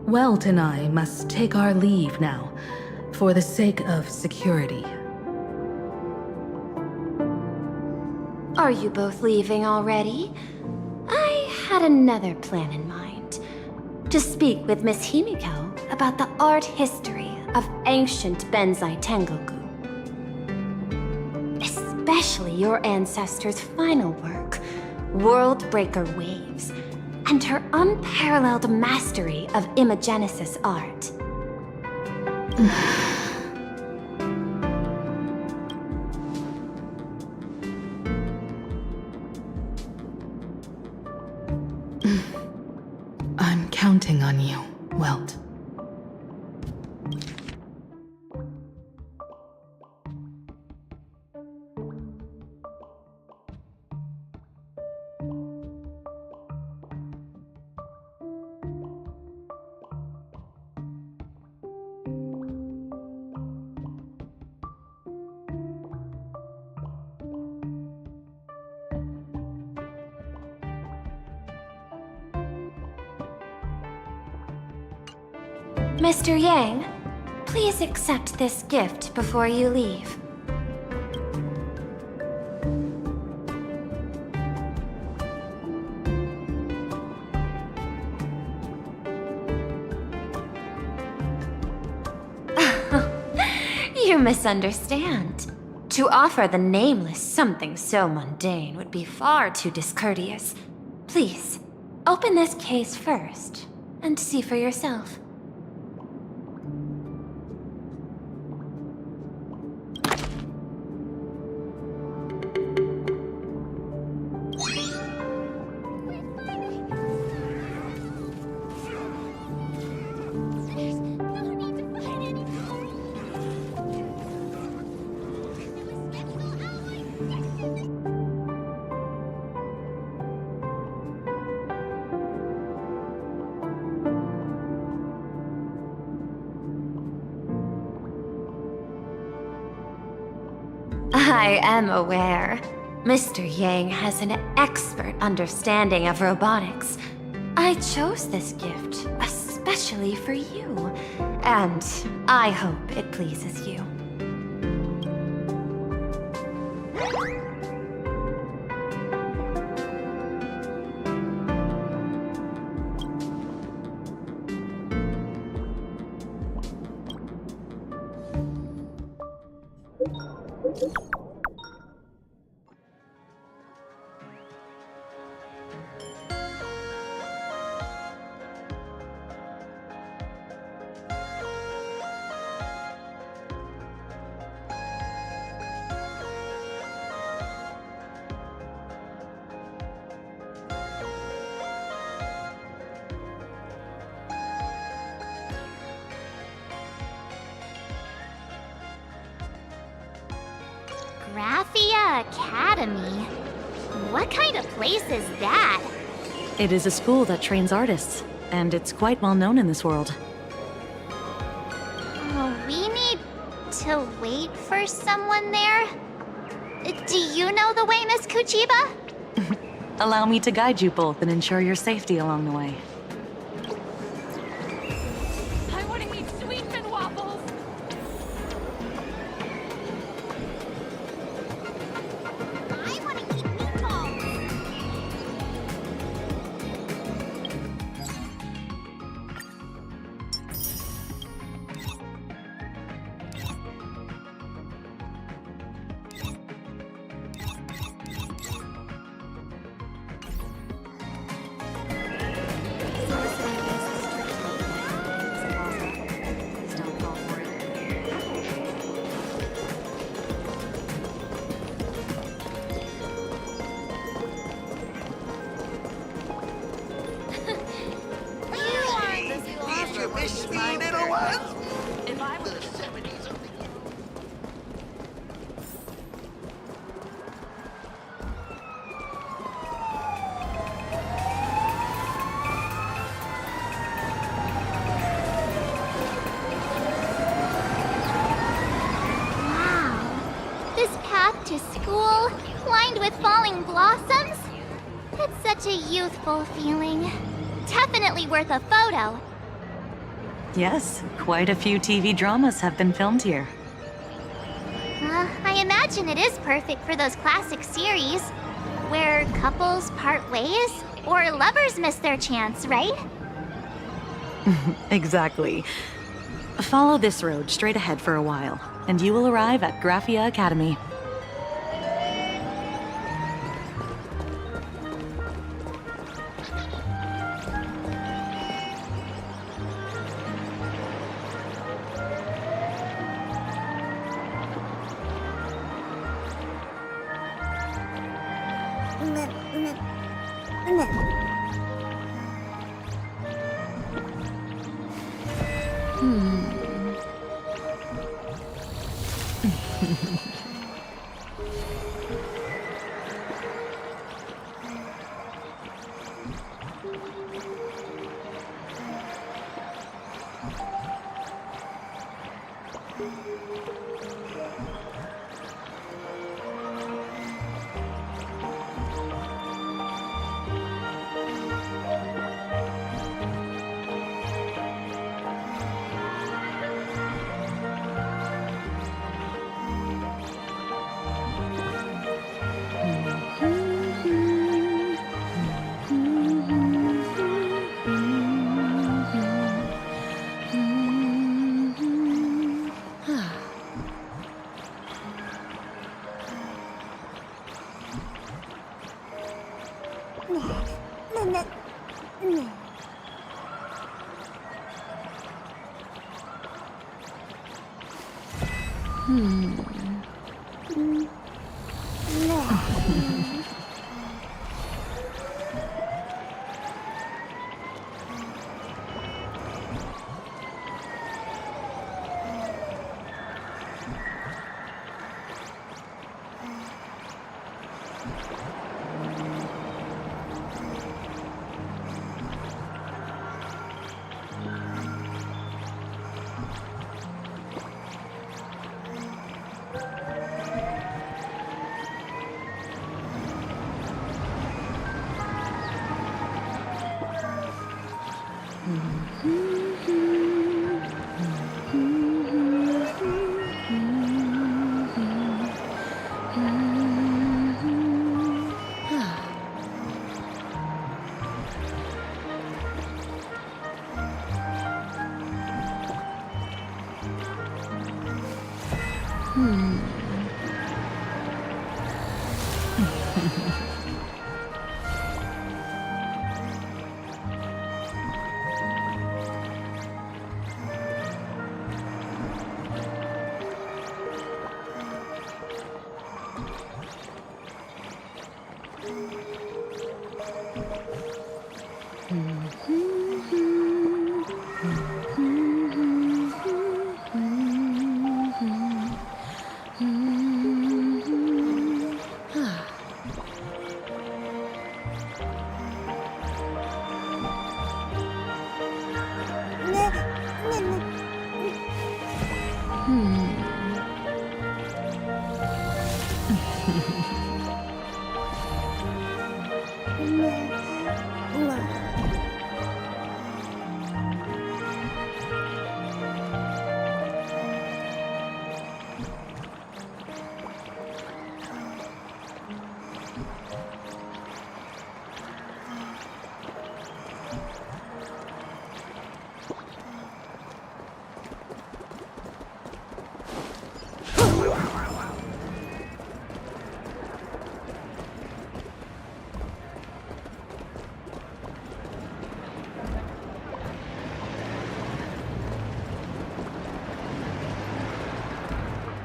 Welt and I must take our leave now, for the sake of security. Are you both leaving already? I had another plan in mind. To speak with Miss Himiko about the art history of ancient Benzai Tengoku. Especially your ancestors' final work, Worldbreaker Waves, and her unparalleled mastery of imagenesis art. I'm counting on you, Welt. Mr. Yang, please accept this gift before you leave. You misunderstand. To offer the Nameless something so mundane would be far too discourteous. Please, open this case first, and see for yourself. I am aware. Mr. Yang has an expert understanding of robotics. I chose this gift especially for you, and I hope it pleases you. Graphia Academy? What kind of place is that? It is a school that trains artists, and it's quite well known in this world. Oh, we need to wait for someone there? Do you know the way, Miss Kuchiba? Allow me to guide you both and ensure your safety along the way. I want to eat sweetman waffles! I want to eat meatballs! To school, lined with falling blossoms? It's such a youthful feeling. Definitely worth a photo. Yes, quite a few TV dramas have been filmed here. I imagine it is perfect for those classic series. where couples part ways or lovers miss their chance, right? Exactly. Follow this road straight ahead for a while, and you will arrive at Graphia Academy.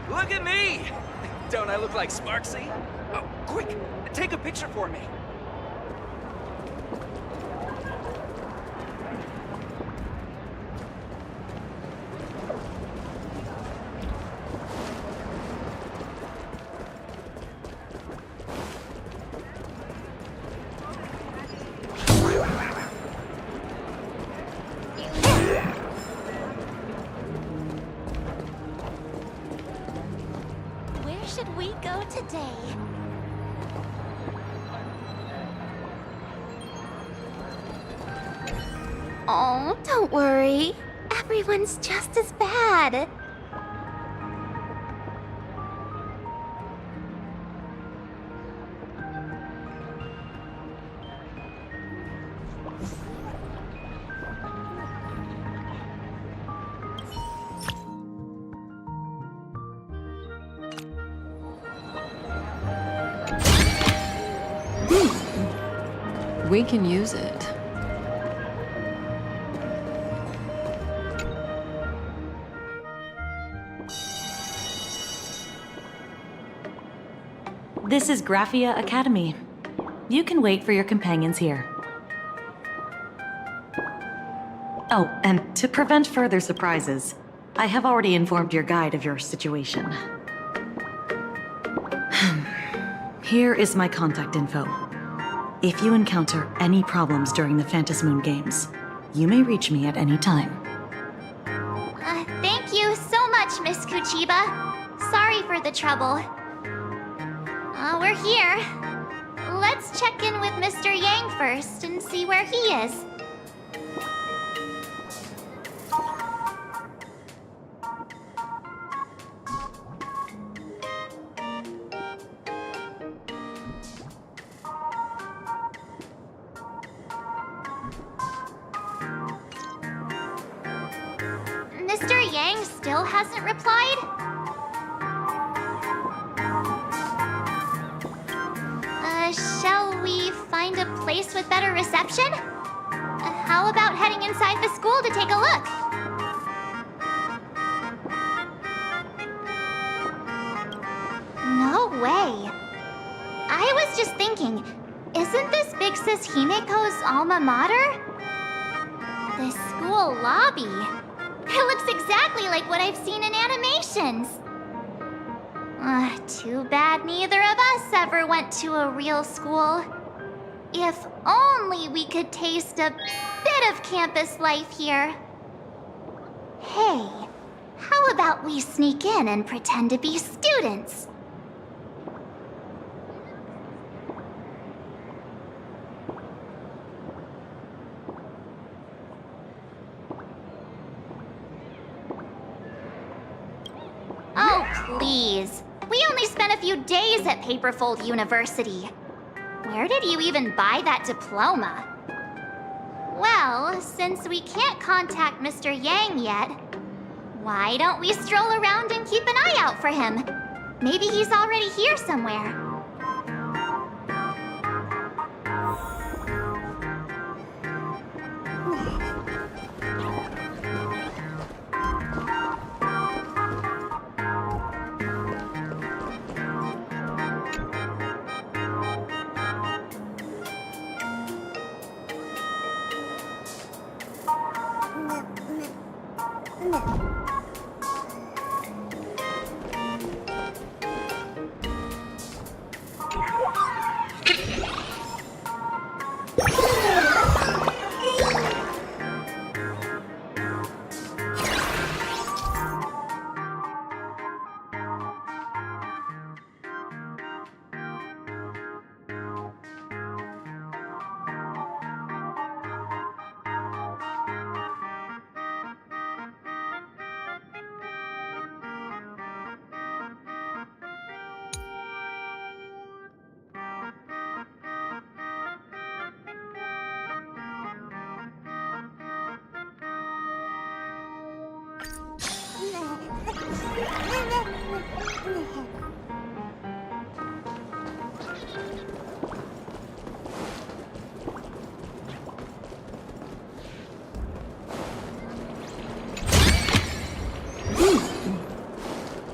Look at me! Don't I look like Sparksy? Oh, quick! Take a picture for me! Where should we go today? Oh, don't worry. Everyone's just as bad. We can use it. This is Graphia Academy. You can wait for your companions here. Oh, and to prevent further surprises, I have already informed your guide of your situation. Here is my contact info. If you encounter any problems during the Phantasmoon Games, you may reach me at any time. Thank you so much, Miss Kuchiba. Sorry for the trouble. We're here. Let's check in with Mr. Yang first and see where he is. Mr. Yang still hasn't replied? Shall we find a place with better reception? How about heading inside the school to take a look? No way. I was just thinking, isn't this Big Sis Himiko's alma mater? The school lobby. It looks exactly like what I've seen in animations. Too bad neither of us ever went to a real school. If only we could taste a bit of campus life here. Hey, how about we sneak in and pretend to be students? Oh, please. We only spent a few days at Paperfold University. Where did you even buy that diploma? Well, since we can't contact Mr. Yang yet, why don't we stroll around and keep an eye out for him? Maybe he's already here somewhere.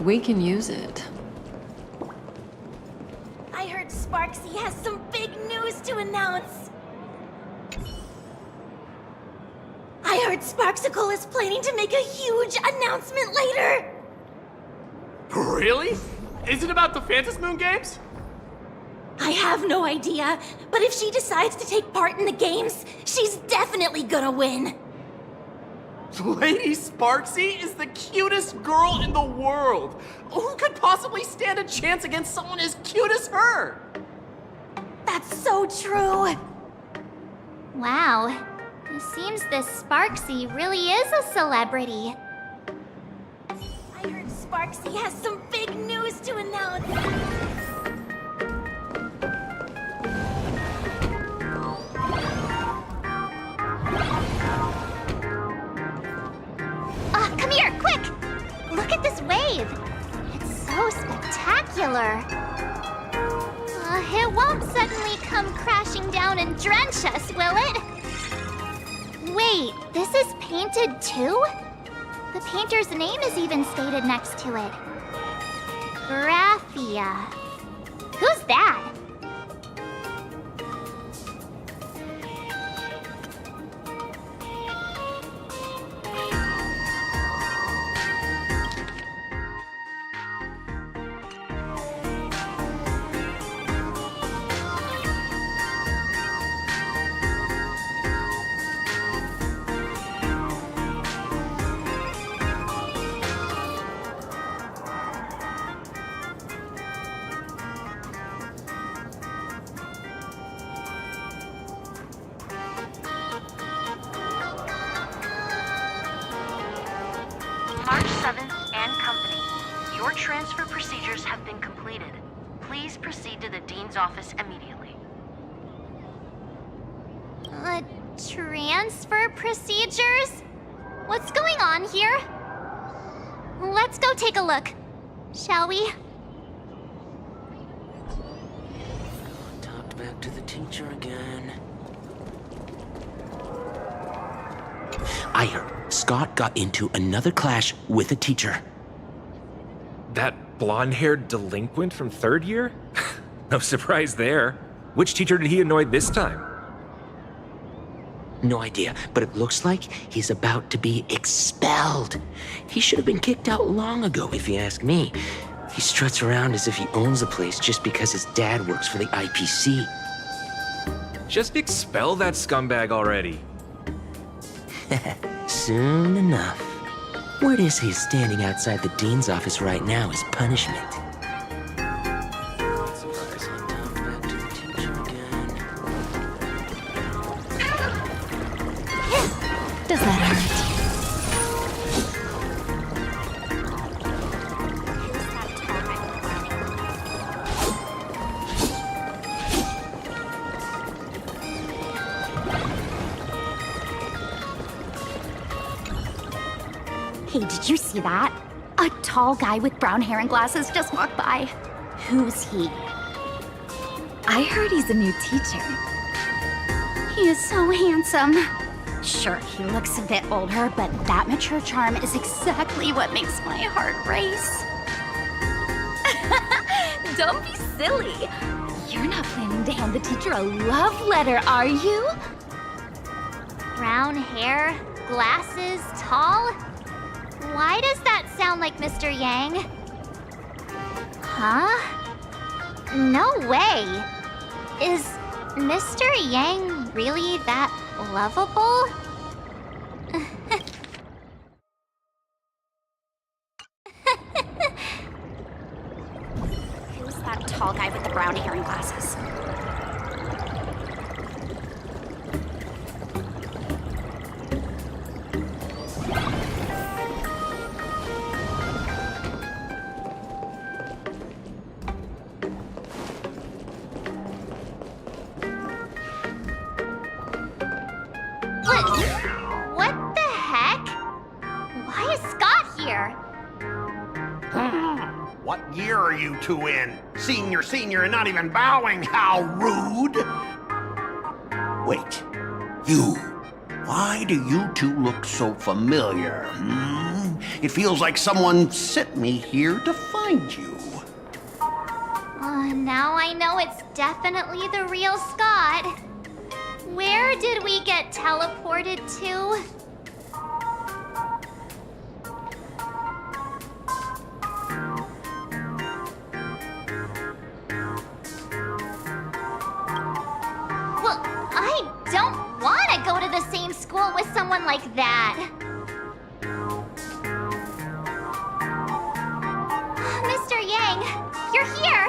We can use it. I heard Sparksy has some big news to announce. I heard Sparksicle is planning to make a huge announcement later. Really? Is it about the Phantasmoon Games? I have no idea, but if she decides to take part in the games, she's definitely gonna win. Lady Sparksy is the cutest girl in the world. Who could possibly stand a chance against someone as cute as her? That's so true. Wow. It seems this Sparksy really is a celebrity. I heard Sparksy has some big news to announce. Come here, quick! Look at this wave. It's so spectacular. It won't suddenly come crashing down and drench us, will it? Wait, this is painted too? The painter's name is even stated next to it. Graphia. Who's that? March 7th and Company. Your transfer procedures have been completed. Please proceed to the Dean's office immediately. Transfer procedures? What's going on here? Let's go take a look, shall we? Talked back to the teacher again. I heard Scott got into another clash with a teacher. That blonde-haired delinquent from third year? No surprise there. Which teacher did he annoy this time? No idea, but it looks like he's about to be expelled. He should have been kicked out long ago, if you ask me. He struts around as if he owns the place just because his dad works for the IPC. Just expel that scumbag already. Soon enough. Word is he's standing outside the Dean's office right now as punishment. Does that hurt? Hey, did you see that? A tall guy with brown hair and glasses just walked by. Who's he? I heard he's a new teacher. He is so handsome. Sure, he looks a bit older, but that mature charm is exactly what makes my heart race. Don't be silly. You're not planning to hand the teacher a love letter, are you? Brown hair, glasses, tall? Why does that sound like Mr. Yang? Huh? No way. Is Mr. Yang really that lovable? Who's that tall guy with the brown hair and glasses? What the heck? Why is Scott here? What year are you two in? Senior, and not even bowing. How rude! Wait, you. Why do you two look so familiar? It feels like someone sent me here to find you. Now I know it's definitely the real Scott. Where did we get teleported to? Well, I don't want to go to the same school with someone like that. Mr. Yang, you're here.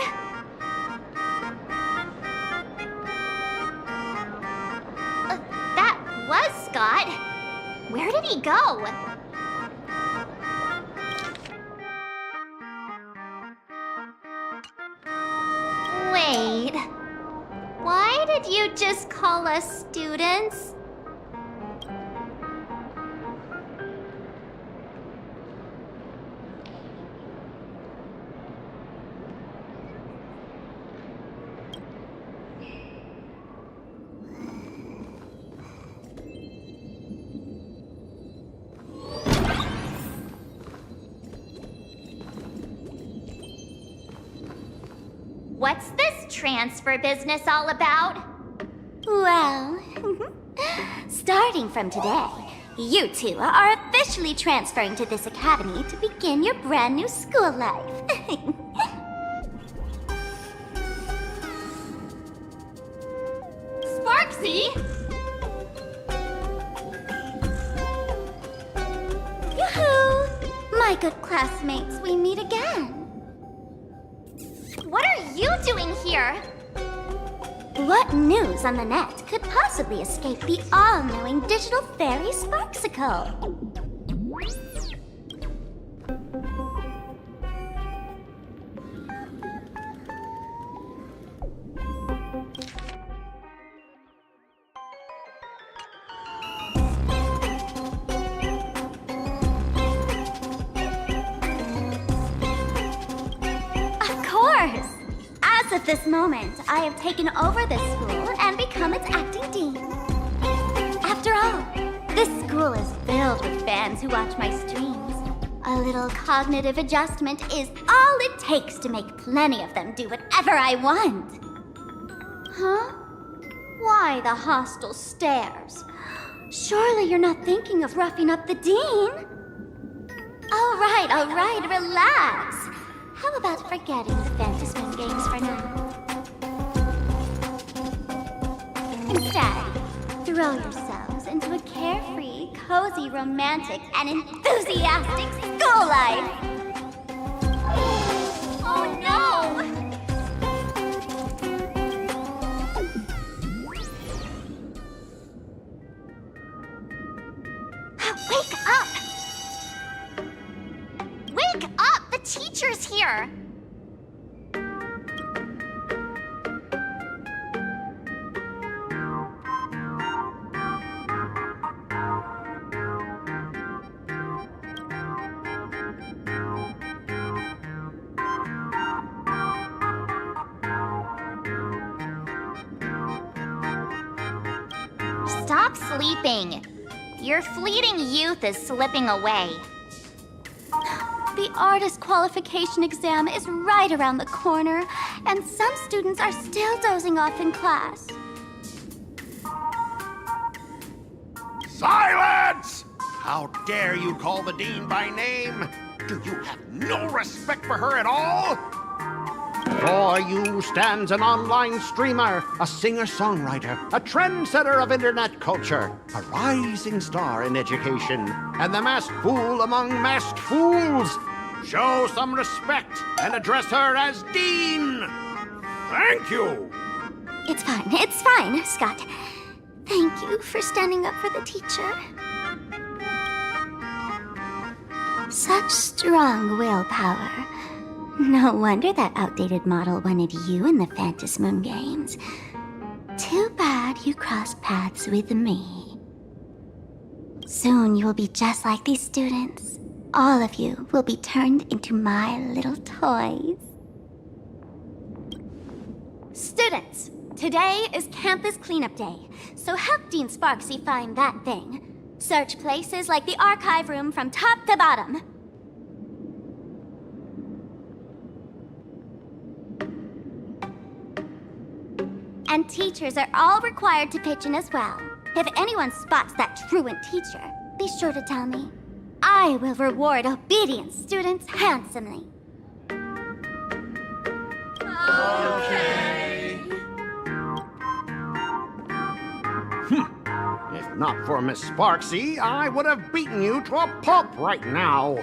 That was Scott. Where did he go? Wait. Why did you just call us students? What's this transfer business all about? Well, starting from today, you two are officially transferring to this academy to begin your brand new school life. Sparksy! Yoo-hoo! My good classmates, we meet again. What are you doing here? What news on the net could possibly escape the all-knowing digital fairy Sparksicle? Of course! As of this moment, I have taken over this school and become its acting dean. After all, this school is filled with fans who watch my streams. A little cognitive adjustment is all it takes to make plenty of them do whatever I want. Huh? Why the hostile stares? Surely you're not thinking of roughing up the dean? All right, relax. How about forgetting the Fantasy games for now? Instead, throw yourselves into a carefree, cozy, romantic, and enthusiastic school life! Oh no! Wake up! Wake up! The teacher's here! Stop sleeping. Your fleeting youth is slipping away. The artist qualification exam is right around the corner, and some students are still dozing off in class. Silence! How dare you call the dean by name? Do you have no respect for her at all? Before you stands an online streamer, a singer-songwriter, a trendsetter of internet culture, a rising star in education, and the masked fool among masked fools. Show some respect and address her as Dean. Thank you. It's fine, Scott. Thank you for standing up for the teacher. Such strong willpower. No wonder that outdated model wanted you in the Phantasmoon games. Too bad you crossed paths with me. Soon you will be just like these students. All of you will be turned into my little toys. Students, today is campus cleanup day, so help Dean Sparksy find that thing. Search places like the archive room from top to bottom. And teachers are all required to pitch in as well. If anyone spots that truant teacher, be sure to tell me. I will reward obedient students handsomely. Okay. If not for Miss Sparksy, I would have beaten you to a pulp right now.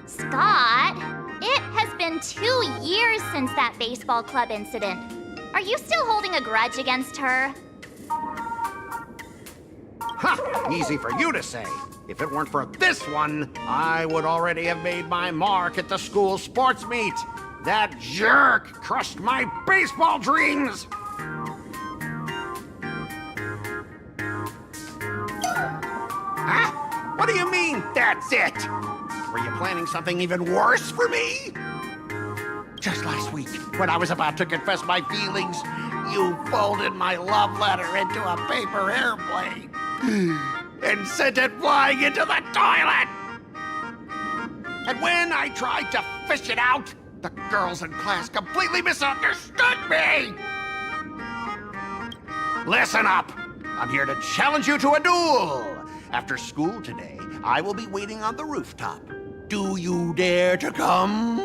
Scott, it has been 2 years since that baseball club incident. Are you still holding a grudge against her? Ha! Easy for you to say. If it weren't for this one, I would already have made my mark at the school sports meet. That jerk crushed my baseball dreams! Huh? What do you mean, that's it? Were you planning something even worse for me? Just last week, when I was about to confess my feelings, you folded my love letter into a paper airplane and sent it flying into the toilet! And when I tried to fish it out, the girls in class completely misunderstood me! Listen up! I'm here to challenge you to a duel! After school today, I will be waiting on the rooftop. Do you dare to come?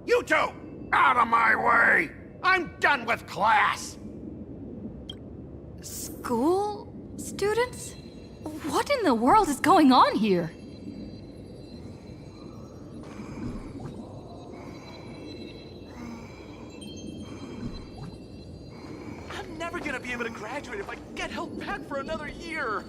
You two! Out of my way! I'm done with class! School students? What in the world is going on here? I'm never gonna be able to graduate if I get held back for another year.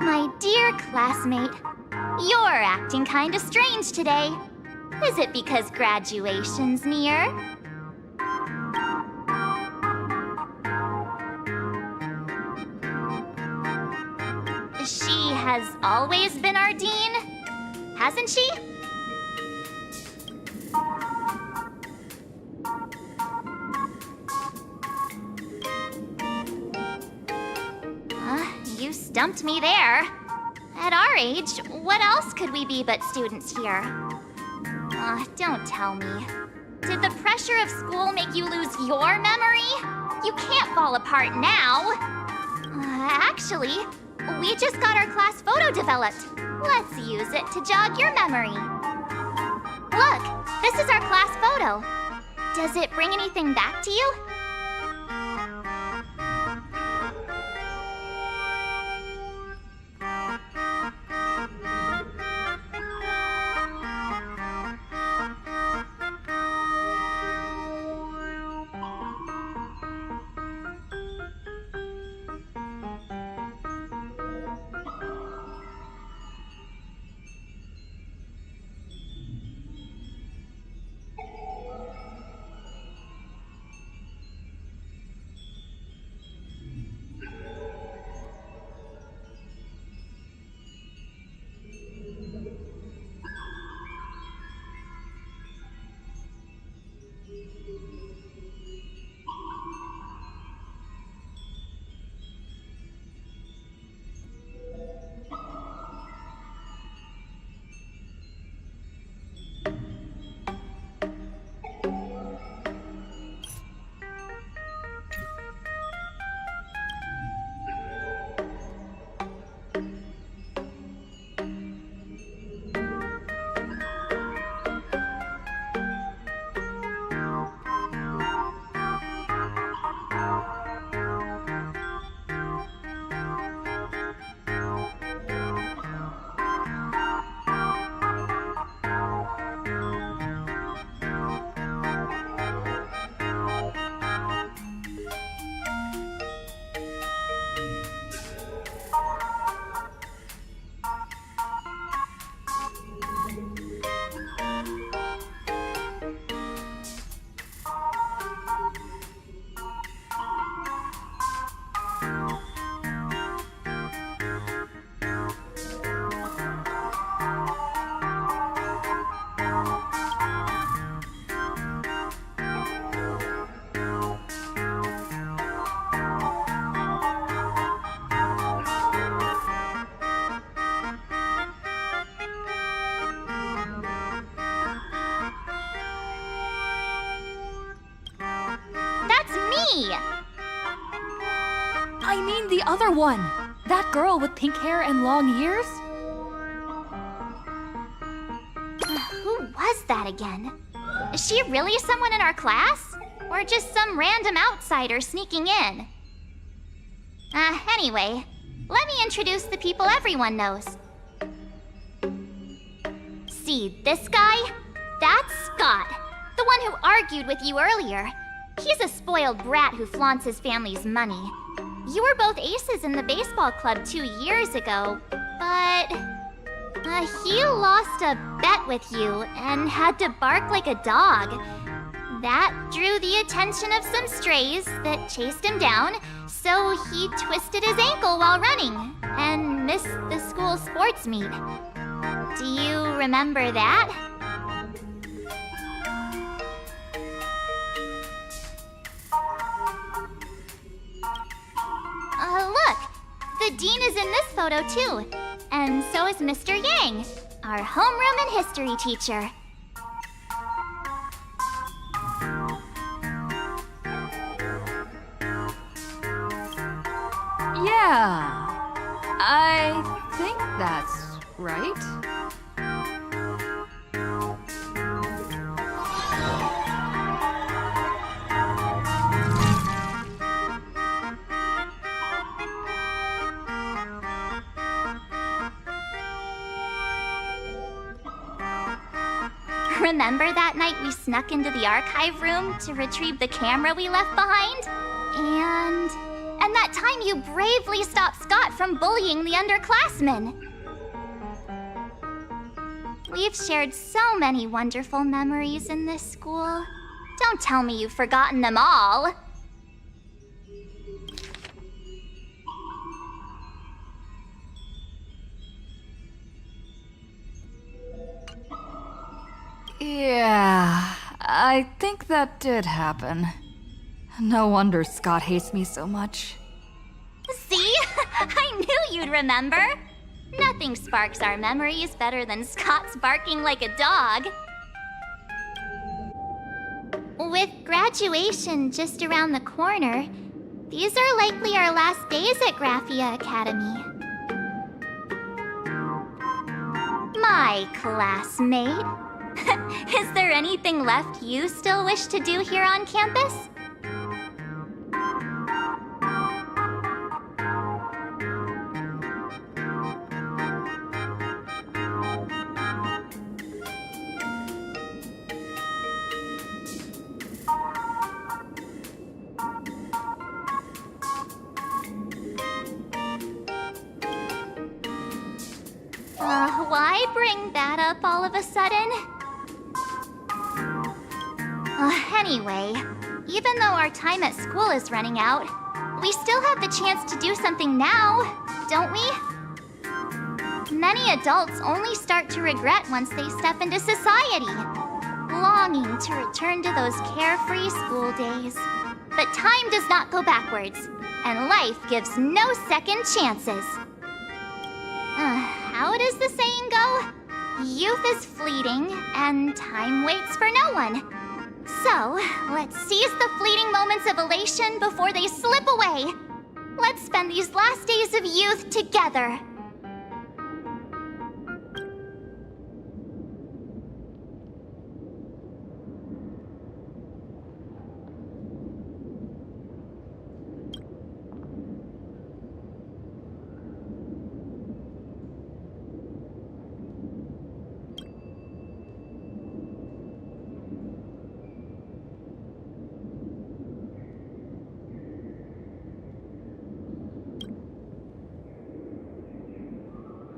My dear classmate, you're acting kinda strange today. Is it because graduation's near? She has always been our dean, hasn't she? You stumped me there. At our age, what else could we be but students here? Don't tell me. Did the pressure of school make you lose your memory? You can't fall apart now. Actually, we just got our class photo developed. Let's use it to jog your memory. Look, this is our class photo. Does it bring anything back to you? I mean the other one. That girl with pink hair and long ears? Who was that again? Is she really someone in our class? Or just some random outsider sneaking in? Anyway, let me introduce the people everyone knows. See this guy? That's Scott, the one who argued with you earlier. He's a spoiled brat who flaunts his family's money. You were both aces in the baseball club 2 years ago, but he lost a bet with you and had to bark like a dog. That drew the attention of some strays that chased him down, so he twisted his ankle while running and missed the school sports meet. Do you remember that? Look! The dean is in this photo too. And so is Mr. Yang, our homeroom and history teacher. Yeah, I think that's right. Remember that night we snuck into the archive room to retrieve the camera we left behind? And that time you bravely stopped Scott from bullying the underclassmen. We've shared so many wonderful memories in this school. Don't tell me you've forgotten them all. Yeah, I think that did happen. No wonder Scott hates me so much. See? I knew you'd remember. Nothing sparks our memories better than Scott's barking like a dog. With graduation just around the corner, these are likely our last days at Graphia Academy. My classmate. Is there anything left you still wish to do here on campus? Why bring that up all of a sudden? Anyway, even though our time at school is running out, we still have the chance to do something now, don't we? Many adults only start to regret once they step into society, longing to return to those carefree school days. But time does not go backwards, and life gives no second chances. How does the saying go? Youth is fleeting, and time waits for no one. So, let's seize the fleeting moments of elation before they slip away. Let's spend these last days of youth together.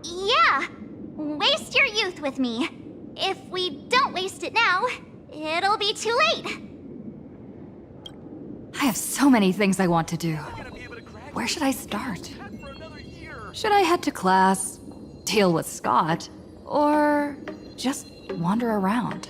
Yeah! Waste your youth with me. If we don't waste it now, it'll be too late. I have so many things I want to do. Where should I start? Should I head to class, deal with Scott, or just wander around?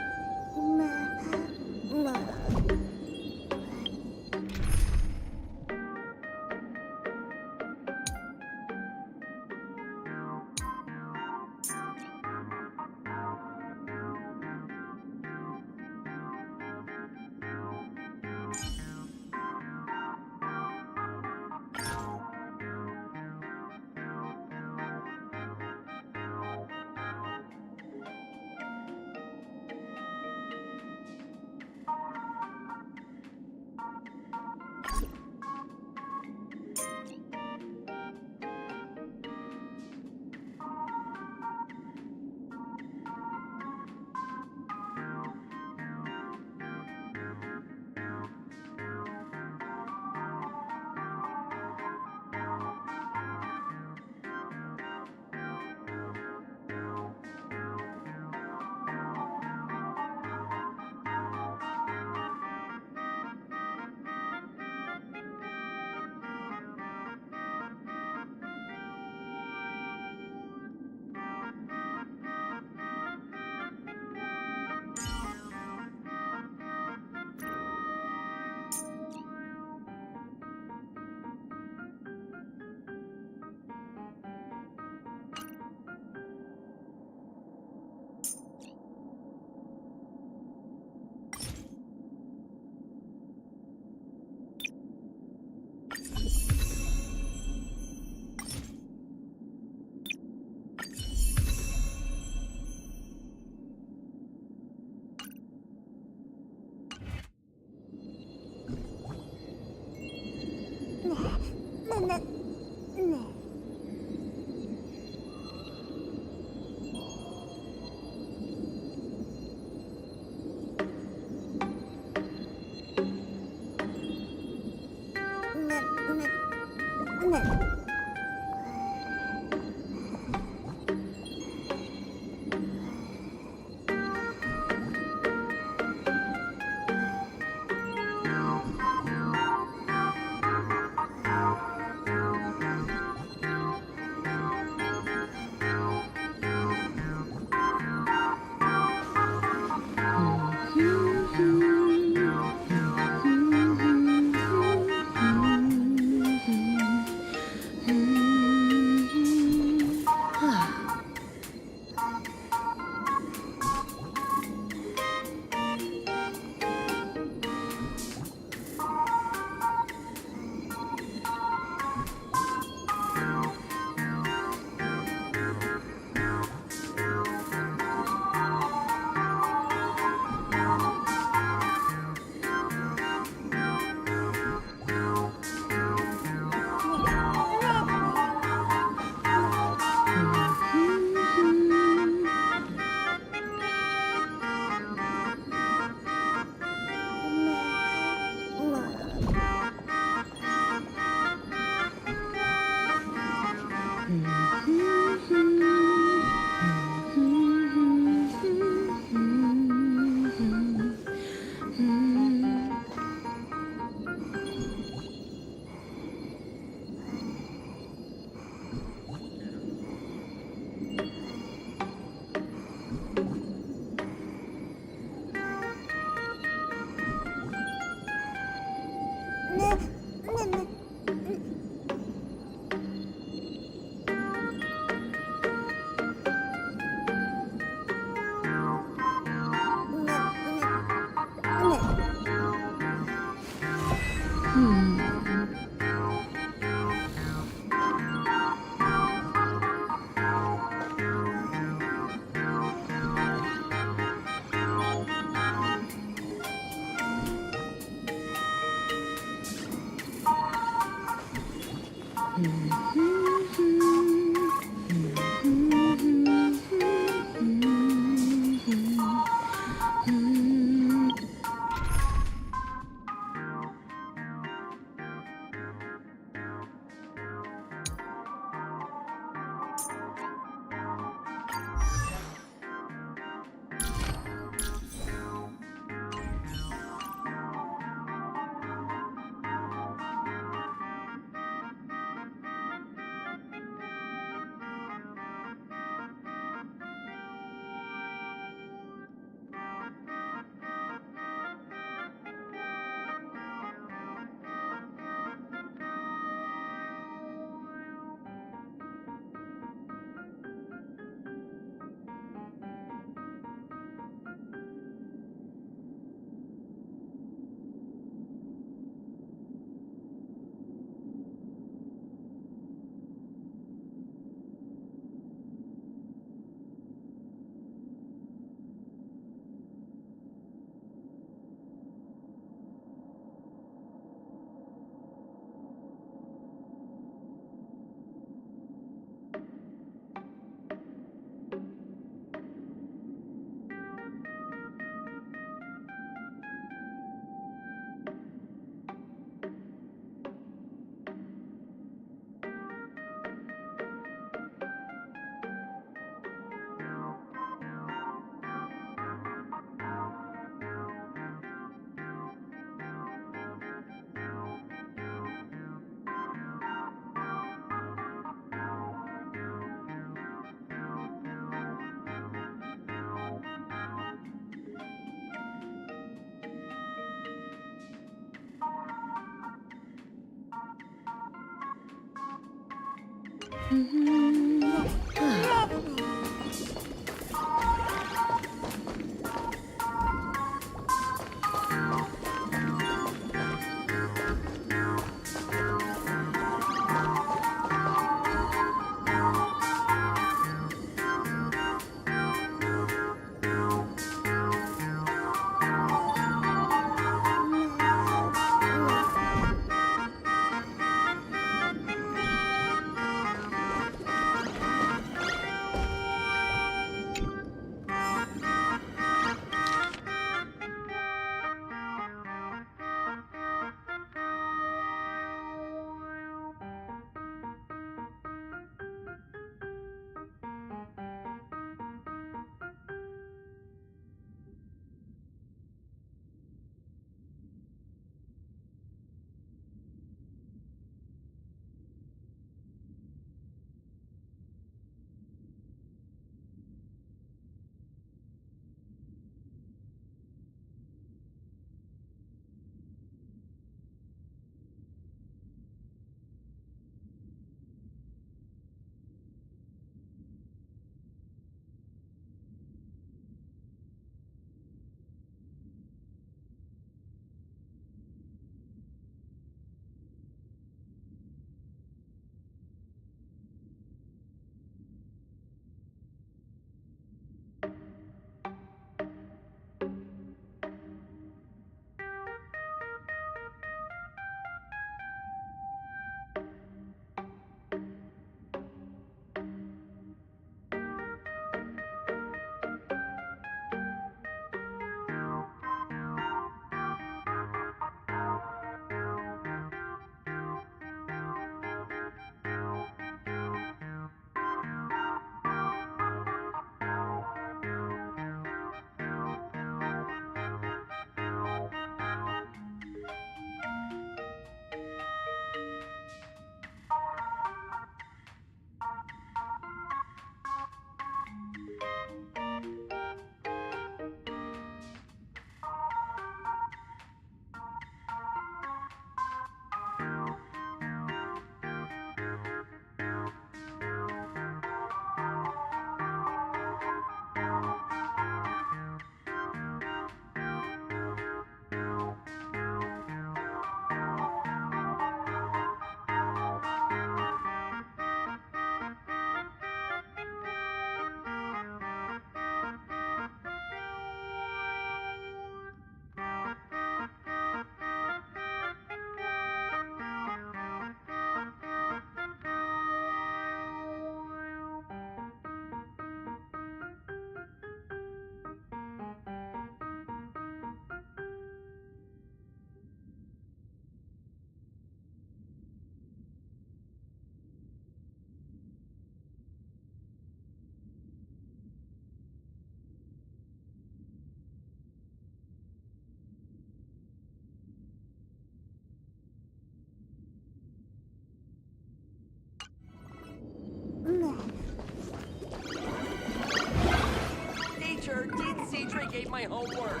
my homework.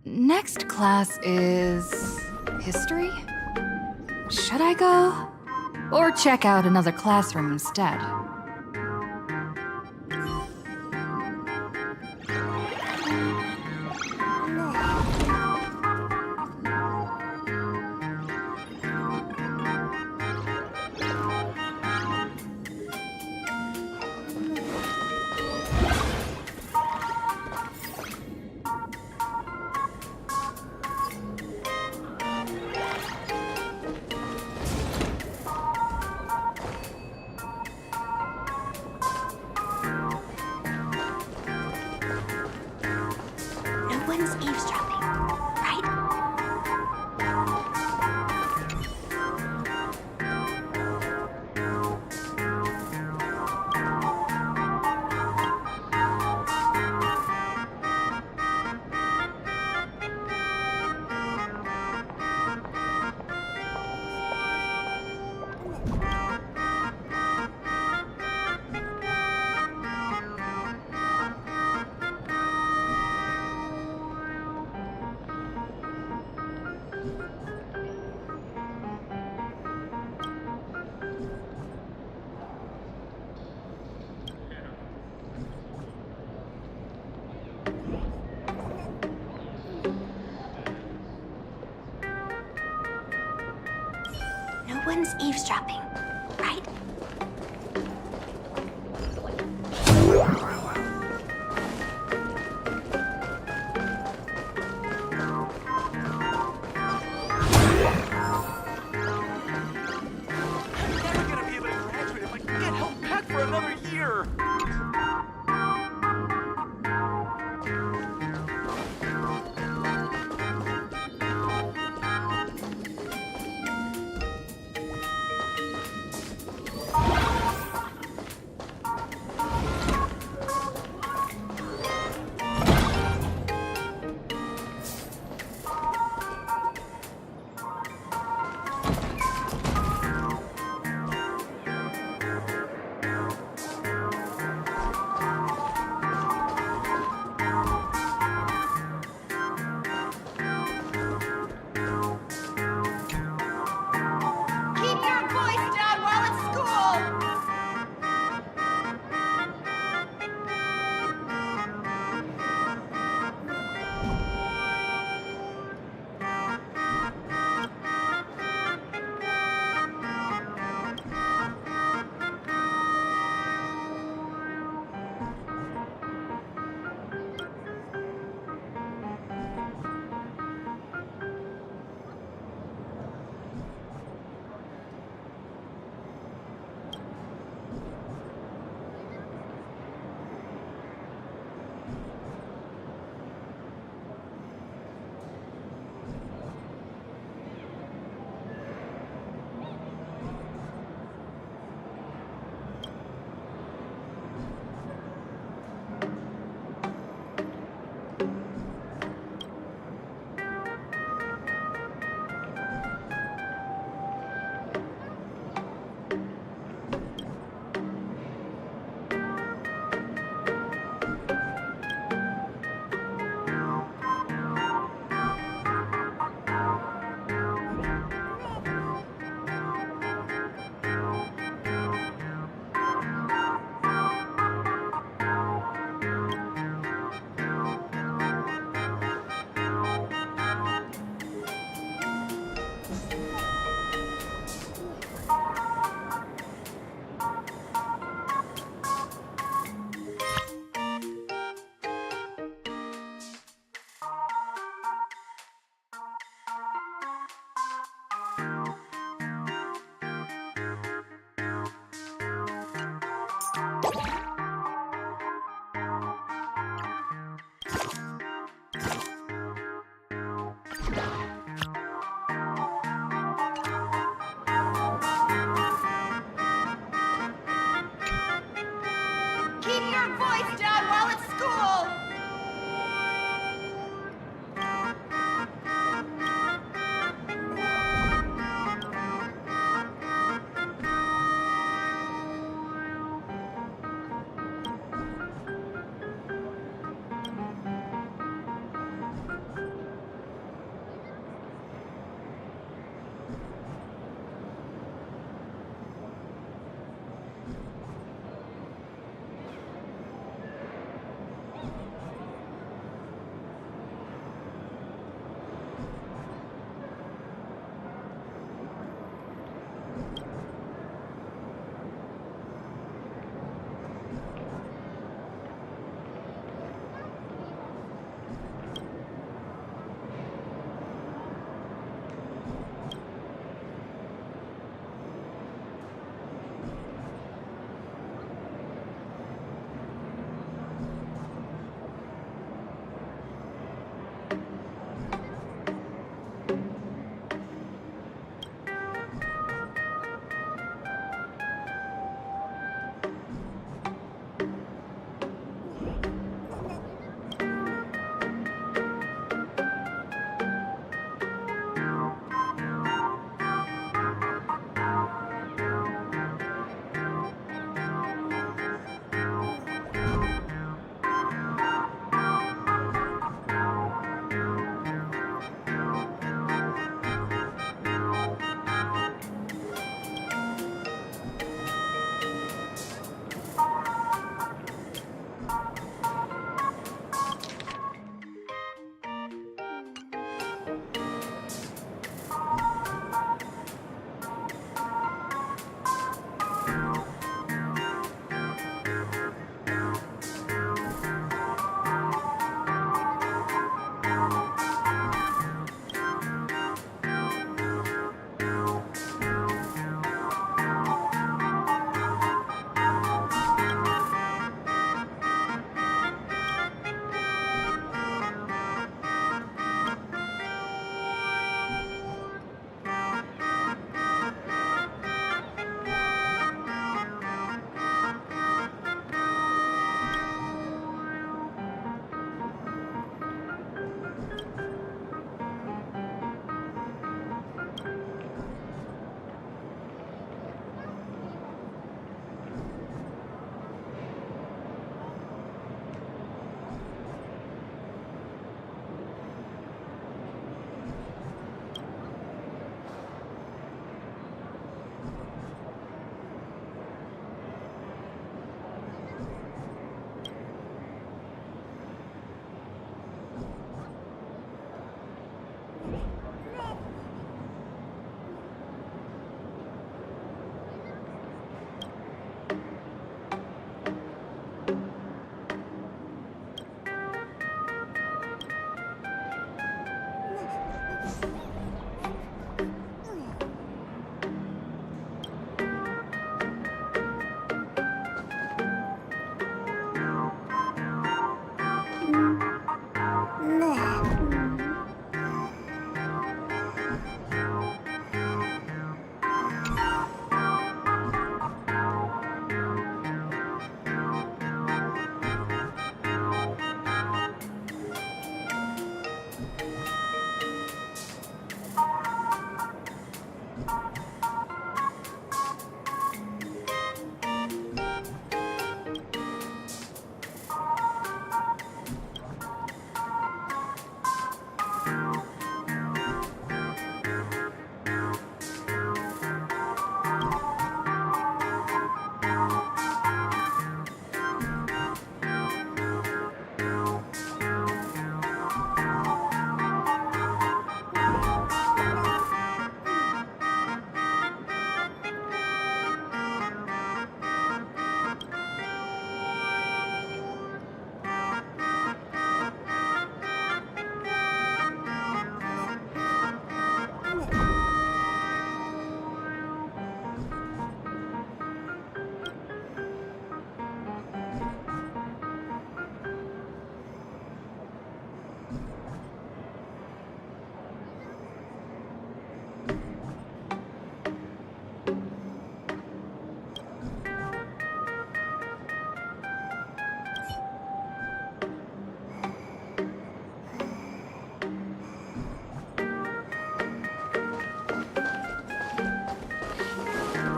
Next class is history? Should I go? Or check out another classroom instead? No one's eavesdropping, right? No one's eavesdropping, right? I'm never gonna be able to graduate if I get held back for another year.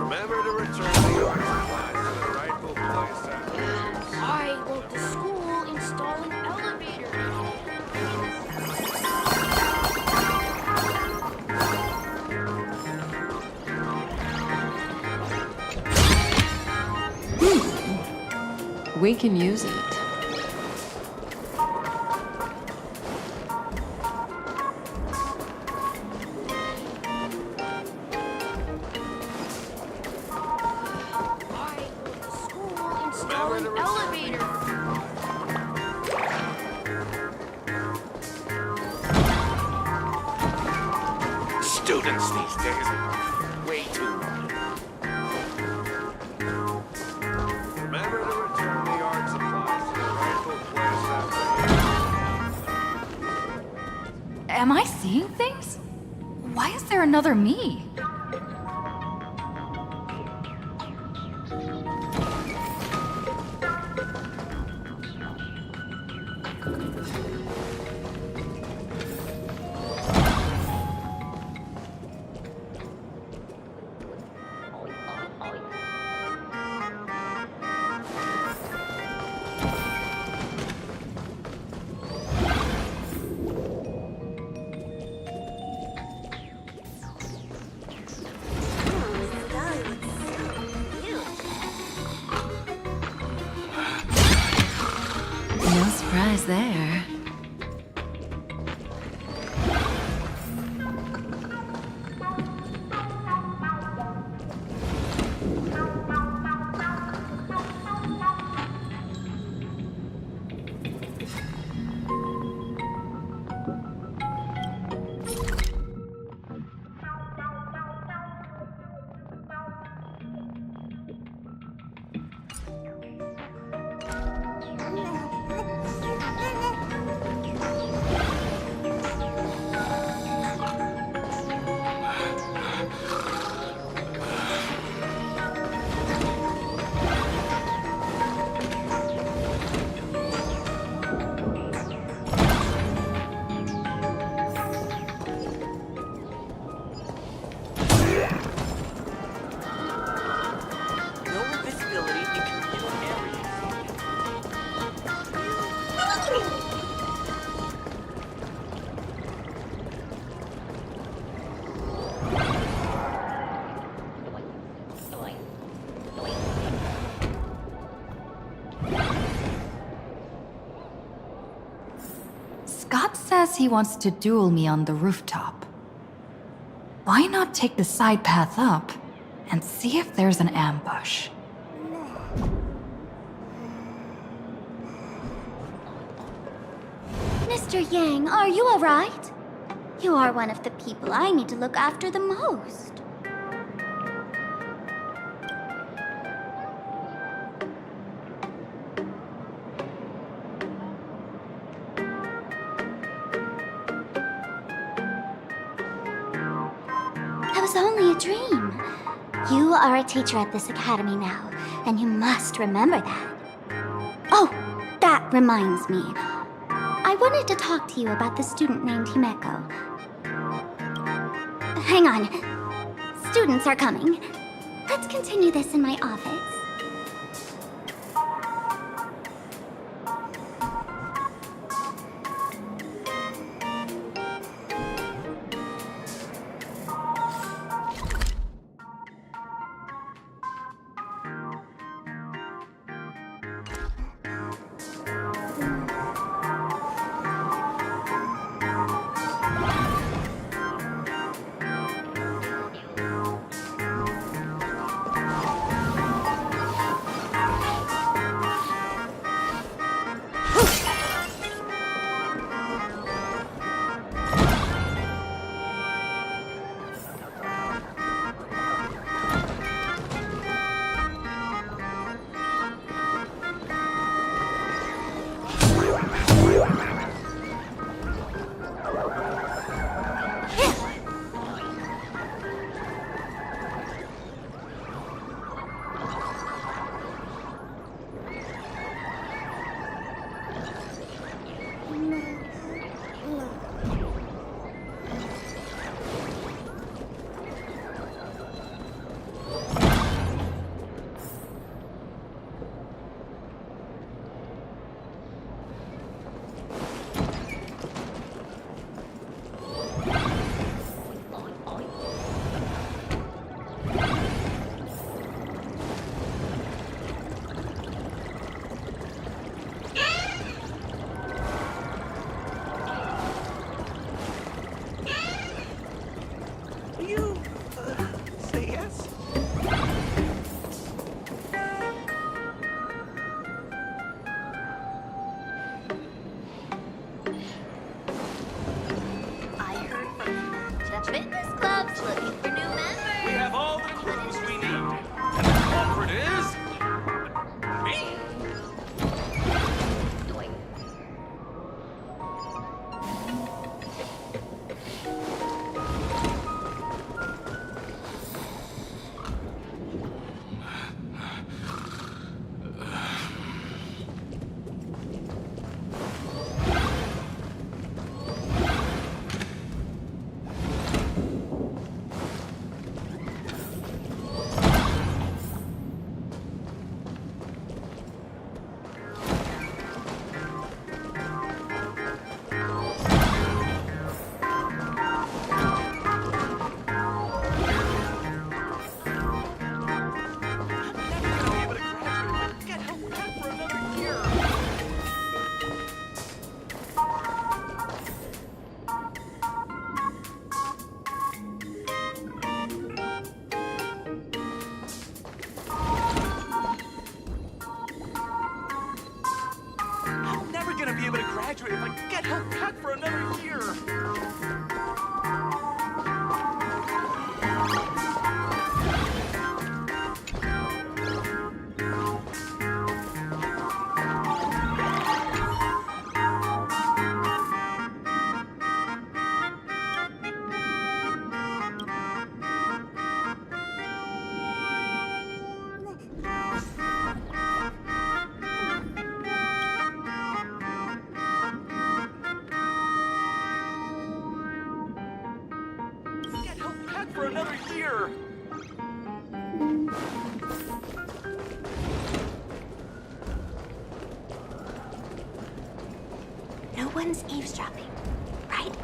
Remember to return the art supplies to the rightful place afterwards. I wrote to school installing elevator. We can use it. Installing elevator. Students these days are way too long. Remember to return the art supplies to the rightful place afterwards. Am I seeing things? Why is there another me? No surprise there. Scott says he wants to duel me on the rooftop. Why not take the side path up and see if there's an ambush? Mr. Yang, are you alright? You are one of the people I need to look after the most. That was only a dream. You are a teacher at this academy now, and you must remember that. Oh, that reminds me. I wanted to talk to you about the student named Himeko. Hang on. Students are coming. Let's continue this in my office. No one's eavesdropping, right?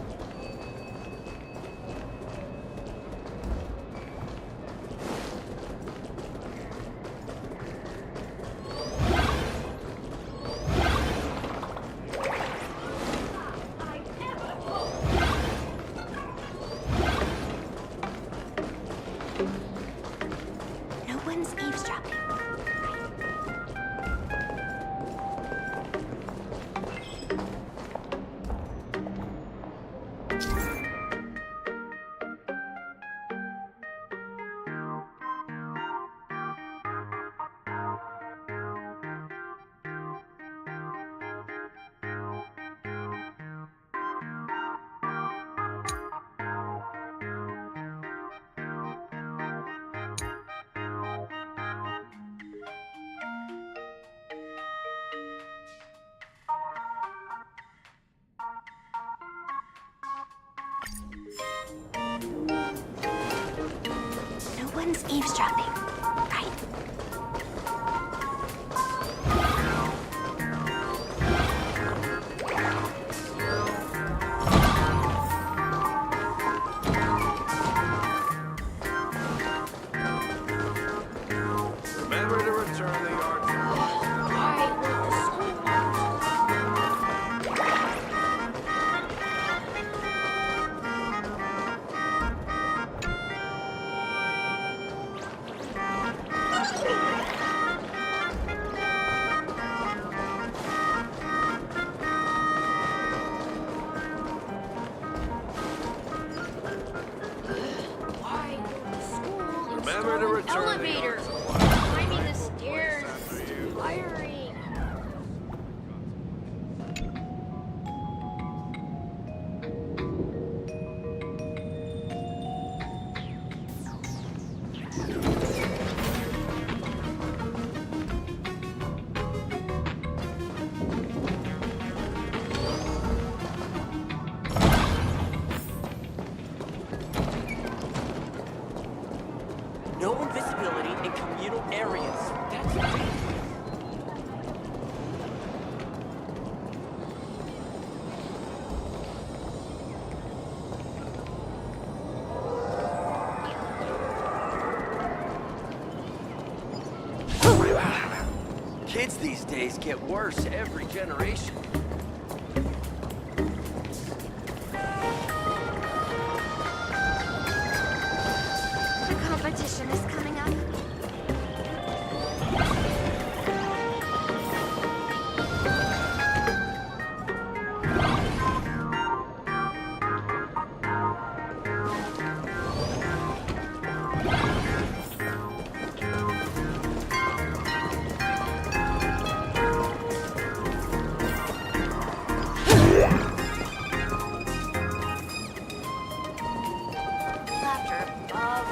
No one's eavesdropping. one's eavesdropping, right? Remember to return the art Remember to return the elevator. art Climbing the stairs. Tiring. No invisibility in communal areas. That's dangerous. Kids these days get worse every generation. The competition is coming up. Laughter.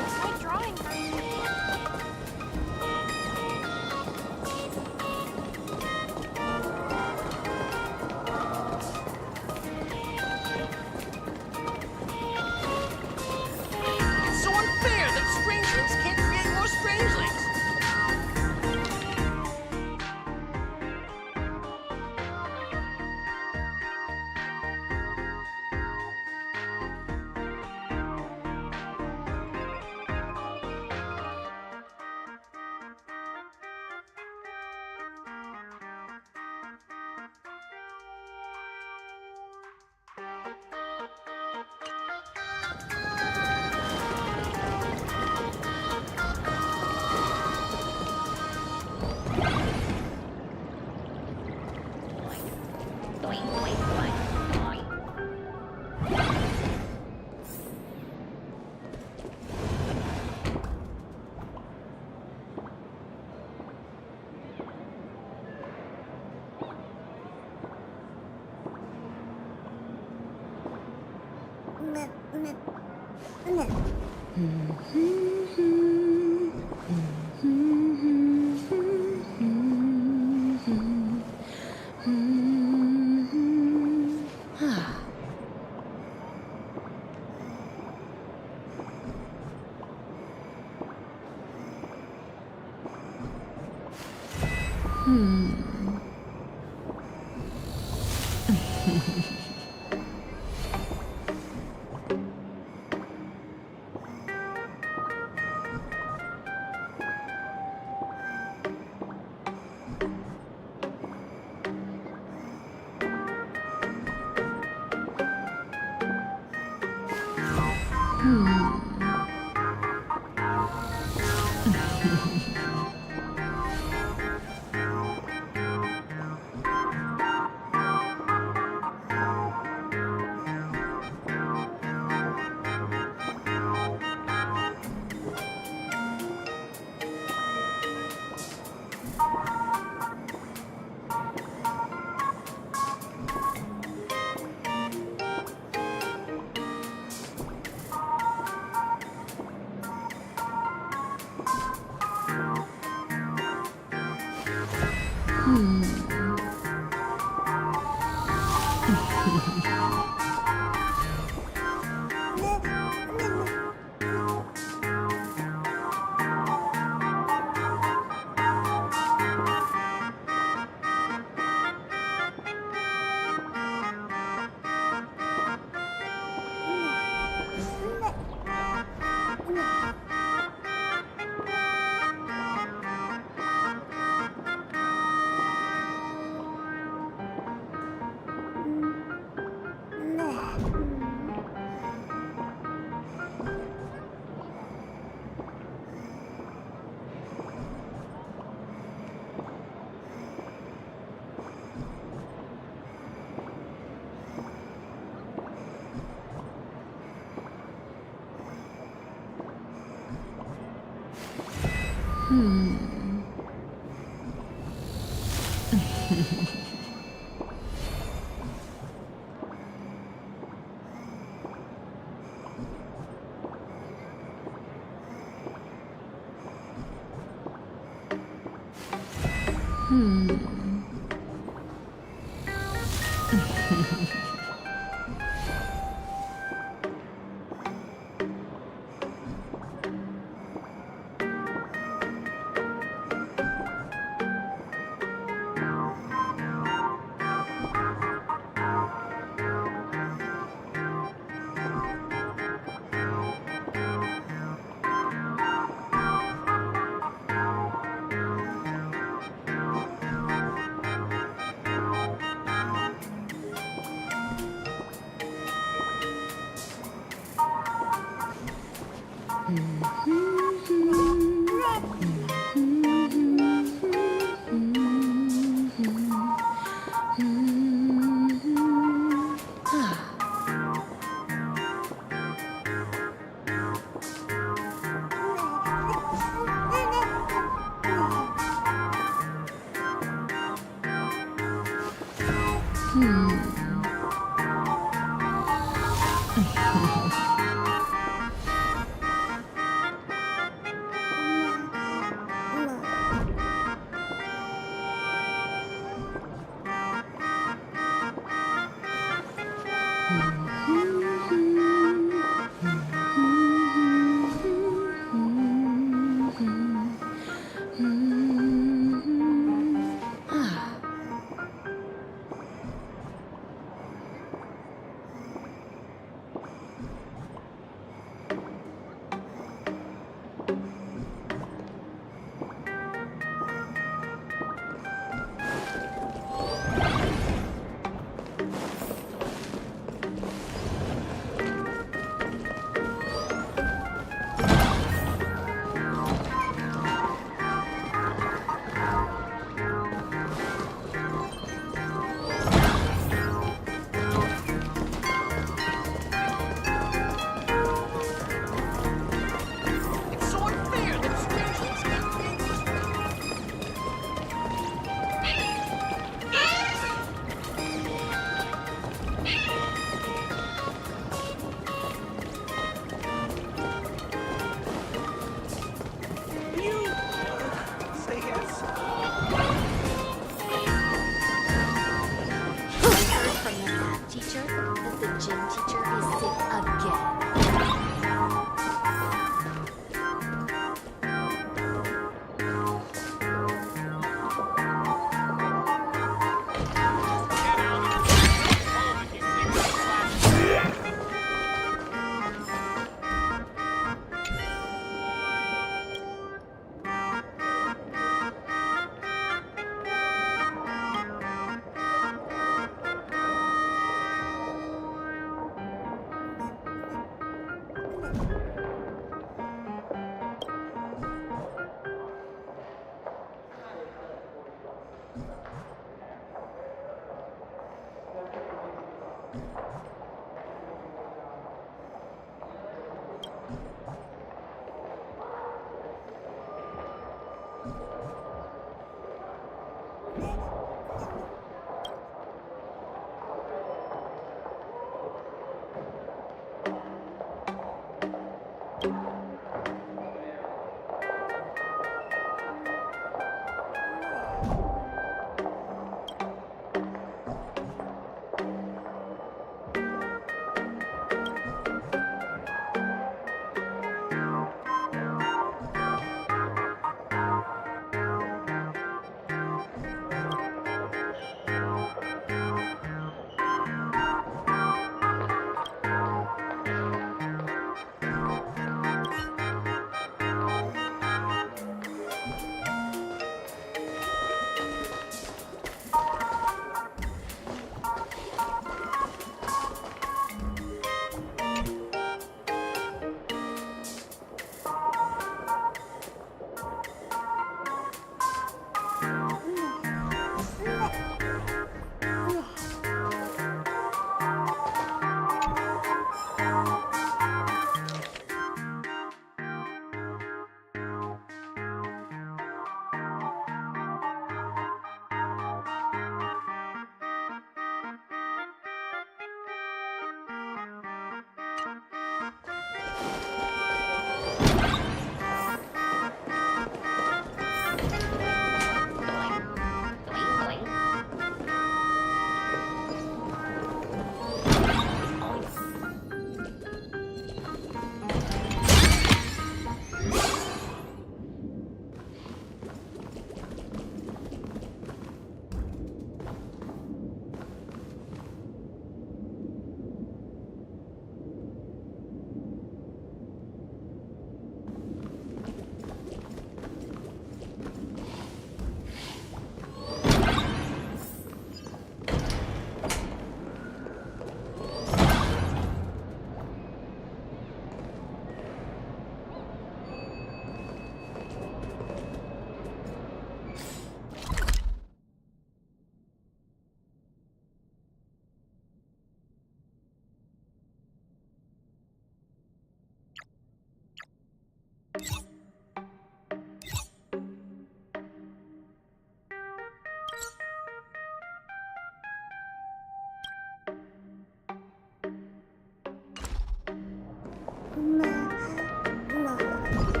Looks like drawing for me. It's so unfair that strangelings can't create more strangelings.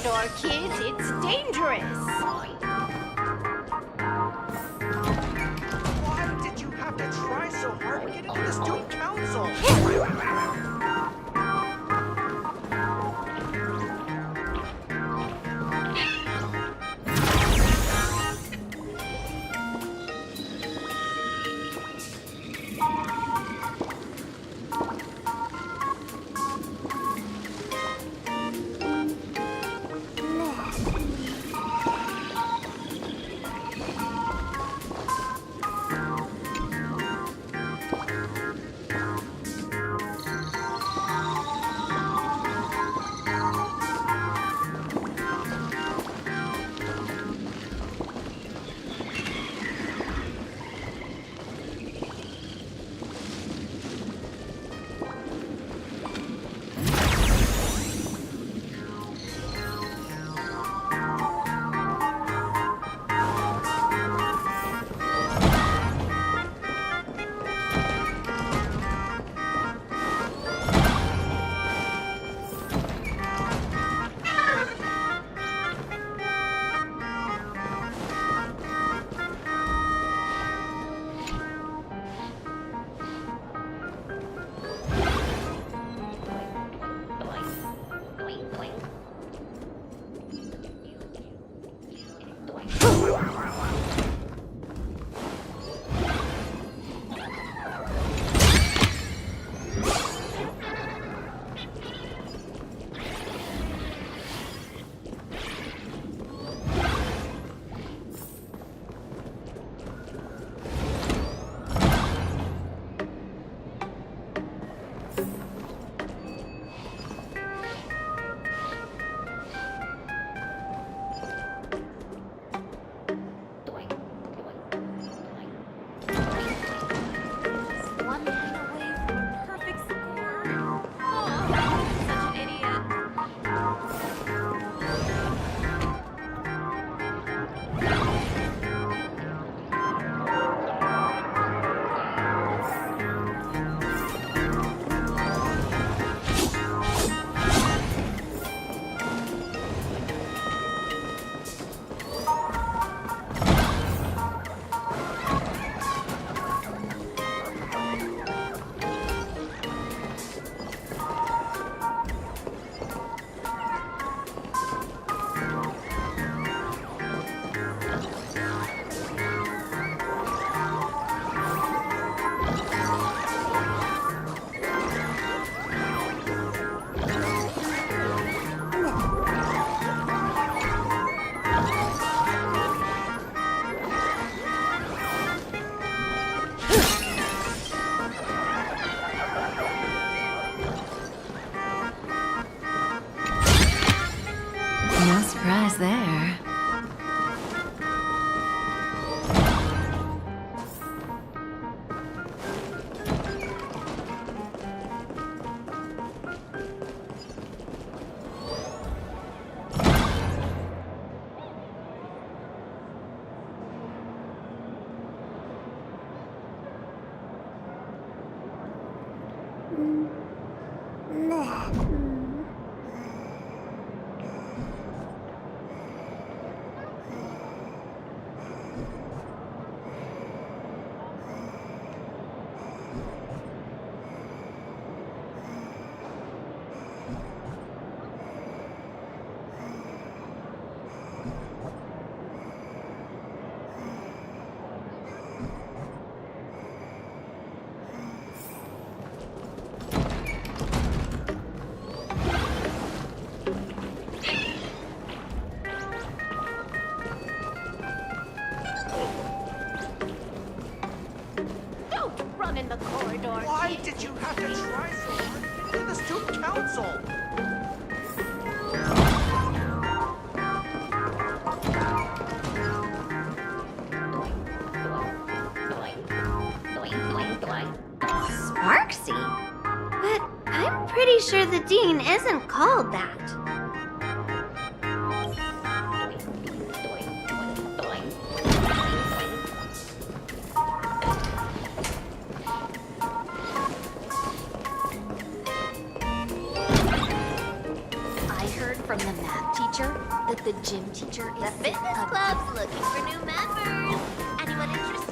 corridor, kids. It's dangerous. Why did you have to try so hard to get into the student council? No surprise there. Run in the corridor. Why did you have to try so hard to get into the student council? Sparksy? But I'm pretty sure the dean isn't called that. I heard from the math teacher that the gym teacher is The fitness club's looking for new members. Anyone interested?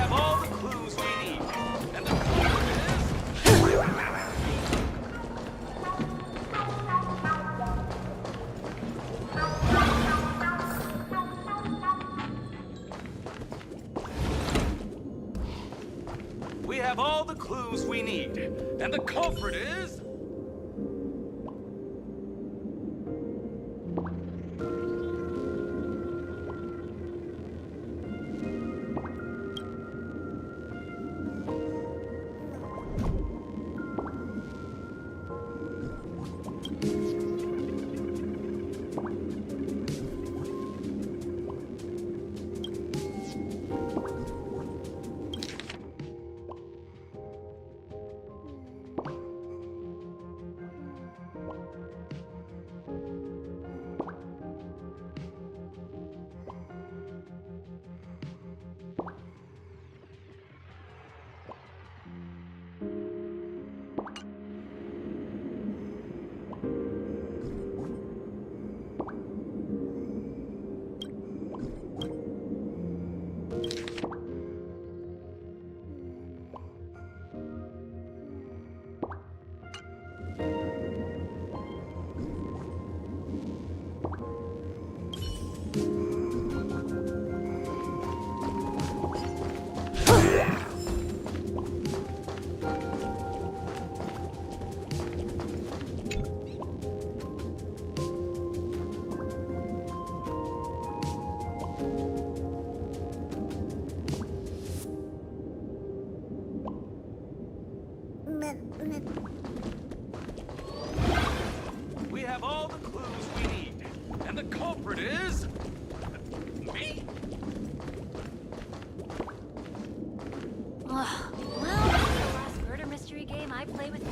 We have all the clues we need. And the We have all the clues we need. And the culprit is... We have all the clues we need. And the culprit is... me? Ugh, well, this is the last murder mystery game I play with.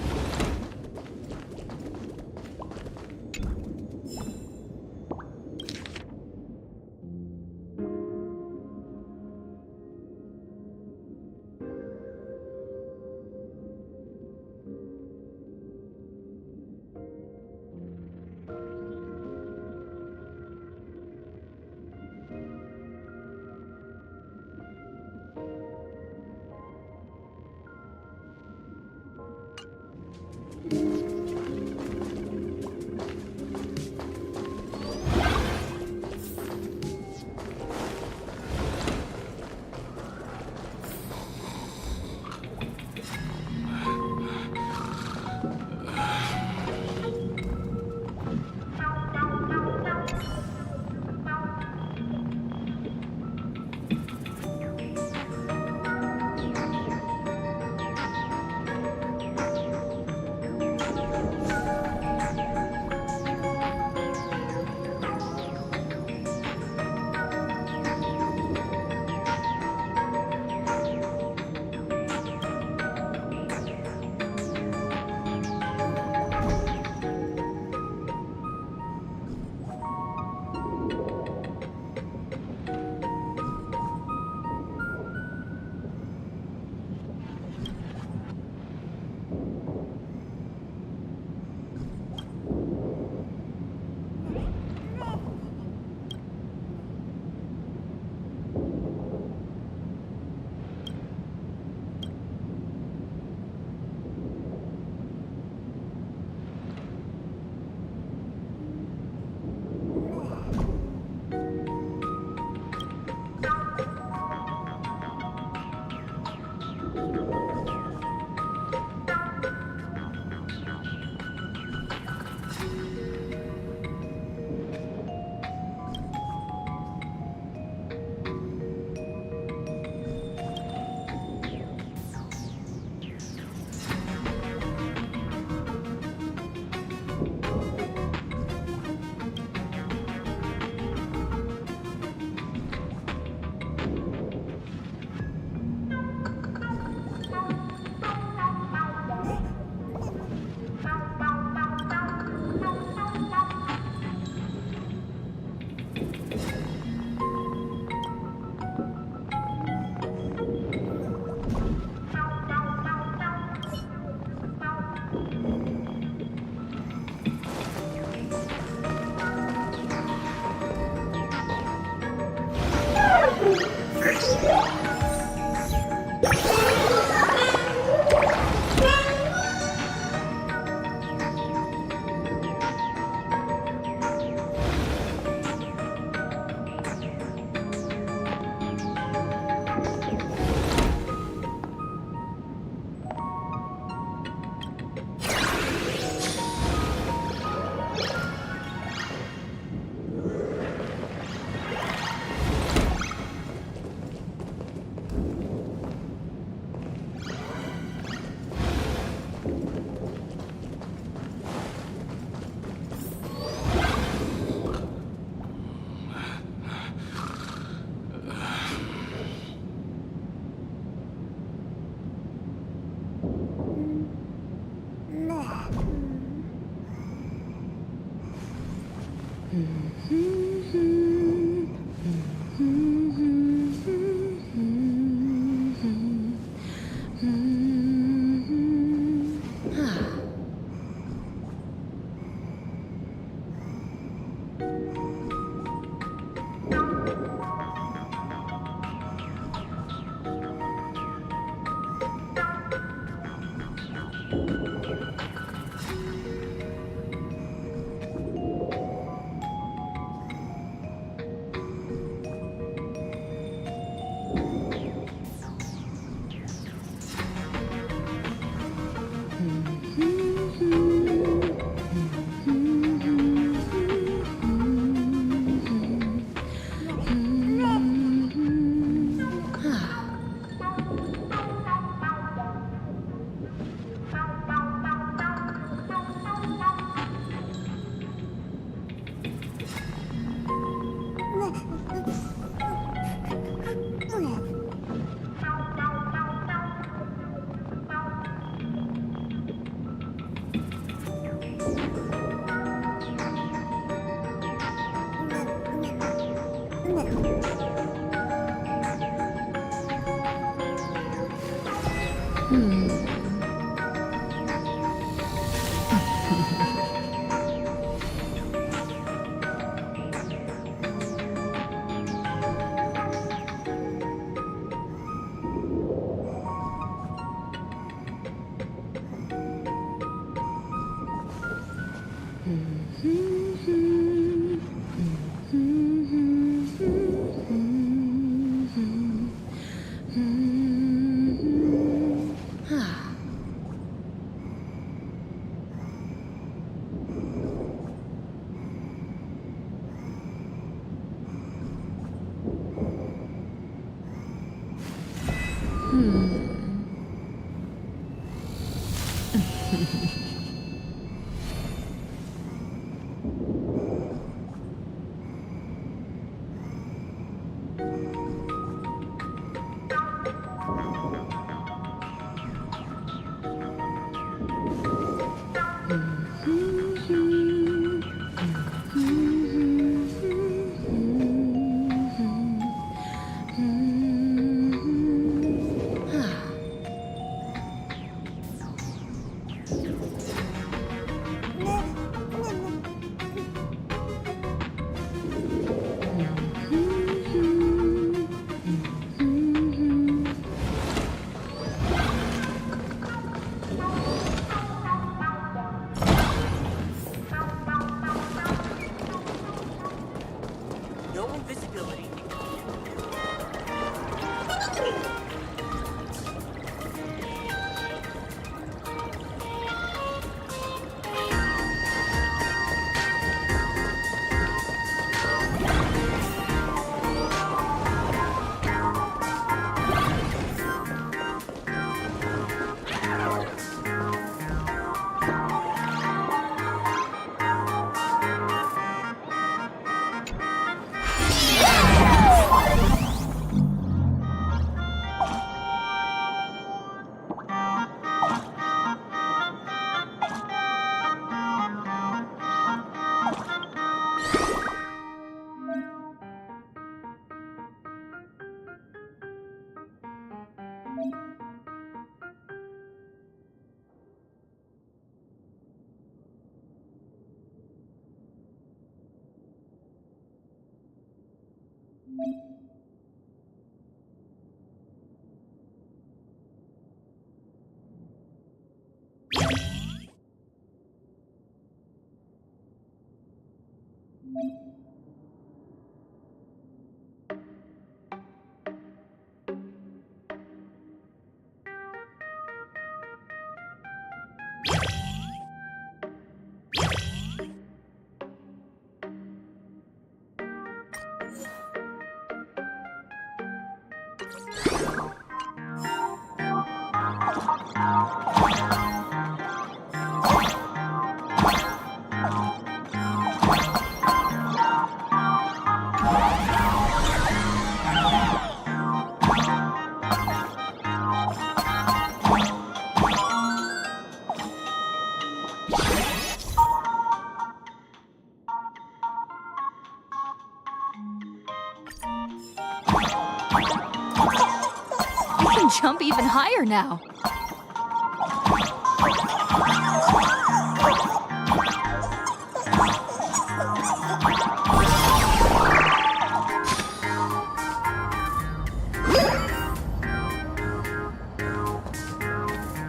You can jump even higher now.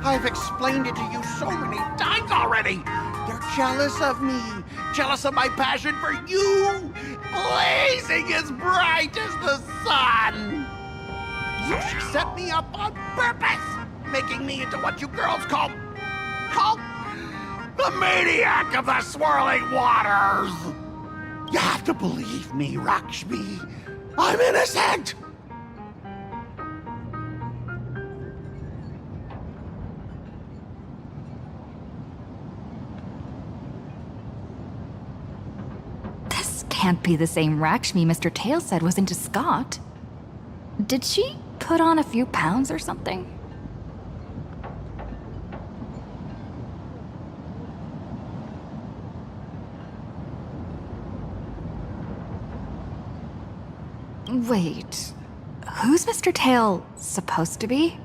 I've explained it to you so many times already. They're jealous of me, jealous of my passion for you, blazing as bright as the sun. So she set me up on purpose, making me into what you girls call the maniac of the swirling waters. You have to believe me, Lakshmi. I'm innocent. Can't be the same Lakshmi Mr. Tail said was into Scott. Did she put on a few pounds or something? Wait, who's Mr. Tail supposed to be?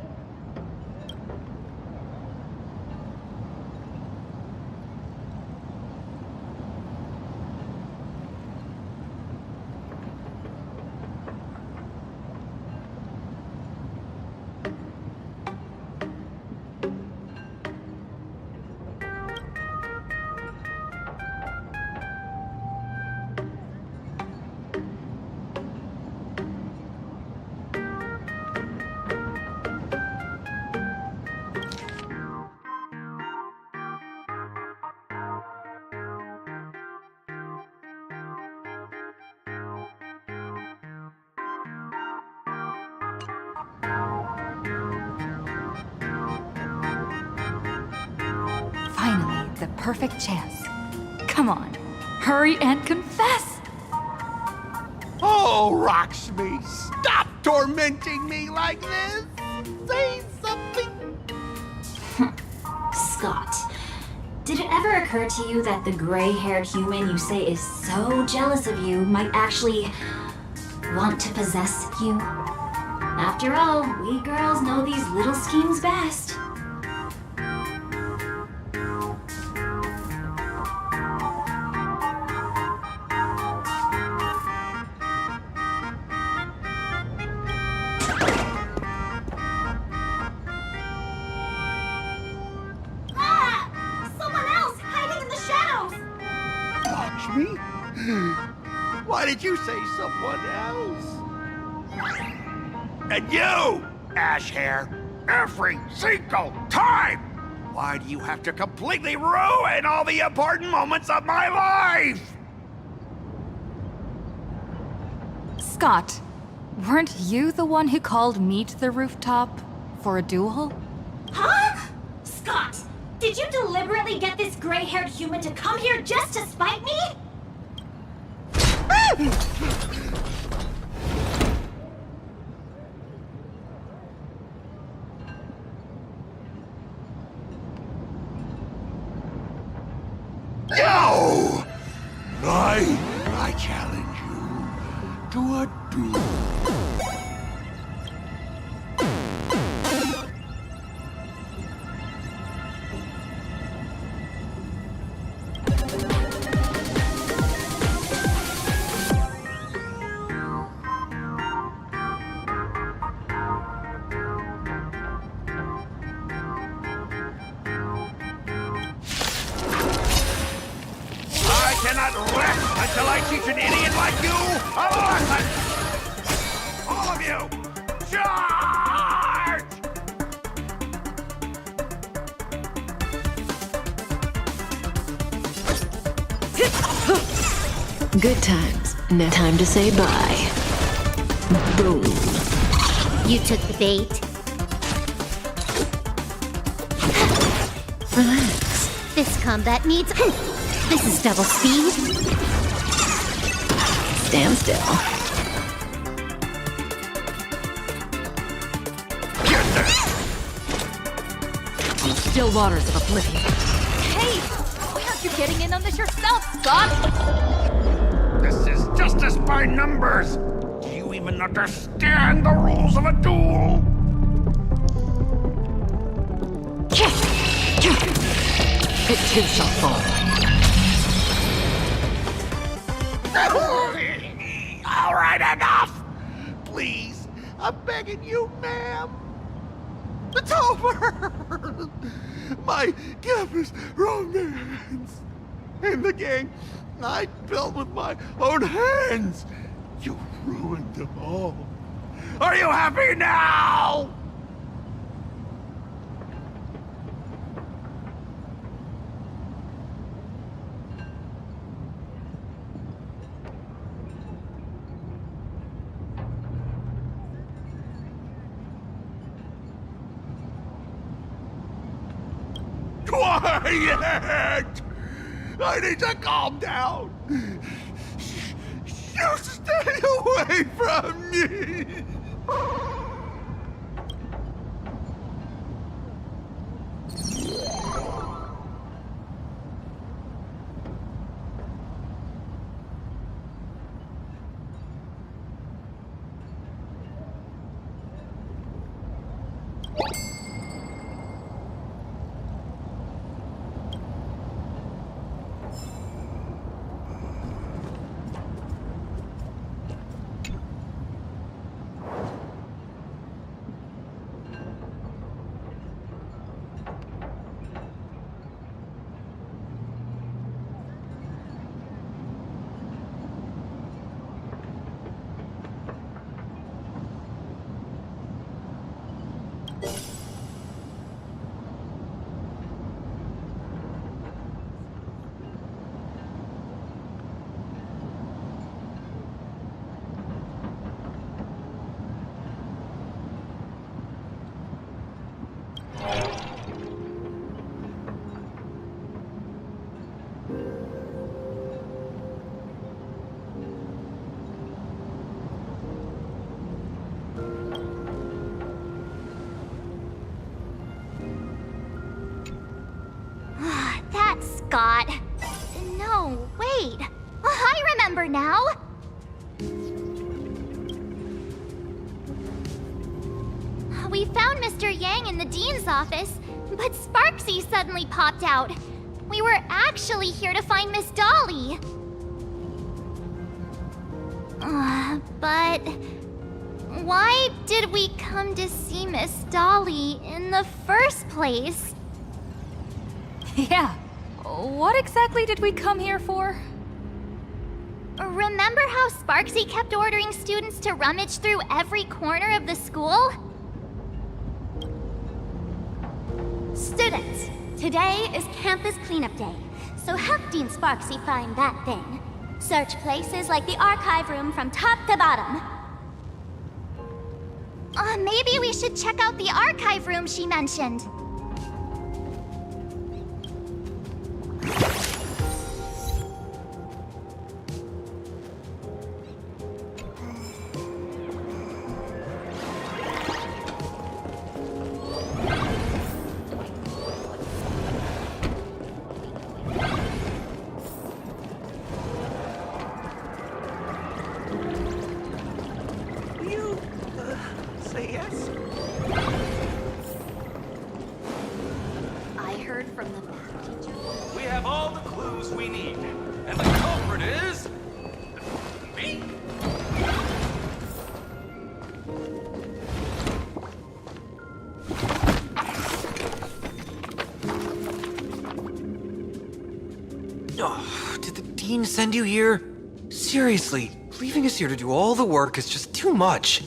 Finally, the perfect chance. Come on, hurry and confess! Oh, Lakshmi, stop tormenting me like this! Say something! Scott, did it ever occur to you that the gray-haired human you say is so jealous of you might actually want to possess you? After all, we girls know these little schemes best. Why did you say someone else? And you, Ash Hair, every single time! Why do you have to completely ruin all the important moments of my life? Scott, weren't you the one who called me to the rooftop for a duel? Huh? Scott, did you deliberately get this gray-haired human to come here just to spite me? No! I challenge you to a duel. I cannot rest until I teach an idiot like you a lesson! All of you, charge! Good times. Now time to say bye. Boom. You took the bait. Relax. This combat needs... This is double speed. Stand still. Still waters of oblivion. Hey! Why aren't you getting in on this yourself, Scott? This is justice by numbers. Do you even understand the rules of a duel? It too shall fall. All right, enough! Please, I'm begging you, ma'am. It's over! My campus romance and the gang I built with my own hands. You ruined them all. Are you happy now? Quiet! I need to calm down. You stay away from me. That's Scott. No, wait. I remember now. We found Mr. Yang in the dean's office, but Sparksy suddenly popped out. We were actually here to find Miss Dolly. But why did we come to see Miss Dolly in the first place? Yeah. What exactly did we come here for? Remember how Sparksy kept ordering students to rummage through every corner of the school? Students, today is campus cleanup day, so help Dean Sparksy find that thing. Search places like the archive room from top to bottom. Maybe we should check out the archive room she mentioned. Say yes? I heard from the math teacher. We have all the clues we need. And the culprit is... me? Oh, did the dean send you here? Seriously, leaving us here to do all the work is just too much.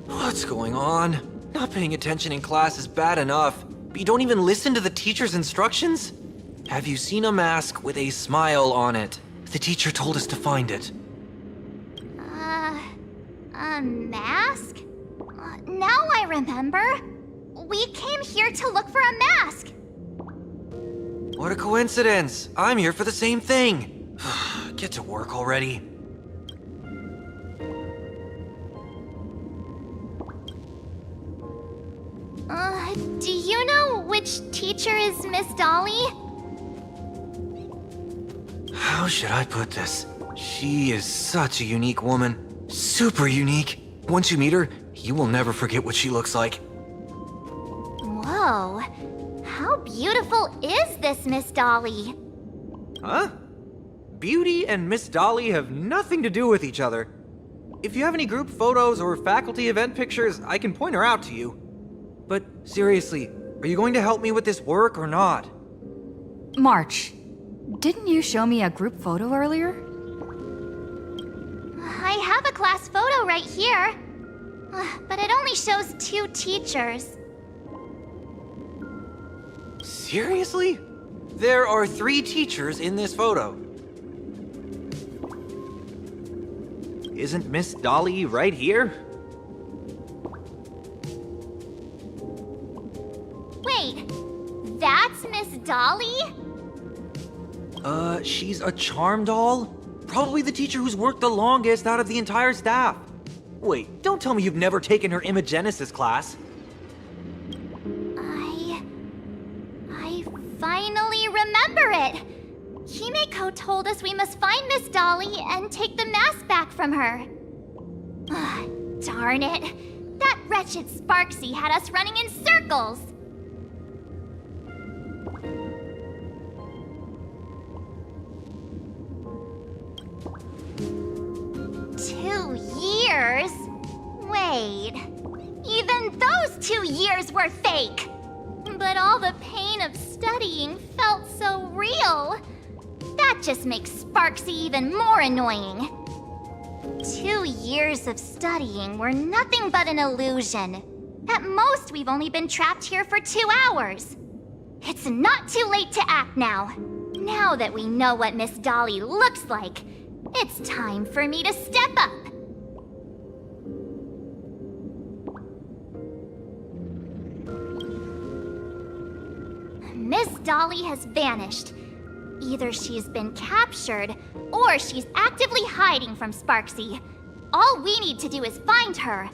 What's going on? Not paying attention in class is bad enough, but you don't even listen to the teacher's instructions? Have you seen a mask with a smile on it? The teacher told us to find it. A mask? Now I remember. We came here to look for a mask. What a coincidence! I'm here for the same thing. Get to work already. Do you know which teacher is Miss Dolly? How should I put this? She is such a unique woman. Super unique. Once you meet her, you will never forget what she looks like. Whoa. How beautiful is this Miss Dolly? Huh? Beauty and Miss Dolly have nothing to do with each other. If you have any group photos or faculty event pictures, I can point her out to you. But seriously, are you going to help me with this work or not? March, didn't you show me a group photo earlier? I have a class photo right here. But it only shows 2 teachers. Seriously? There are 3 teachers in this photo. Isn't Miss Dolly right here? Wait, that's Miss Dolly? She's a charm doll? Probably the teacher who's worked the longest out of the entire staff. Wait, don't tell me you've never taken her Imagenesis class. I finally remember it! Himeko told us we must find Miss Dolly and take the mask back from her. Darn it! That wretched Sparksy had us running in circles! Years? Wait. Even those 2 years were fake! But all the pain of studying felt so real. That just makes Sparksy even more annoying. 2 years of studying were nothing but an illusion. At most, we've only been trapped here for 2 hours. It's not too late to act now. Now that we know what Miss Dolly looks like, it's time for me to step up. Miss Dolly has vanished. Either she's been captured, or she's actively hiding from Sparksy. All we need to do is find her.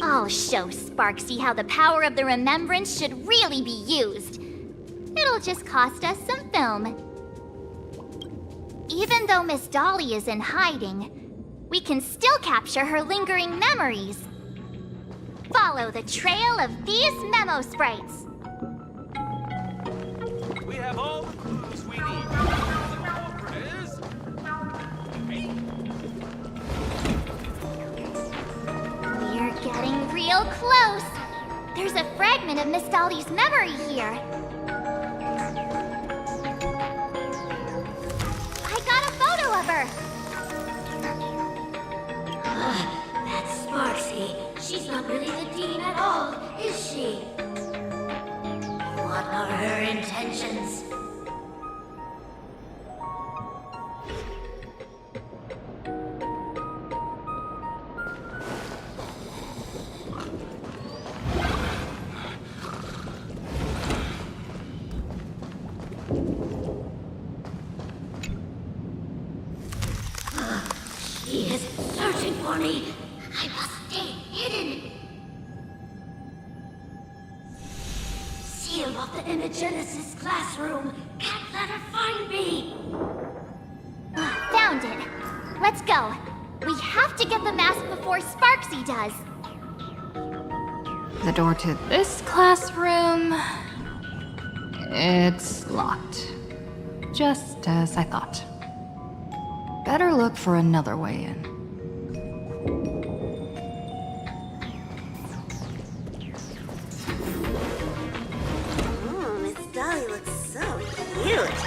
I'll show Sparksy how the power of the remembrance should really be used. It'll just cost us some film. Even though Miss Dolly is in hiding, we can still capture her lingering memories. Follow the trail of these memo sprites. We have all the clues we need. The culprit is... me. We're getting real close. There's a fragment of Miss Dolly's memory here. I got a photo of her. That's Sparksy. She's not really the dean at all, is she? What are her intentions? She is searching for me. I must stay hidden. Sealed off the Imagenesis classroom. Can't let her find me. Found it. Let's go. We have to get the mask before Sparksy does. The door to this classroom... it's locked. Just as I thought. Better look for another way in. Miss Dolly looks so cute.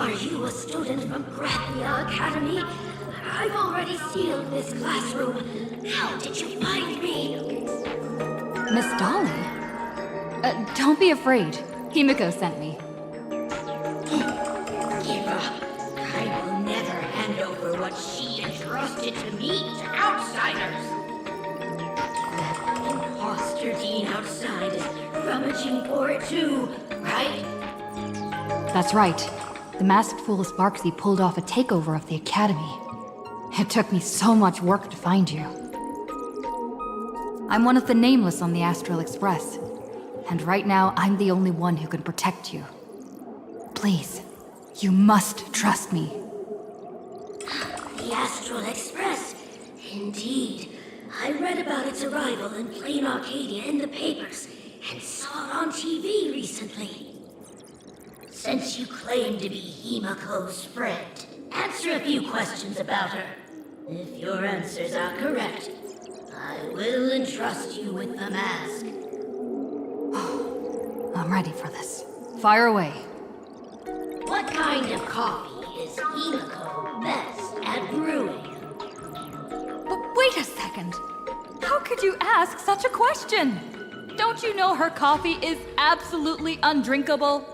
Are you a student from Grathia Academy? I've already sealed this classroom. How did you find me? Miss Dolly? Don't be afraid. Himiko sent me. Give up. I will never hand over what she entrusted to me to outsiders. That imposter dean outside is rummaging for it too, right? That's right. The masked fool Sparksy pulled off a takeover of the Academy. It took me so much work to find you. I'm one of the nameless on the Astral Express. And right now, I'm the only one who can protect you. Please, you must trust me. The Astral Express. Indeed. I read about its arrival in Planarcadia in the papers and saw it on TV recently. Since you claim to be Himiko's friend, answer a few questions about her. If your answers are correct, I will entrust you with the mask. I'm ready for this. Fire away. What kind of coffee is Himiko best at brewing? But wait a second. How could you ask such a question? Don't you know her coffee is absolutely undrinkable?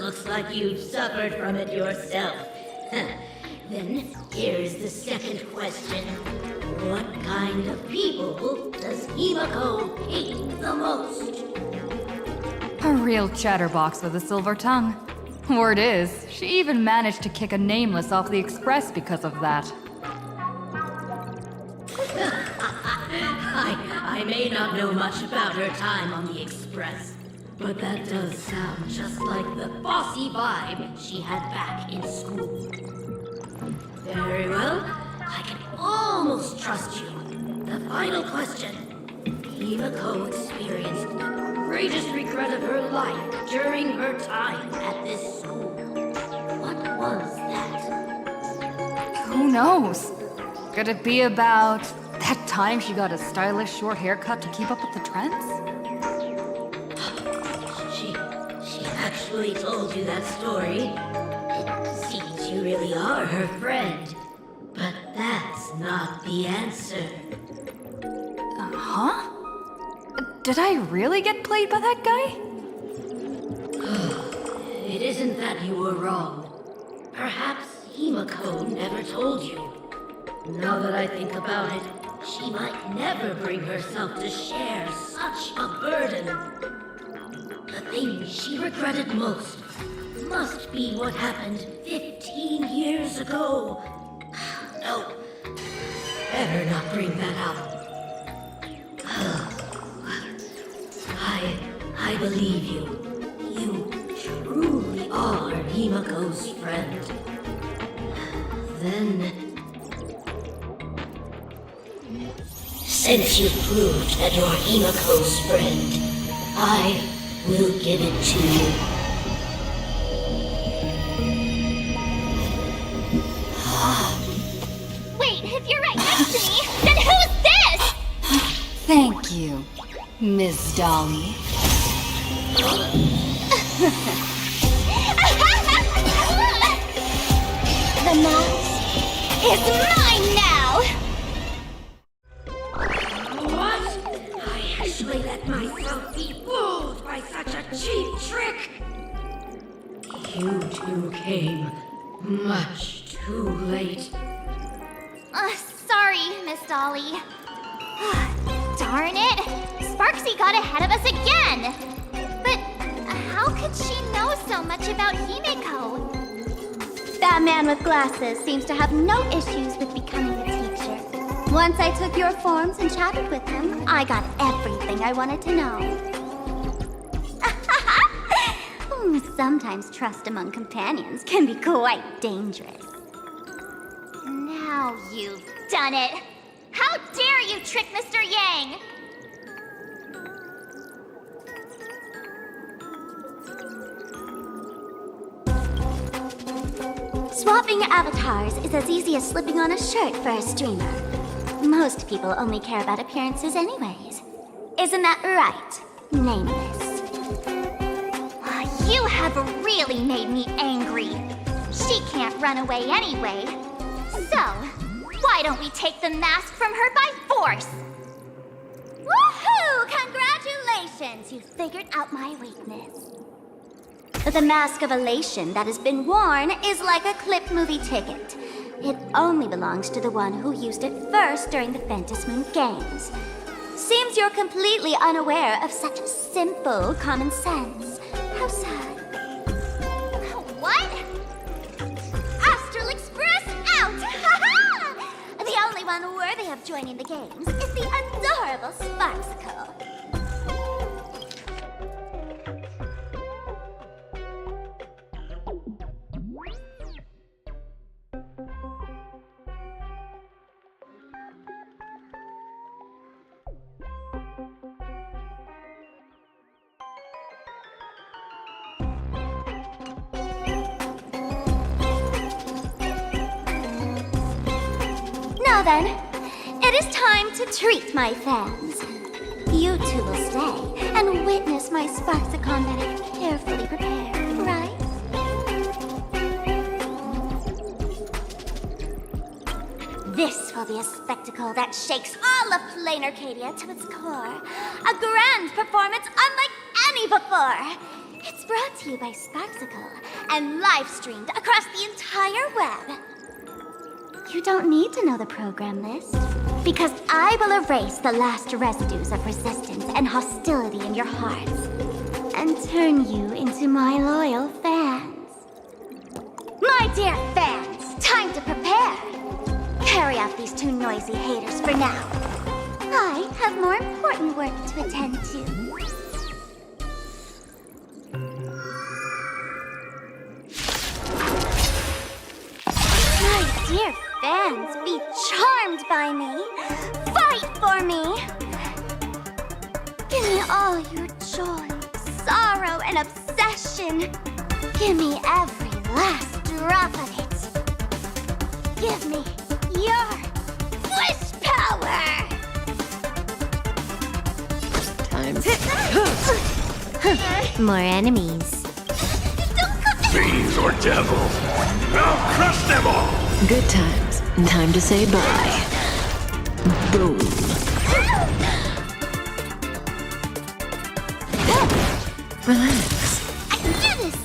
Looks like you've suffered from it yourself. Then here's the second question. What kind of people does Himiko hate the most? A real chatterbox with a silver tongue. Word is, she even managed to kick a nameless off the Express because of that. I may not know much about her time on the Express, but that does sound just like the bossy vibe she had back in school. Very well, I can almost trust you. The final question. Himiko experienced the greatest regret of her life during her time at this school. What was that? Who knows? Could it be about that time she got a stylish short haircut to keep up with the trends? She actually told you that story. It seems you really are her friend. But that's not the answer. Huh? Did I really get played by that guy? It isn't that you were wrong. Perhaps Himiko never told you. Now that I think about it, she might never bring herself to share such a burden. The thing she regretted most must be what happened 15 years ago. No, better not bring that up. I believe you. You truly are Himiko's friend. Then, since you proved that you're Himiko's friend, I will give it to you. Miss Dolly. The mouse is mine now! What? I actually let myself be fooled by such a cheap trick! You two came much too late. Sorry, Miss Dolly. Darn it! Sparksy got ahead of us again! But how could she know so much about Himeko? That man with glasses seems to have no issues with becoming a teacher. Once I took your forms and chatted with him, I got everything I wanted to know. Sometimes trust among companions can be quite dangerous. Now you've done it! How dare you trick Mr. Yang! Swapping avatars is as easy as slipping on a shirt for a streamer. Most people only care about appearances anyways. Isn't that right, Nameless? You have really made me angry. She can't run away anyway. So, why don't we take the mask from her by force? Woohoo! Congratulations! You figured out my weakness. The mask of elation that has been worn is like a clip movie ticket. It only belongs to the one who used it first during the Phantom Moon Games. Seems you're completely unaware of such simple common sense. How sad. What? Astral Express out! The only one worthy of joining the games is the adorable Sparksicle. Now then, it is time to treat my fans. You two will stay and witness my Sparksicon that I've carefully prepared, right? This will be a spectacle that shakes all of Planarcadia to its core. A grand performance unlike any before. It's brought to you by Sparksicle and live-streamed across the entire web. You don't need to know the program list, because I will erase the last residues of resistance and hostility in your hearts, and turn you into my loyal fans. My dear fans, time to prepare! Carry out these two noisy haters for now. I have more important work to attend to. My dear fans, be charmed by me. Fight for me. Give me all your joy, sorrow, and obsession. Give me every last drop of it. Give me your wish power. More enemies. Fiends or devils, I'll crush them all! Good times. Time to say bye. Boom. Relax. I can do this!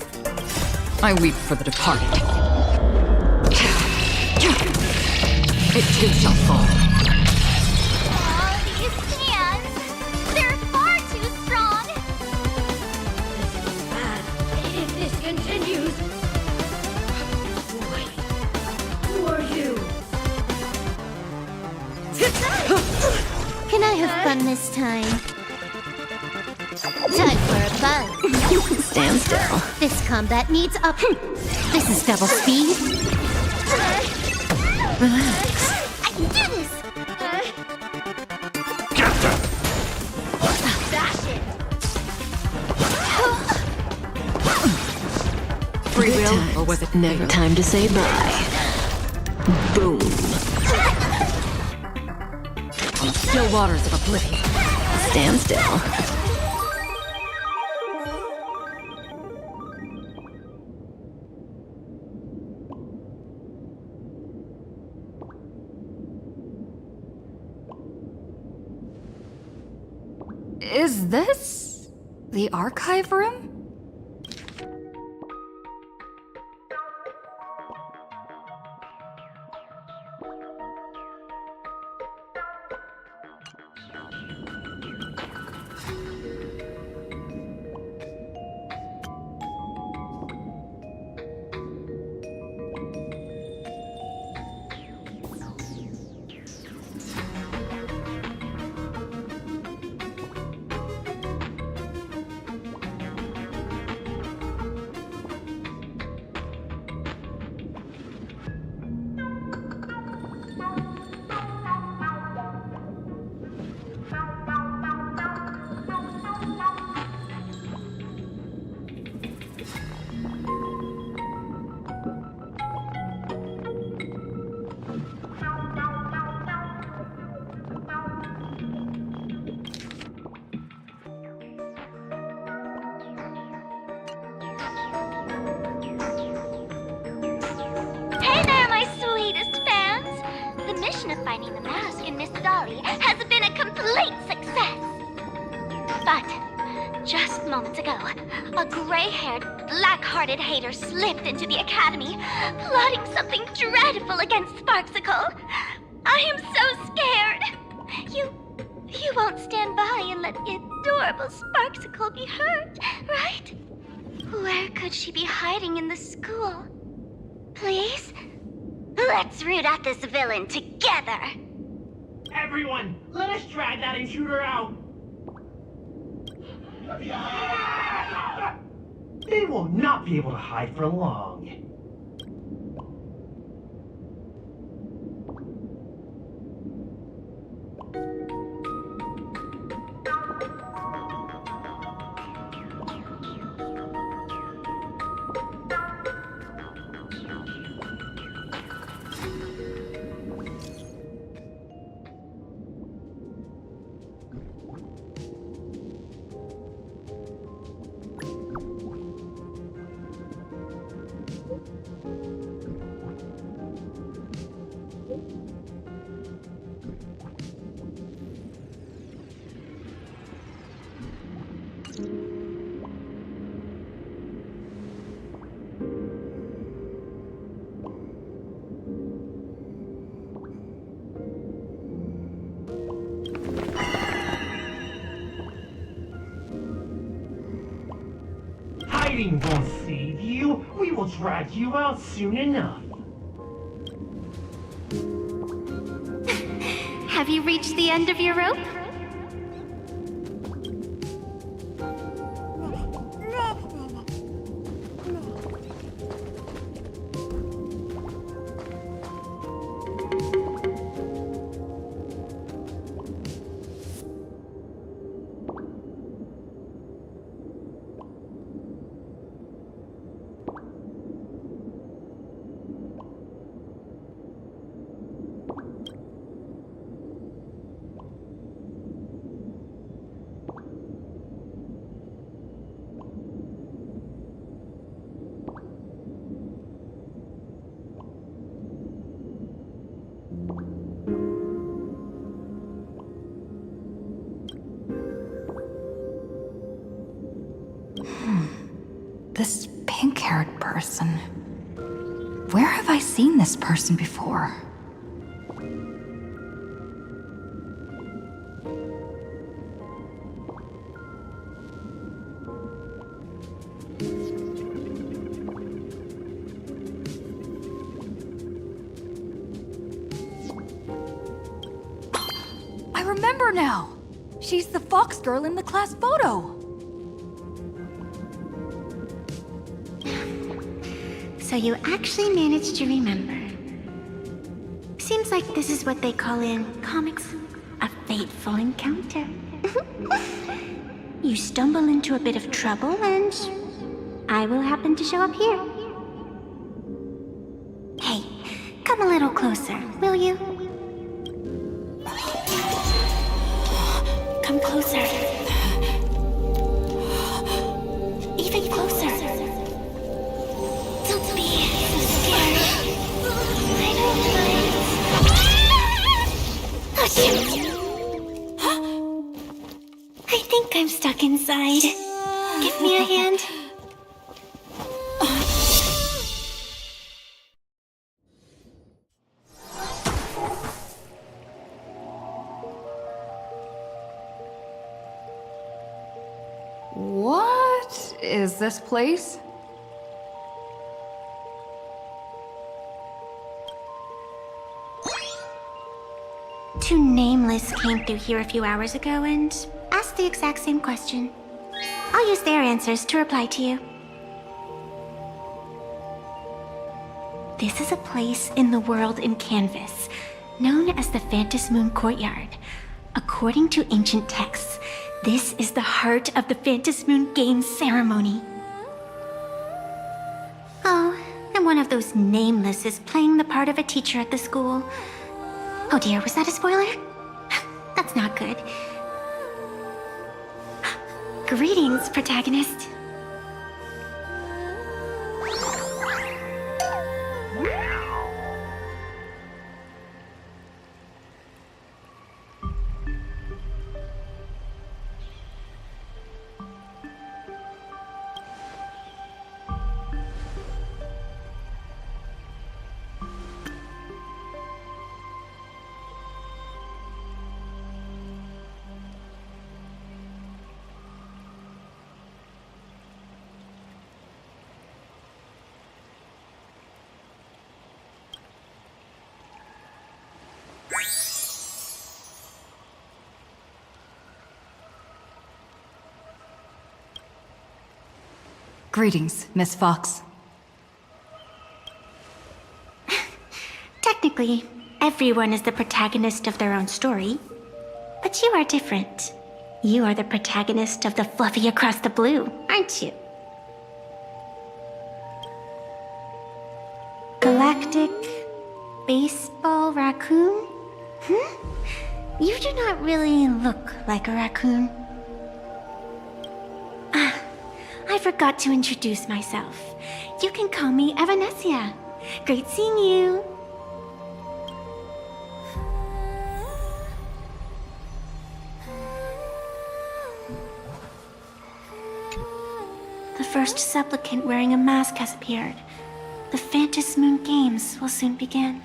I weep for the departed. It too shall fall. All these hands, they're far too strong. This is bad. If this continues... Wait. Who are you? Can I have fun this time? Time for a buzz. Stand still. This combat needs up. This is double speed. Relax. I can do this. Get them! Bash it. Free will, or was it never? Time to say bye. Boom. on the still waters of oblivion. Stand still. Is this the archive room? Hey there, my sweetest fans! The mission of finding the mask in Miss Dolly has been a complete success. But just moments ago, a gray-haired, black-hearted hater slipped into the academy, plotting something dreadful against Sparksicle. I am so scared. You won't stand by and let the adorable Sparksicle be hurt, right? Where could she be hiding in the school? Please? Let's root out this villain together! Everyone, let us drag that intruder out! They will not be able to hide for long. Hiding won't save you. We will drag you out soon enough. Have you reached the end of your rope? This pink-haired person. Where have I seen this person before? I remember now! She's the fox girl in the class photo! So you actually managed to remember. Seems like this is what they call in comics a fateful encounter. You stumble into a bit of trouble and I will happen to show up here. Hey, come a little closer, will you? Come closer. Even closer. Don't be so scared. I don't mind. Oh, shoot. I think I'm stuck inside. Give me a hand. What is this place? Two nameless came through here a few hours ago and asked the exact same question. I'll use their answers to reply to you. This is a place in the world in Canvas, known as the Phantom Moon Courtyard. According to ancient texts, this is the heart of the Phantom Moon Games ceremony. Oh, and one of those nameless is playing the part of a teacher at the school. Oh dear, was that a spoiler? That's not good. Greetings, protagonist. Greetings, Miss Fox. Technically, everyone is the protagonist of their own story. But you are different. You are the protagonist of the Fluffy Across the Blue, aren't you? Galactic baseball raccoon? You do not really look like a raccoon. I forgot to introduce myself. You can call me Evanessia. Great seeing you. The first supplicant wearing a mask has appeared. The Phantom Moon Games will soon begin.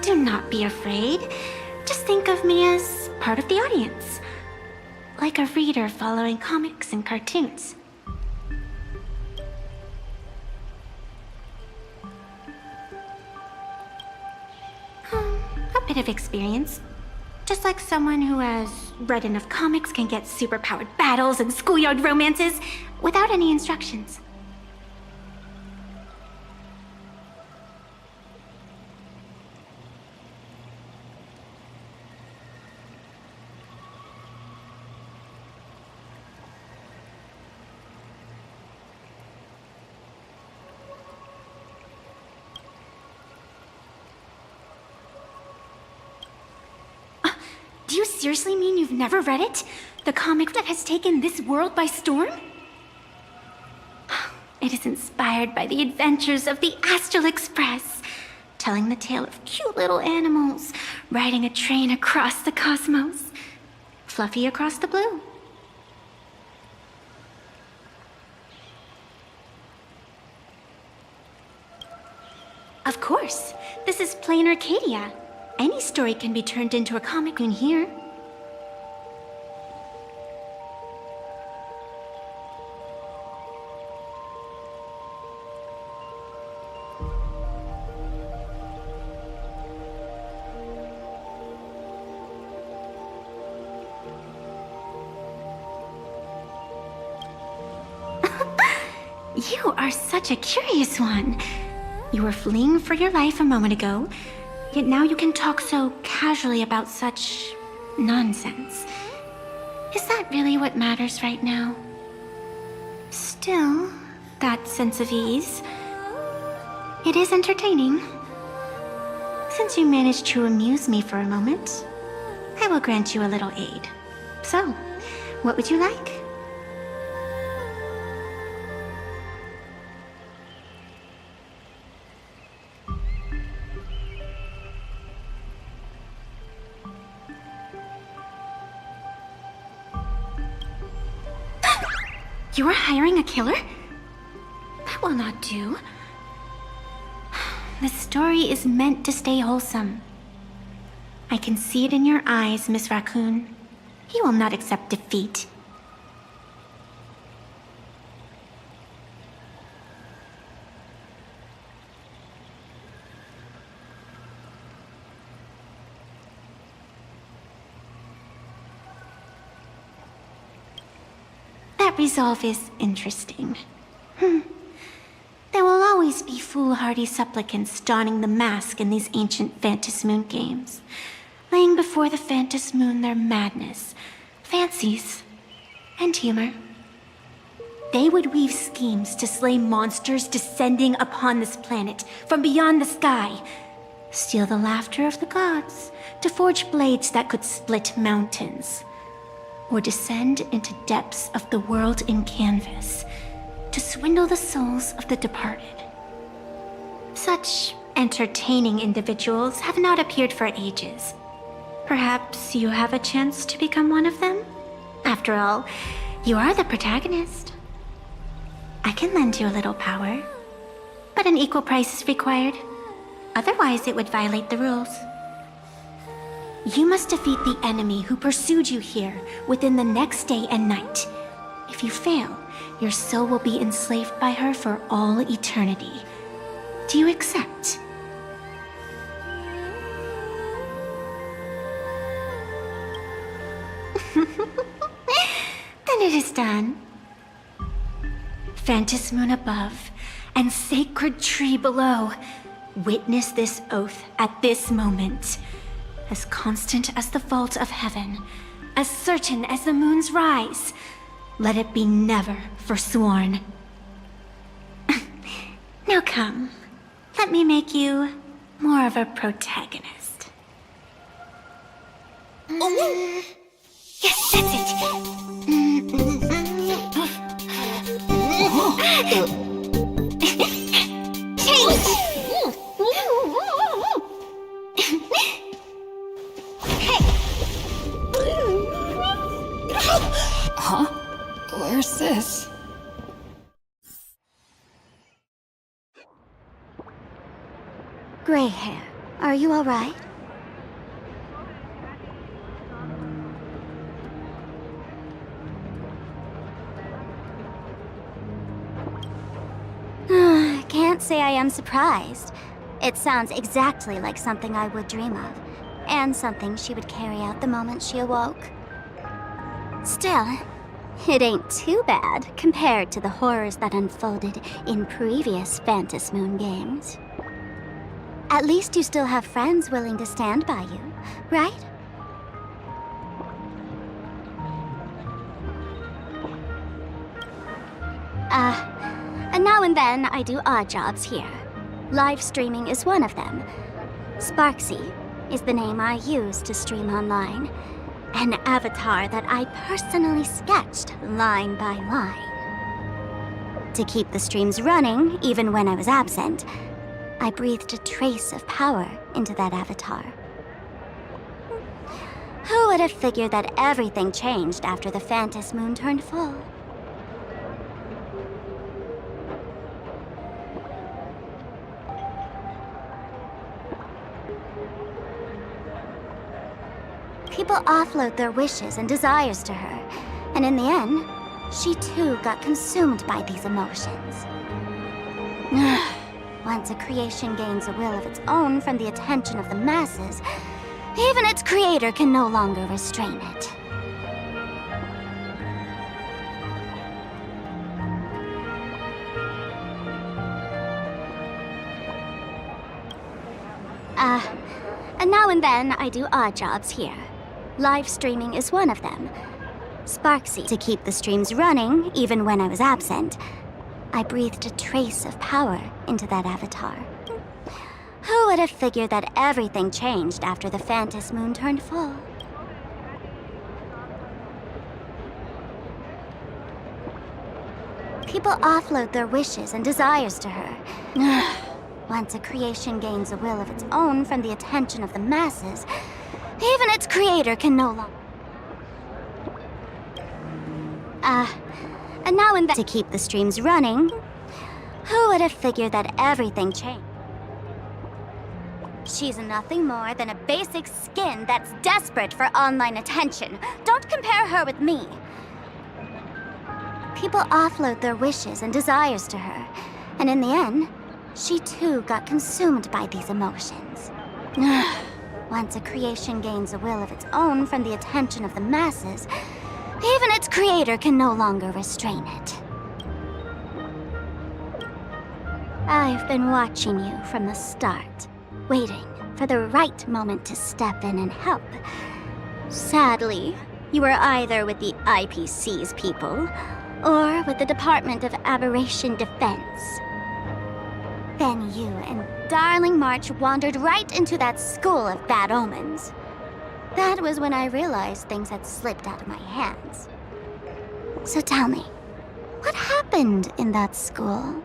Do not be afraid. Just think of me as part of the audience. Like a reader following comics and cartoons. A bit of experience. Just like someone who has read enough comics can get superpowered battles and schoolyard romances without any instructions. Do you seriously mean you've never read it? The comic that has taken this world by storm? It is inspired by the adventures of the Astral Express, telling the tale of cute little animals riding a train across the cosmos. Fluffy Across the Blue. Of course, this is Planarcadia. Any story can be turned into a comic in here. You are such a curious one. You were fleeing for your life a moment ago, yet now you can talk so casually about such nonsense. Is that really what matters right now? Still, that sense of ease. It is entertaining. Since you managed to amuse me for a moment, I will grant you a little aid. So, what would you like? You are hiring a killer? That will not do. The story is meant to stay wholesome. I can see it in your eyes, Miss Raccoon. He will not accept defeat. That resolve is interesting. There will always be foolhardy supplicants donning the mask in these ancient Phantas Moon games, laying before the Phantas Moon their madness, fancies, and humor. They would weave schemes to slay monsters descending upon this planet from beyond the sky, steal the laughter of the gods to forge blades that could split mountains, or descend into depths of the world in canvas to swindle the souls of the departed. Such entertaining individuals have not appeared for ages. Perhaps you have a chance to become one of them? After all, you are the protagonist. I can lend you a little power, but an equal price is required. Otherwise, it would violate the rules. You must defeat the enemy who pursued you here within the next day and night. If you fail, your soul will be enslaved by her for all eternity. Do you accept? Then it is done. Phantas Moon above and sacred tree below, witness this oath at this moment. As constant as the vault of heaven, as certain as the moon's rise, let it be never forsworn. Now come, let me make you more of a protagonist. Yes, that's it. Change! Huh? Where's this? Gray hair, are you all right? Can't say I am surprised. It sounds exactly like something I would dream of, and something she would carry out the moment she awoke. Still, it ain't too bad compared to the horrors that unfolded in previous Phantas Moon games. At least you still have friends willing to stand by you, right? And now and then I do odd jobs here. Live streaming is one of them. Sparksy is the name I use to stream online. An avatar that I personally sketched line by line. To keep the streams running, even when I was absent, I breathed a trace of power into that avatar. Who would have figured that everything changed after the Phantas Moon turned full? People offload their wishes and desires to her, and in the end, she too got consumed by these emotions. Once a creation gains a will of its own from the attention of the masses, even its creator can no longer restrain it. And now and then I do odd jobs here. Live streaming is one of them. Sparksy to keep the streams running, even when I was absent. I breathed a trace of power into that avatar. Who would have figured that everything changed after the Phantom Moon turned full? People offload their wishes and desires to her. Once a creation gains a will of its own from the attention of the masses, even its creator can no longer. And now and then to keep the streams running, who would have figured that everything changed? She's nothing more than a basic skin that's desperate for online attention. Don't compare her with me. People offload their wishes and desires to her, and in the end, she too got consumed by these emotions. Once a creation gains a will of its own from the attention of the masses, even its creator can no longer restrain it. I've been watching you from the start, waiting for the right moment to step in and help. Sadly, you were either with the IPC's people, or with the Department of Aberration Defense. Then you and Darling March wandered right into that school of bad omens. That was when I realized things had slipped out of my hands. So tell me, what happened in that school?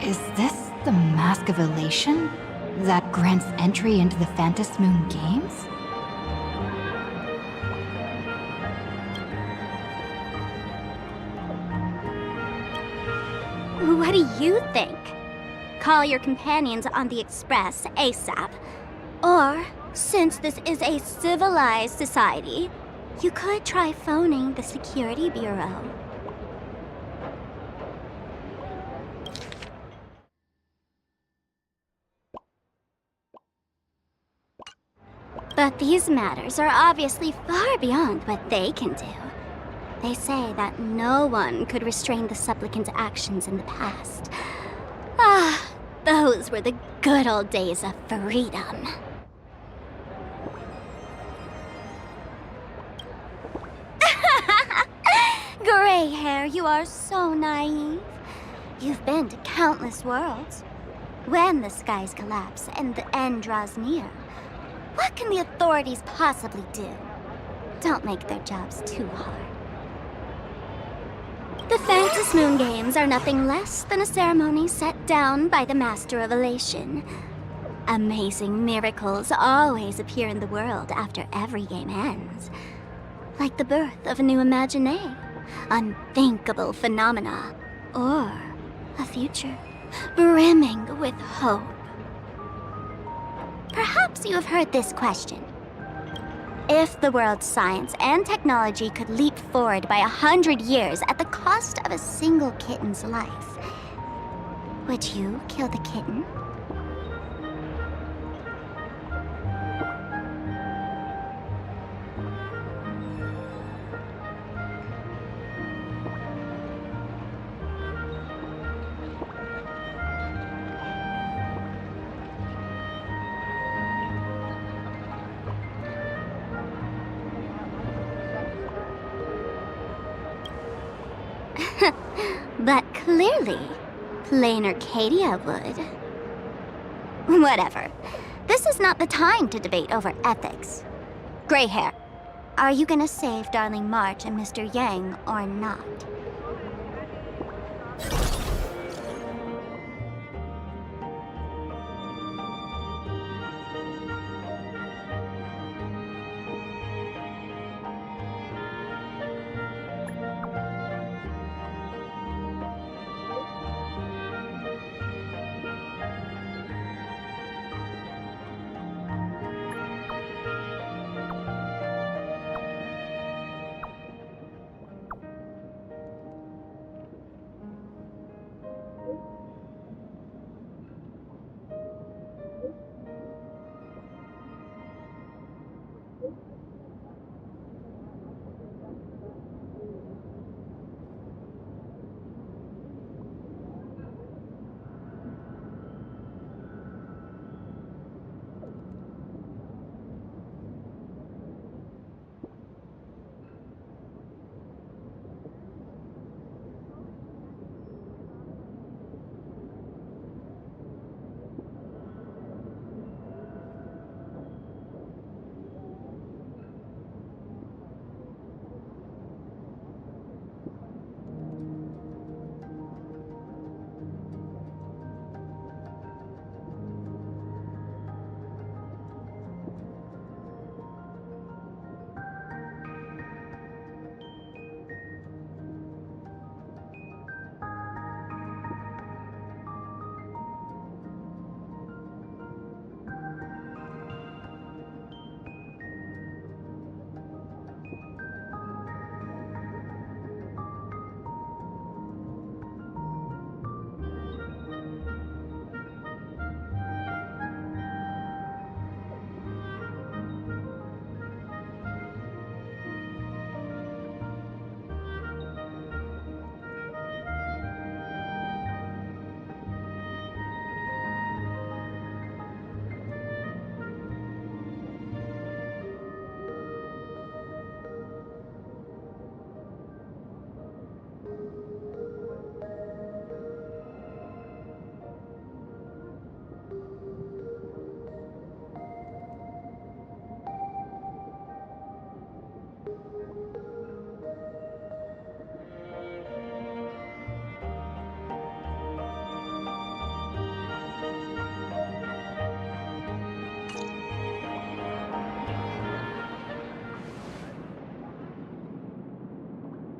Is this the Mask of Elation that grants entry into the Phantom Moon Games? What do you think? Call your companions on the Express ASAP. Or, since this is a civilized society, you could try phoning the Security Bureau. But these matters are obviously far beyond what they can do. They say that no one could restrain the supplicant's actions in the past. Those were the good old days of freedom. Gray hair, you are so naive. You've been to countless worlds. When the skies collapse and the end draws near, what can the authorities possibly do? Don't make their jobs too hard. The Phantom Moon Games are nothing less than a ceremony set down by the Master of Elation. Amazing miracles always appear in the world after every game ends. Like the birth of a new imagination, unthinkable phenomena, or a future brimming with hope. Perhaps you have heard this question. If the world's science and technology could leap forward by 100 years at the cost of a single kitten's life, would you kill the kitten? But clearly, Planarcadia would. Whatever. This is not the time to debate over ethics. Gray hair, are you gonna save Darling March and Mr. Yang or not?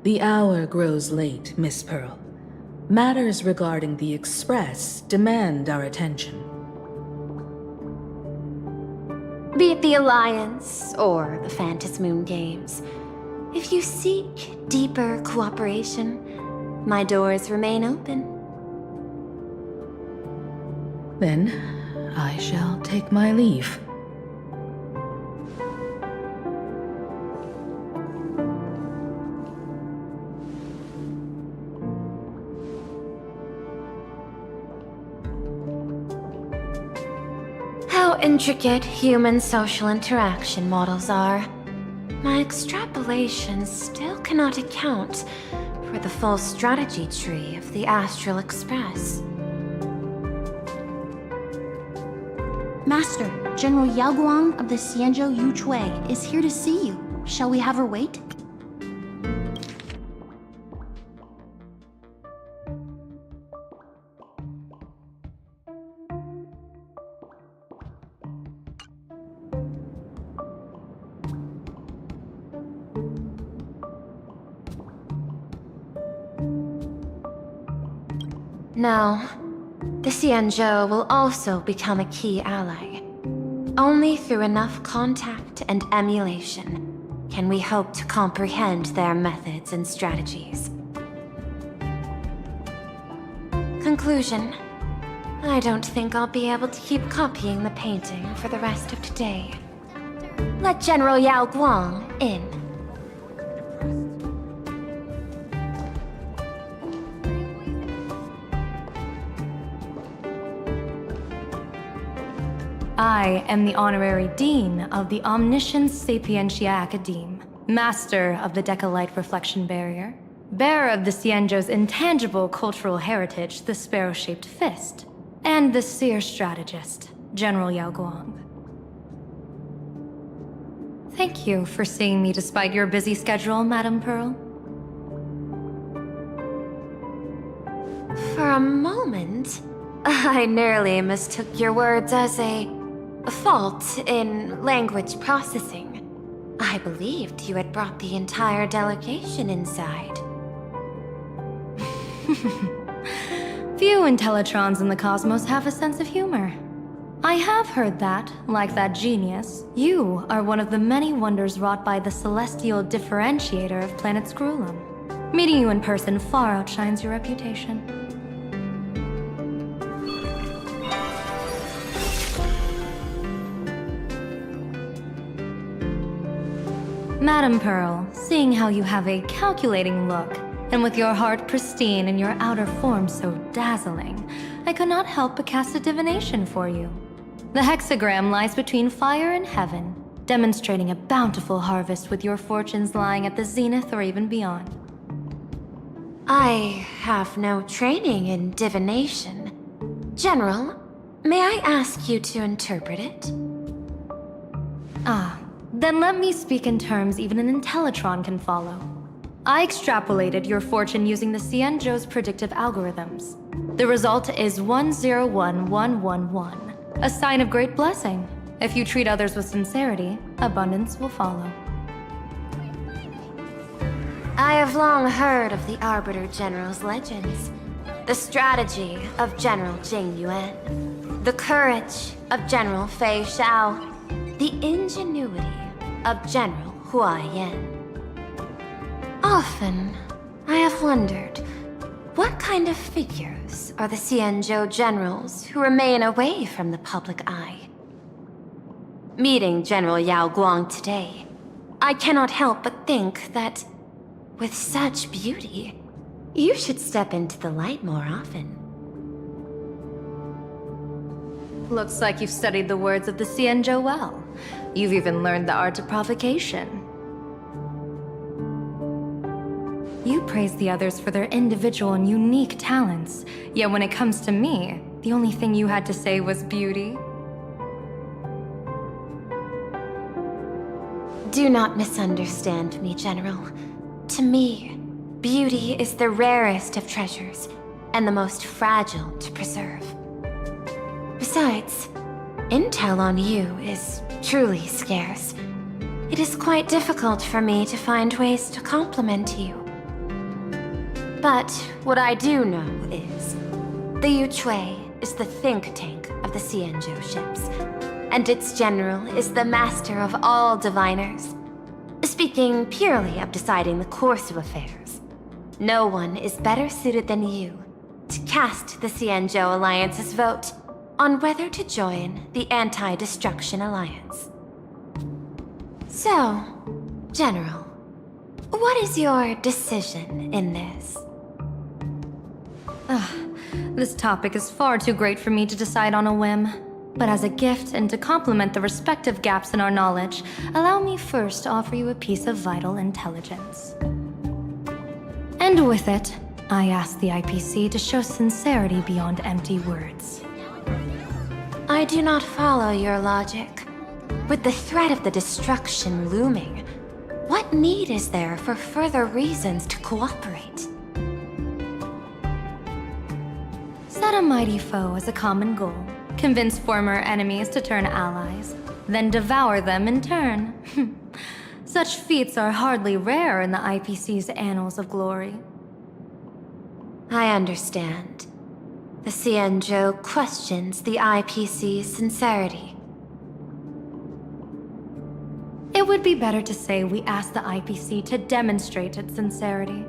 The hour grows late, Miss Pearl. Matters regarding the Express demand our attention. Be it the Alliance or the Phantasmoon Games, if you seek deeper cooperation, my doors remain open. Then, I shall take my leave. How intricate human social interaction models are. My extrapolations still cannot account for the full strategy tree of the Astral Express. Master, General Yao Guang of the Xianzhou Yuchui is here to see you. Shall we have her wait? Now, the Xianzhou will also become a key ally. Only through enough contact and emulation can we hope to comprehend their methods and strategies. Conclusion. I don't think I'll be able to keep copying the painting for the rest of today. Let General Yao Guang in. I am the Honorary Dean of the Omniscience Sapientia Academe, Master of the Decalite Reflection Barrier, bearer of the Xianzhou's intangible cultural heritage, the Sparrow-Shaped Fist, and the Seer Strategist, General Yao Guang. Thank you for seeing me despite your busy schedule, Madame Pearl. For a moment, I nearly mistook your words as a fault in language processing. I believed you had brought the entire delegation inside. Few Intellitrons in the cosmos have a sense of humor. I have heard that, like that genius, you are one of the many wonders wrought by the celestial differentiator of planet Scrulum. Meeting you in person far outshines your reputation. Madame Pearl, seeing how you have a calculating look, and with your heart pristine and your outer form so dazzling, I could not help but cast a divination for you. The hexagram lies between fire and heaven, demonstrating a bountiful harvest with your fortunes lying at the zenith or even beyond. I have no training in divination. General, may I ask you to interpret it? Then let me speak in terms even an Intellitron can follow. I extrapolated your fortune using the Xianzhou's predictive algorithms. The result is 101111, a sign of great blessing. If you treat others with sincerity, abundance will follow. I have long heard of the Arbiter General's legends. The strategy of General Jing Yuan. The courage of General Fei Xiao. The ingenuity of General Hua Yan. Often, I have wondered, what kind of figures are the Xianzhou generals who remain away from the public eye? Meeting General Yao Guang today, I cannot help but think that, with such beauty, you should step into the light more often. Looks like you've studied the words of the Xianzhou well. You've even learned the art of provocation. You praise the others for their individual and unique talents, yet when it comes to me, the only thing you had to say was beauty. Do not misunderstand me, General. To me, beauty is the rarest of treasures, and the most fragile to preserve. Besides, intel on you is truly scarce. It is quite difficult for me to find ways to compliment you. But what I do know is, the Yuchue is the think tank of the Xianzhou ships, and its general is the master of all diviners. Speaking purely of deciding the course of affairs, no one is better suited than you to cast the Xianzhou Alliance's vote on whether to join the Anti-Destruction Alliance. So, General, what is your decision in this? This topic is far too great for me to decide on a whim. But as a gift and to complement the respective gaps in our knowledge, allow me first to offer you a piece of vital intelligence. And with it, I ask the IPC to show sincerity beyond empty words. I do not follow your logic. With the threat of the destruction looming, what need is there for further reasons to cooperate? Set a mighty foe as a common goal. Convince former enemies to turn allies, then devour them in turn. Such feats are hardly rare in the IPC's annals of glory. I understand. The Xianzhou questions the IPC's sincerity. It would be better to say we ask the IPC to demonstrate its sincerity.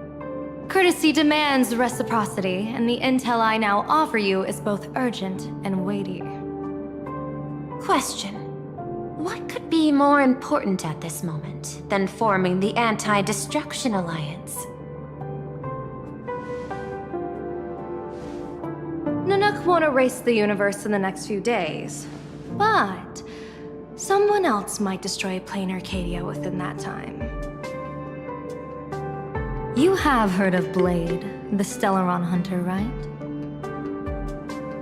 Courtesy demands reciprocity, and the intel I now offer you is both urgent and weighty. Question. What could be more important at this moment than forming the Anti-Destruction Alliance? Nanook won't erase the universe in the next few days, but someone else might destroy Planarcadia within that time. You have heard of Blade, the Stellaron hunter, right?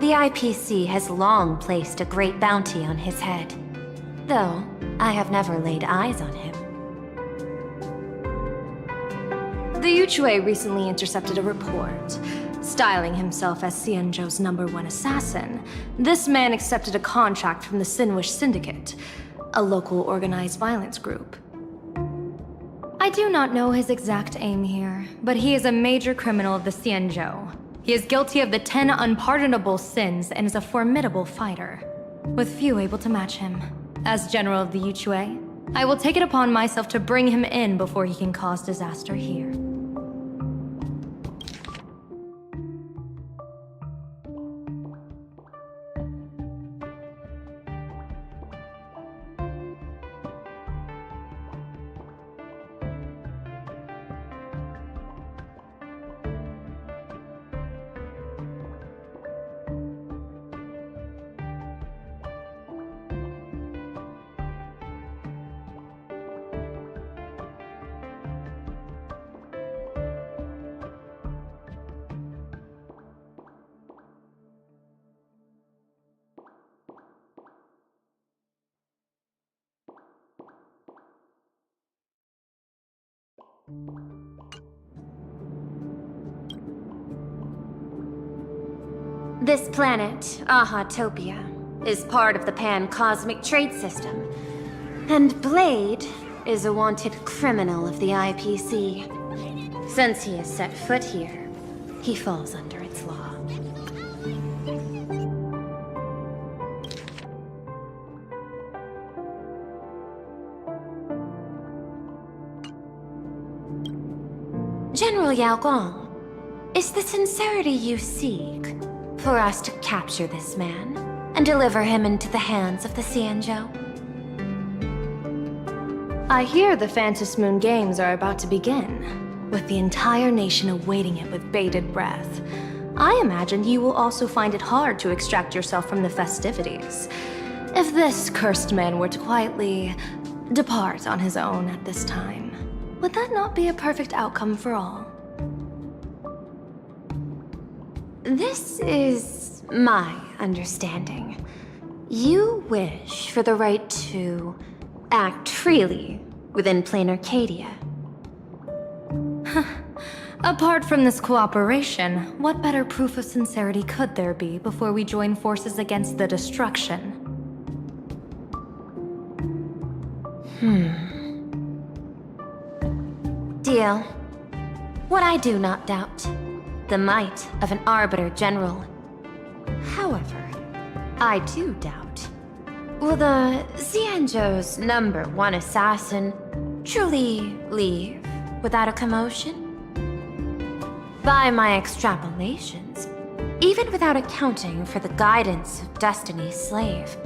The IPC has long placed a great bounty on his head, though I have never laid eyes on him. The Yuchue recently intercepted a report. Styling himself as Xianzhou's #1 assassin, this man accepted a contract from the Sinwish Syndicate, a local organized violence group. I do not know his exact aim here, but he is a major criminal of the Xianzhou. He is guilty of the 10 unpardonable sins and is a formidable fighter, with few able to match him. As General of the Yuchue, I will take it upon myself to bring him in before he can cause disaster here. This planet, Ahatopia, is part of the pan-cosmic trade system. And Blade is a wanted criminal of the IPC. Since he has set foot here, he falls under its law. General Yao Guang, is the sincerity you seek for us to capture this man and deliver him into the hands of the Xianzhou? I hear the Phantom Moon Games are about to begin, with the entire nation awaiting it with bated breath. I imagine you will also find it hard to extract yourself from the festivities. If this cursed man were to quietly depart on his own at this time, would that not be a perfect outcome for all? This is my understanding. You wish for the right to act freely within Planarcadia. Apart from this cooperation, what better proof of sincerity could there be before we join forces against the destruction? Deal. What I do not doubt, the might of an Arbiter General. However, I do doubt, will the Xianzhou's #1 assassin truly leave without a commotion? By my extrapolations, even without accounting for the guidance of Destiny's slave,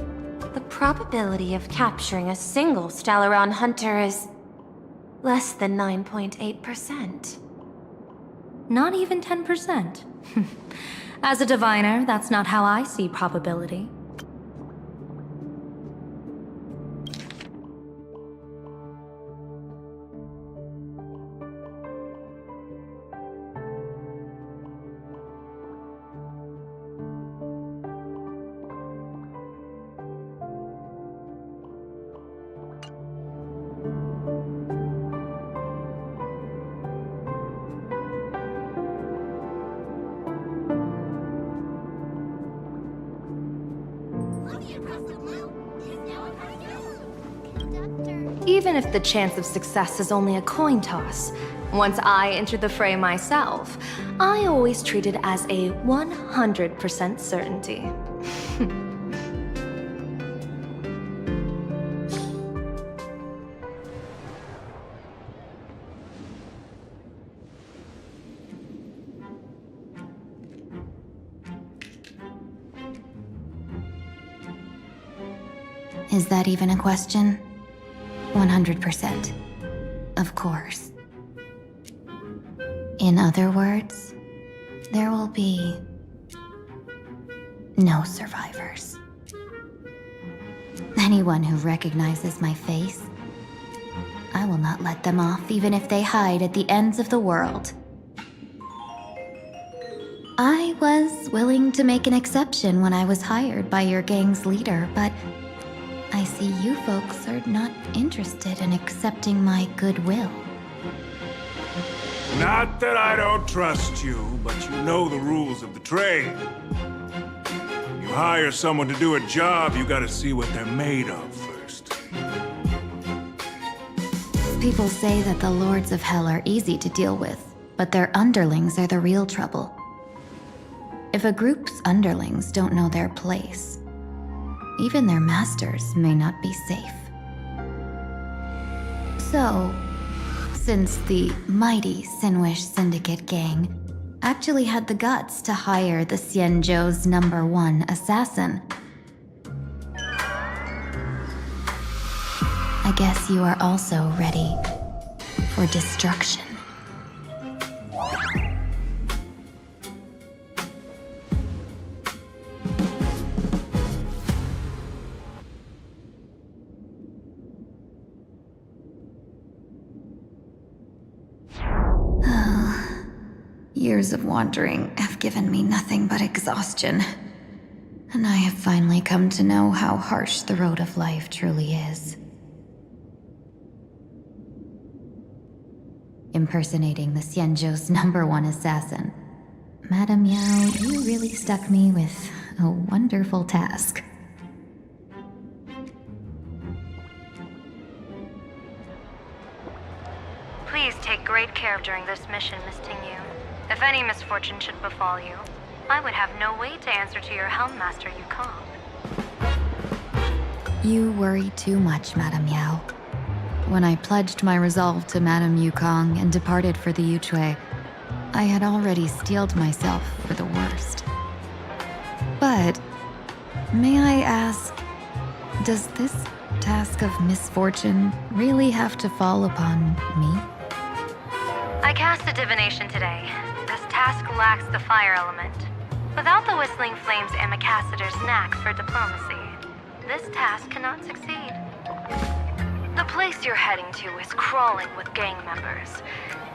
the probability of capturing a single Stellaron hunter is less than 9.8%. Not even 10%. As a diviner, that's not how I see probability. Even if the chance of success is only a coin toss, once I entered the fray myself, I always treat it as a 100% certainty. Is that even a question? 100%. Of course. In other words, there will be no survivors. Anyone who recognizes my face, I will not let them off even if they hide at the ends of the world. I was willing to make an exception when I was hired by your gang's leader, but I see you folks are not interested in accepting my goodwill. Not that I don't trust you, but you know the rules of the trade. You hire someone to do a job, you gotta see what they're made of first. People say that the Lords of Hell are easy to deal with, but their underlings are the real trouble. If a group's underlings don't know their place, even their masters may not be safe. So, since the mighty Sinwish Syndicate gang actually had the guts to hire the Xianzhou's #1 assassin, I guess you are also ready for destruction. Years of wandering have given me nothing but exhaustion, and I have finally come to know how harsh the road of life truly is. Impersonating the Xianzhou's #1 assassin, Madame Yao, you really stuck me with a wonderful task. Please take great care during this mission, Miss Tingyu. If any misfortune should befall you, I would have no way to answer to your Helmmaster Yukong. You worry too much, Madame Yao. When I pledged my resolve to Madame Yukong and departed for the Yuchue, I had already steeled myself for the worst. But, may I ask, does this task of misfortune really have to fall upon me? I cast a divination today. This task lacks the fire element. Without the Whistling Flames Ambassador's knack for diplomacy, this task cannot succeed. The place you're heading to is crawling with gang members.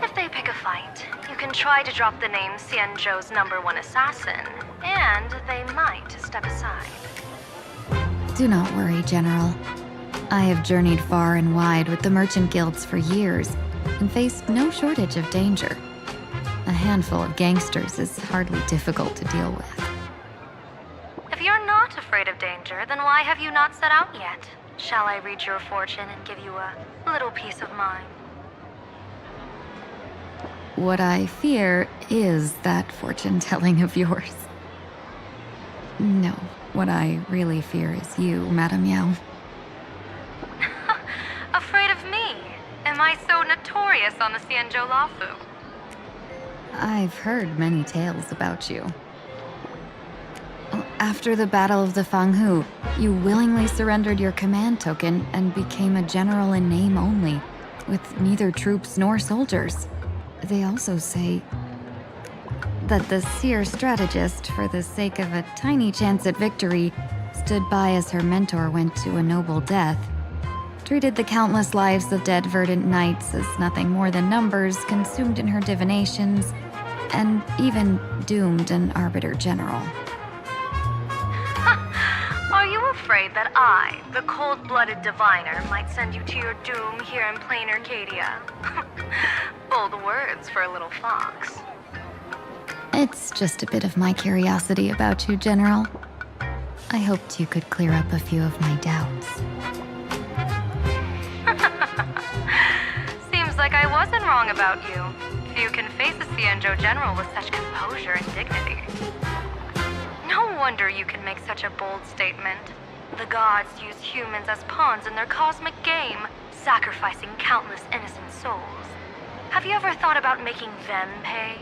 If they pick a fight, you can try to drop the name Xianzhou's #1 assassin, and they might step aside. Do not worry, General. I have journeyed far and wide with the merchant guilds for years and faced no shortage of danger. A handful of gangsters is hardly difficult to deal with. If you're not afraid of danger, then why have you not set out yet? Shall I read your fortune and give you a little peace of mind? what I fear is that fortune-telling of yours. No, what I really fear is you, Madame Yao. Afraid of me? Am I so notorious on the Xianzhou Lafu? I've heard many tales about you. After the Battle of the Fanghu, you willingly surrendered your command token and became a general in name only, with neither troops nor soldiers. They also say that the seer strategist, for the sake of a tiny chance at victory, stood by as her mentor went to a noble death, treated the countless lives of dead verdant knights as nothing more than numbers consumed in her divinations, and even doomed an arbiter general. Are you afraid that I, the cold-blooded diviner, might send you to your doom here in Planarcadia? Bold words for a little fox. It's just a bit of my curiosity about you, General. I hoped you could clear up a few of my doubts. Seems like I wasn't wrong about you. Few can face a Xianzhou general with such composure and dignity. No wonder you can make such a bold statement. The gods use humans as pawns in their cosmic game, sacrificing countless innocent souls. Have you ever thought about making them pay?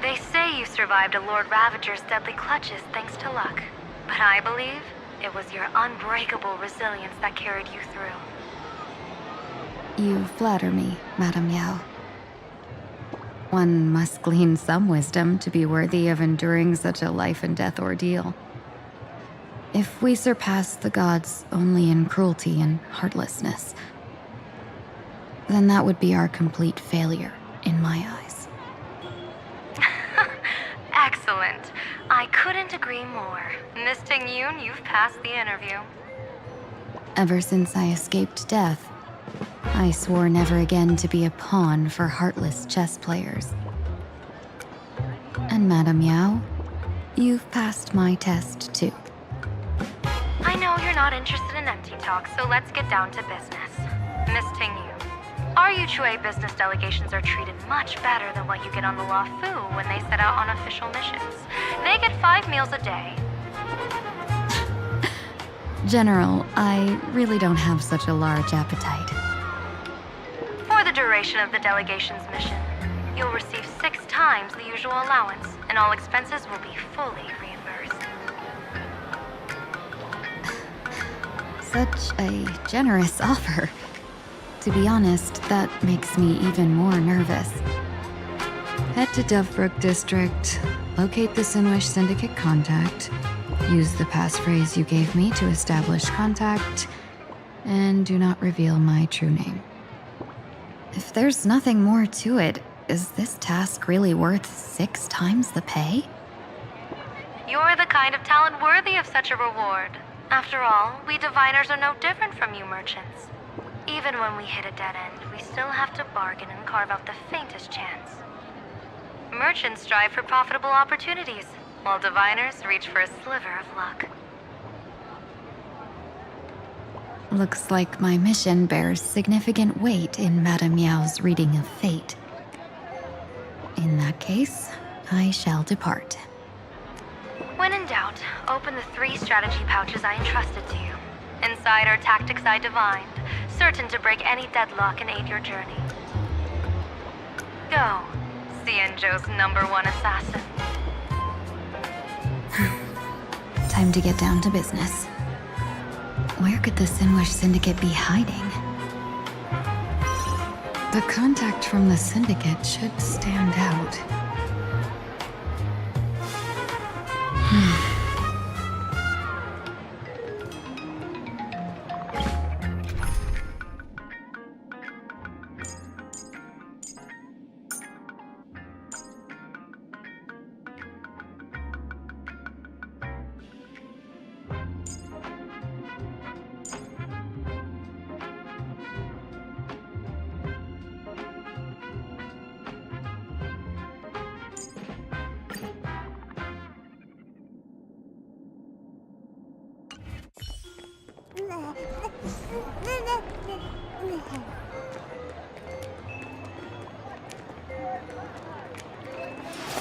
They say you survived a Lord Ravager's deadly clutches thanks to luck, but I believe it was your unbreakable resilience that carried you through. You flatter me, Madame Yao. One must glean some wisdom to be worthy of enduring such a life-and-death ordeal. If we surpass the gods only in cruelty and heartlessness, then that would be our complete failure, in my eyes. Excellent. I couldn't agree more. Miss Ting-Yun, you've passed the interview. Ever since I escaped death, I swore never again to be a pawn for heartless chess players. And Madame Yao, you've passed my test too. I know you're not interested in empty talk, so let's get down to business. Miss Ting-Yun, our Yuchue business delegations are treated much better than what you get on the Lafu when they set out on official missions. They get 5 meals a day. General, I really don't have such a large appetite. For the duration of the delegation's mission, you'll receive 6 times the usual allowance, and all expenses will be fully reimbursed. Such a generous offer. To be honest, that makes me even more nervous. Head to Dovebrook District, locate the Sinwish Syndicate contact, use the passphrase you gave me to establish contact, and do not reveal my true name. If there's nothing more to it, is this task really worth 6 times the pay? You're the kind of talent worthy of such a reward. After all, we diviners are no different from you merchants. Even when we hit a dead end, we still have to bargain and carve out the faintest chance. Merchants strive for profitable opportunities, while diviners reach for a sliver of luck. Looks like my mission bears significant weight in Madame Yao's reading of fate. In that case, I shall depart. When in doubt, open the 3 strategy pouches I entrusted to you. Inside are tactics I divined, certain to break any deadlock and aid your journey. Go, Xianzhou's #1 assassin. Time to get down to business. Where could the Sinwish Syndicate be hiding? The contact from the Syndicate should stand out.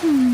Hmm.